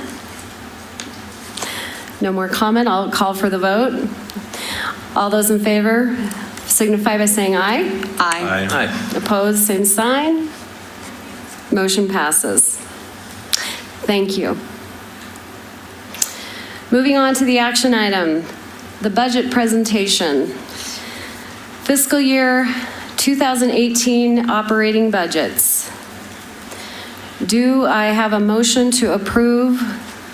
No more comment. I'll call for the vote. All those in favor signify by saying aye. Aye. Aye. Opposed, same sign. Motion passes. Thank you. Moving on to the action item, the budget presentation. Fiscal year 2018 operating budgets. Do I have a motion to approve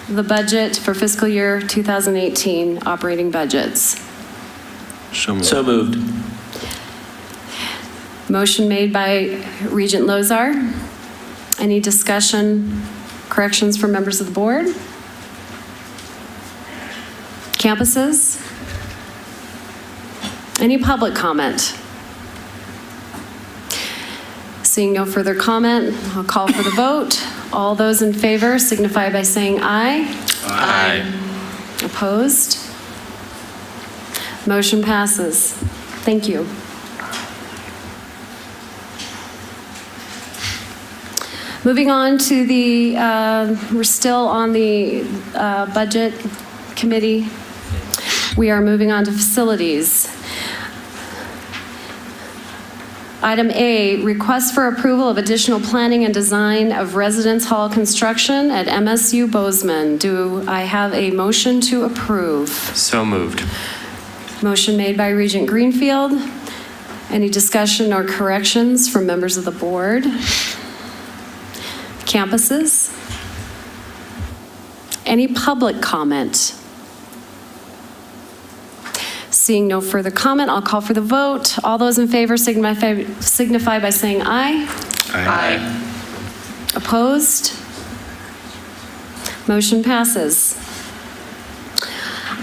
the budget for fiscal year 2018 operating budgets? So moved. Motion made by Regent Lozar. Any discussion, corrections from members of the board? Campuses? Any public comment? Seeing no further comment, I'll call for the vote. All those in favor signify by saying aye. Aye. Opposed? Motion passes. Thank you. Moving on to the, we're still on the budget committee. We are moving on to facilities. Item A, request for approval of additional planning and design of residence hall construction at MSU Bozeman. Do I have a motion to approve? So moved. Motion made by Regent Greenfield. Any discussion or corrections from members of the board? Campuses? Any public comment? Seeing no further comment, I'll call for the vote. All those in favor signify by saying aye. Aye. Opposed? Motion passes.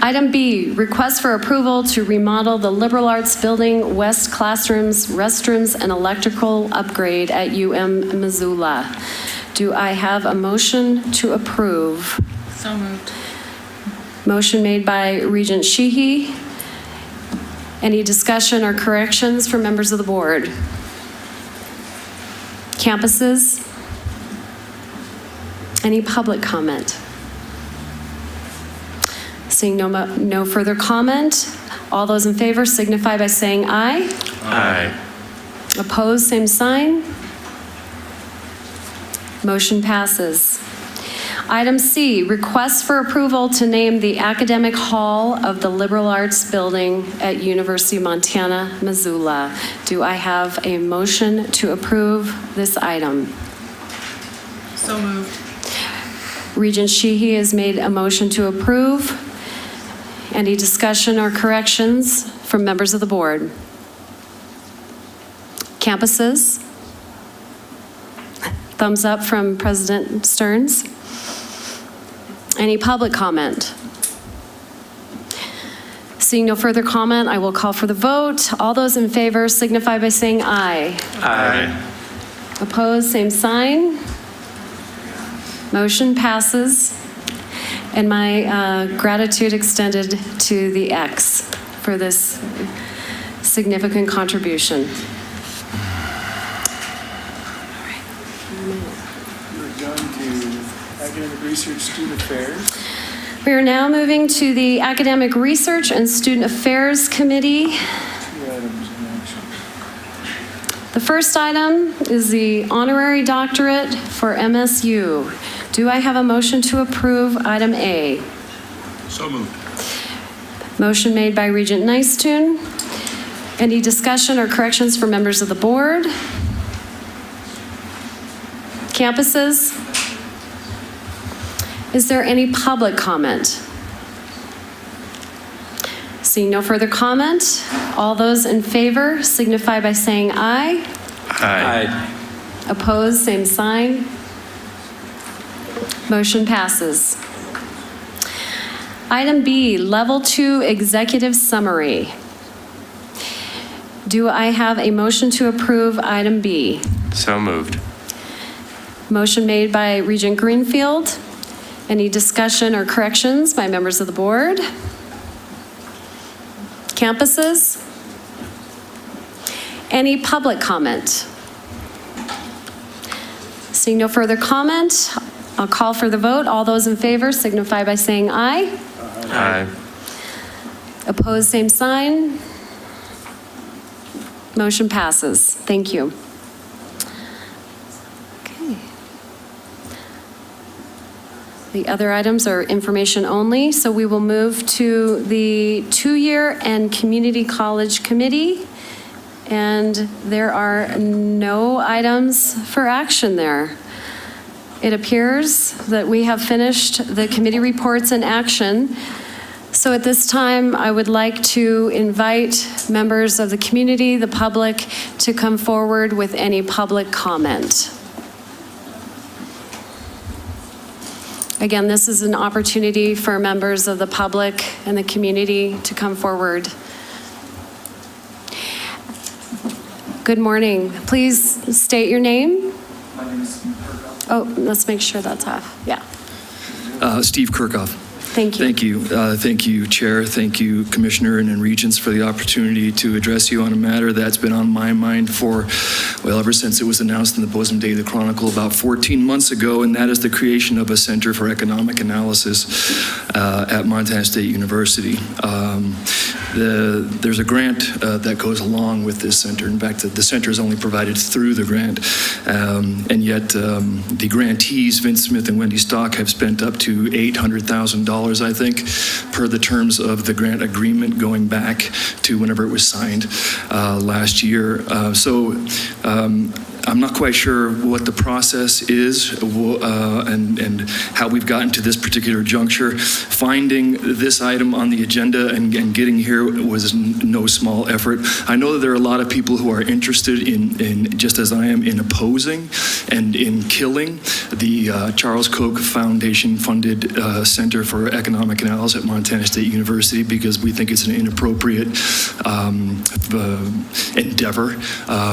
Item B, request for approval to remodel the liberal arts building, west classrooms, restrooms, and electrical upgrade at UM Missoula. Do I have a motion to approve? So moved. Motion made by Regent Sheehy. Any discussion or corrections from members of the board? Campuses? Any public comment? Seeing no further comment, all those in favor signify by saying aye. Aye. Opposed, same sign. Motion passes. Item C, request for approval to name the Academic Hall of the Liberal Arts Building at University of Montana, Missoula. Do I have a motion to approve this item? So moved. Regent Sheehy has made a motion to approve. Any discussion or corrections from members of the board? Campuses? Thumbs up from President Stearns. Any public comment? Seeing no further comment, I will call for the vote. All those in favor signify by saying aye. Aye. Opposed, same sign. Motion passes. And my gratitude extended to the X for this significant contribution. Academic Research, Student Affairs. We are now moving to the Academic Research and Student Affairs Committee. 2 items in action. The first item is the honorary doctorate for MSU. Do I have a motion to approve item A? So moved. Motion made by Regent Nystuen. Any discussion or corrections for members of the board? Campuses? Is there any public comment? Seeing no further comment, all those in favor signify by saying aye. Aye. Opposed, same sign. Motion passes. Item B, Level 2 Executive Summary. Do I have a motion to approve item B? So moved. Motion made by Regent Greenfield. Any discussion or corrections by members of the board? Campuses? Any public comment? Seeing no further comment, I'll call for the vote. All those in favor signify by saying aye. Aye. Opposed, same sign. Motion passes. Thank you. Okay. The other items are information only, so we will move to the two-year and community college committee. And there are no items for action there. It appears that we have finished the committee reports and action. So at this time, I would like to invite members of the community, the public, to come forward with any public comment. Again, this is an opportunity for members of the public and the community to come forward. Good morning. Please state your name. My name is Steve Kirkhoff. Oh, let's make sure that's off. Yeah. Steve Kirkhoff. Thank you. Thank you. Thank you, Chair. Thank you, Commissioner and Regents, for the opportunity to address you on a matter that's been on my mind for, well, ever since it was announced in the bosom day of the Chronicle about 14 months ago, and that is the creation of a Center for Economic Analysis at Montana State University. There's a grant that goes along with this center. In fact, the center is only provided through the grant, and yet the grantees, Vince Smith and Wendy Stock, have spent up to $800,000, I think, per the terms of the grant agreement going back to whenever it was signed last year. I'm not quite sure what the process is and how we've gotten to this particular juncture. Finding this item on the agenda and getting here was no small effort. I know that there are a lot of people who are interested in just as I am, in opposing and in killing the Charles Koch Foundation funded Center for Economic Analysis at Montana State University, because we think it's an inappropriate endeavor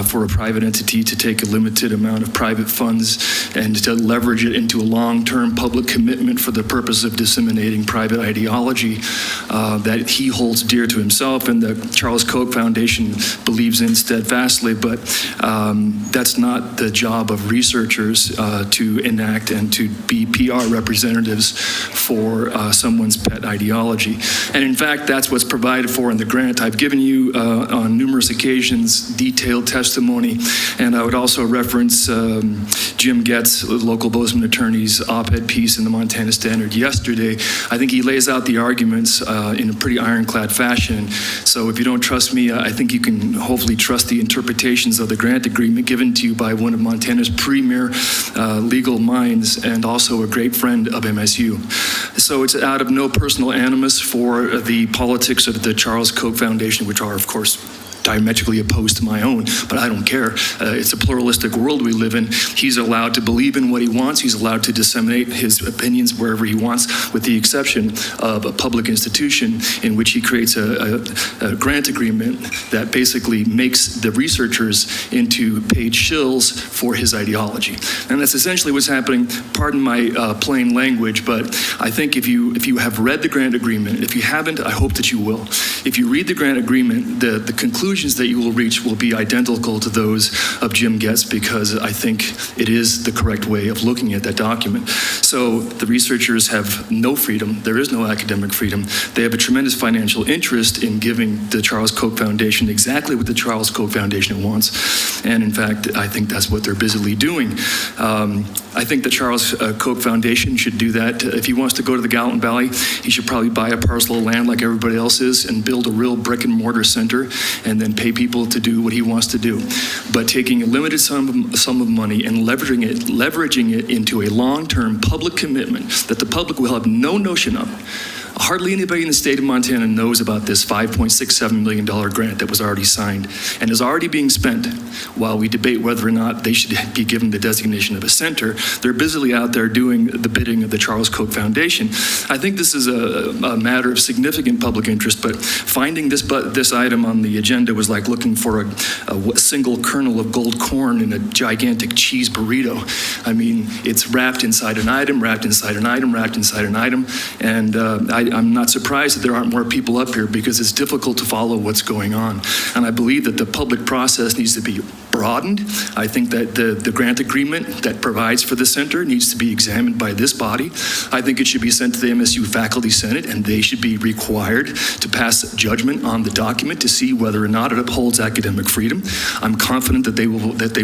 for a private entity to take a limited amount of private funds and to leverage it into a long-term public commitment for the purpose of disseminating private ideology that he holds dear to himself and the Charles Koch Foundation believes in steadfastly. But that's not the job of researchers to enact and to be PR representatives for someone's pet ideology. And in fact, that's what's provided for in the grant. I've given you on numerous occasions detailed testimony, and I would also also reference Jim Getz, local Bozeman attorney's op-ed piece in the Montana Standard yesterday. I think he lays out the arguments in a pretty ironclad fashion. So if you don't trust me, I think you can hopefully trust the interpretations of the grant agreement given to you by one of Montana's premier legal minds and also a great friend of MSU. So it's out of no personal animus for the politics of the Charles Koch Foundation, which are, of course, diametrically opposed to my own, but I don't care. It's a pluralistic world we live in. He's allowed to believe in what he wants. He's allowed to disseminate his opinions wherever he wants, with the exception of a public institution in which he creates a grant agreement that basically makes the researchers into paid shills for his ideology. And that's essentially what's happening. Pardon my plain language, but I think if you have read the grant agreement, if you haven't, I hope that you will. If you read the grant agreement, the conclusions that you will reach will be identical to those of Jim Getz, because I think it is the correct way of looking at that document. So the researchers have no freedom. There is no academic freedom. They have a tremendous financial interest in giving the Charles Koch Foundation exactly what the Charles Koch Foundation wants. And in fact, I think that's what they're busily doing. I think the Charles Koch Foundation should do that. If he wants to go to the Gallatin Valley, he should probably buy a parcel of land like everybody else is and build a real brick and mortar center and then pay people to do what he wants to do. But taking a limited sum of money and leveraging it into a long-term public commitment that the public will have no notion of. Hardly anybody in the state of Montana knows about this $5.67 million grant that was already signed and is already being spent. While we debate whether or not they should be given the designation of a center, they're busily out there doing the bidding of the Charles Koch Foundation. I think this is a matter of significant public interest, but finding this item on the agenda was like looking for a single kernel of gold corn in a gigantic cheese burrito. I mean, it's wrapped inside an item, wrapped inside an item, wrapped inside an item, and I'm not surprised that there aren't more people up here because it's difficult to follow what's going on. And I believe that the public process needs to be broadened. I think that the grant agreement that provides for the center needs to be examined by this body. I think it should be sent to the MSU Faculty Senate, and they should be required to pass judgment on the document to see whether or not it upholds academic freedom. I'm confident that they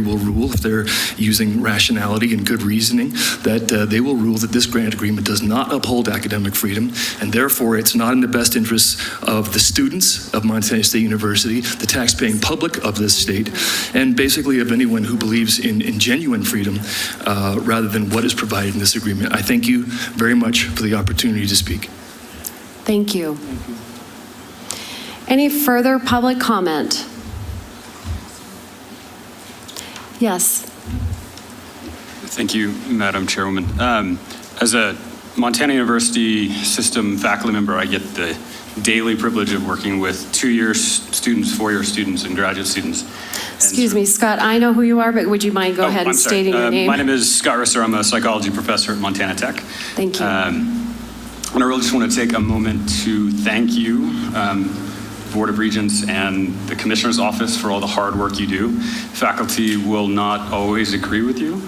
will rule, if they're using rationality and good reasoning, that they will rule that this grant agreement does not uphold academic freedom, and therefore it's not in the best interests of the students of Montana State University, the taxpaying public of this state, and basically of anyone who believes in genuine freedom rather than what is provided in this agreement. I thank you very much for the opportunity to speak. Thank you. Any further public comment? Yes. Thank you, Madam Chairwoman. As a Montana University system faculty member, I get the daily privilege of working with two-year students, four-year students, and graduate students. Excuse me, Scott, I know who you are, but would you mind go ahead and stating your name? My name is Scott Risser. I'm a psychology professor at Montana Tech. Thank you. And I really just want to take a moment to thank you, Board of Regents and the Commissioner's Office, for all the hard work you do. Faculty will not always agree with you,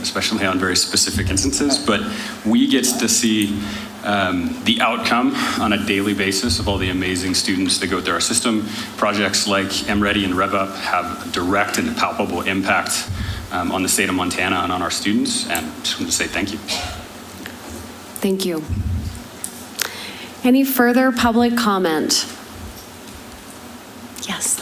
especially on very specific instances, but we get to see the outcome on a daily basis of all the amazing students that go through our system. Projects like MReady and RevUp have a direct and palpable impact on the state of Montana and on our students, and just want to say thank you. Thank you. Any further public comment? Yes.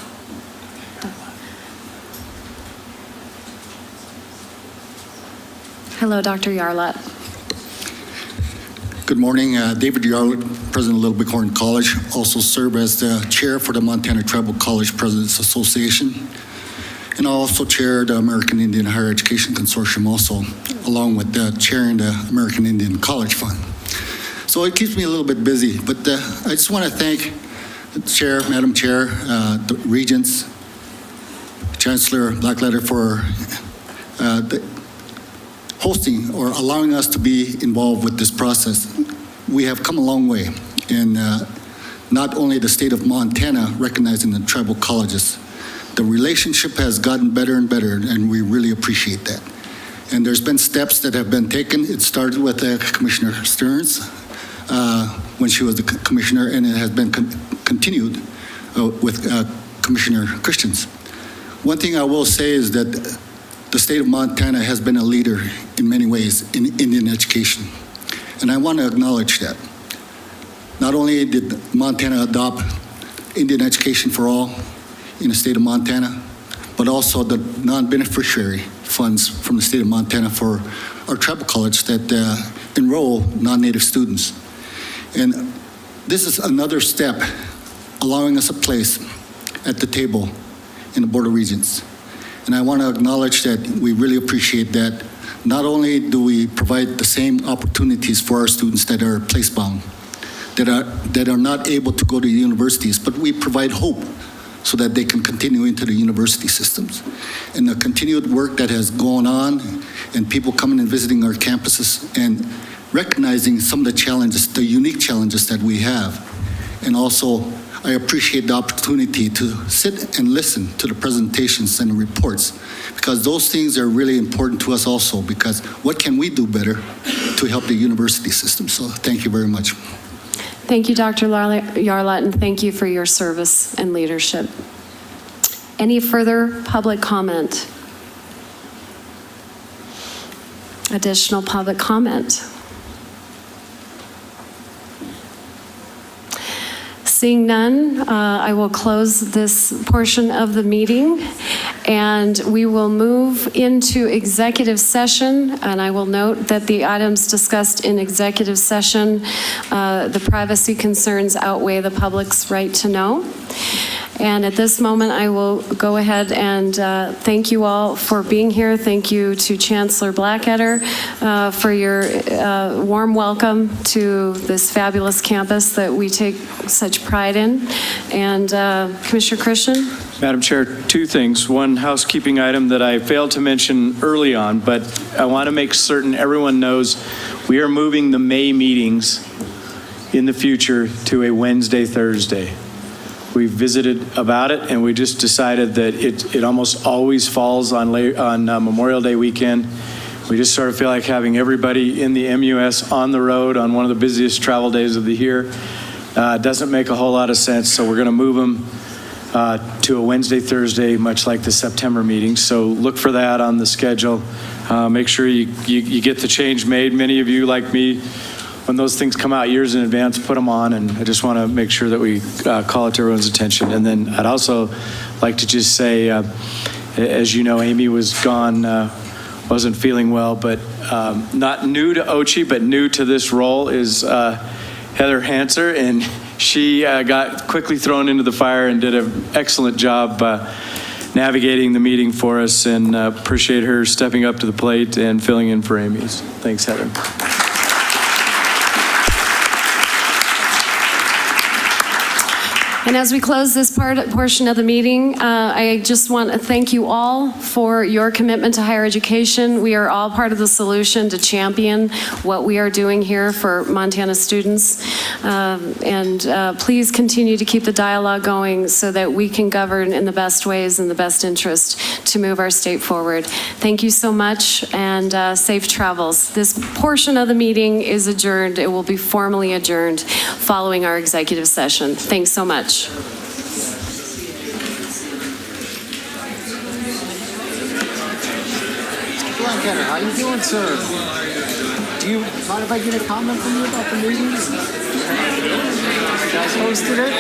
Hello, Dr. Yarlett. Good morning. David Yarlett, President of Little Bighorn College. Also serve as the chair for the Montana Tribal College Presidents Association. And I also chair the American Indian Higher Education Consortium also, along with chairing the American Indian College Fund. So it keeps me a little bit busy, but I just want to thank the Chair, Madam Chair, the Regents, Chancellor Blackletter for hosting or allowing us to be involved with this process. We have come a long way in not only the state of Montana recognizing the tribal colleges, the relationship has gotten better and better, and we really appreciate that. And there's been steps that have been taken. It started with Commissioner Stearns when she was the commissioner, and it has been continued with Commissioner Christians. One thing I will say is that the state of Montana has been a leader in many ways in Indian education. And I want to acknowledge that. Not only did Montana adopt Indian education for all in the state of Montana, but also the non-beneficiary funds from the state of Montana for our tribal college that enroll non-native students. And this is another step allowing us a place at the table in the Board of Regents. And I want to acknowledge that we really appreciate that. Not only do we provide the same opportunities for our students that are place-bound, that are not able to go to universities, but we provide hope so that they can continue into the university systems. And the continued work that has gone on, and people coming and visiting our campuses and recognizing some of the challenges, the unique challenges that we have. And also, I appreciate the opportunity to sit and listen to the presentations and the reports, because those things are really important to us also, because what can we do better to help the university system? So thank you very much. Thank you, Dr. Yarlott, and thank you for your service and leadership. Any further public comment? Additional public comment? Seeing none, I will close this portion of the meeting, and we will move into executive session. And I will note that the items discussed in executive session, the privacy concerns outweigh the public's right to know. And at this moment, I will go ahead and thank you all for being here. Thank you to Chancellor Blackadder for your warm welcome to this fabulous campus that we take such pride in. And Commissioner Christian? Madam Chair, two things. One housekeeping item that I failed to mention early on, but I want to make certain everyone knows we are moving the May meetings in the future to a Wednesday, Thursday. We visited about it, and we just decided that it almost always falls on Memorial Day weekend. We just sort of feel like having everybody in the MUS on the road on one of the busiest travel days of the year doesn't make a whole lot of sense, so we're going to move them to a Wednesday, Thursday, much like the September meeting. So look for that on the schedule. Make sure you get the change made. Many of you, like me, when those things come out years in advance, put them on, and I just want to make sure that we call it to everyone's attention. And then I'd also like to just say, as you know, Amy was gone, wasn't feeling well, but not new to OCHI, but new to this role is Heather Hanser, and she got quickly thrown into the fire and did an excellent job navigating the meeting for us, and appreciate her stepping up to the plate and filling in for Amy's. Thanks, Heather. And as we close this portion of the meeting, I just want to thank you all for your commitment to higher education. We are all part of the solution to champion what we are doing here for Montana students. Please continue to keep the dialogue going so that we can govern in the best ways in the best interest to move our state forward. Thank you so much, and safe travels. This portion of the meeting is adjourned. It will be formally adjourned following our executive session. Thanks so much. Blackadder, how you doing, sir? Do you mind if I get a comment from you about the meetings? You guys hosted it?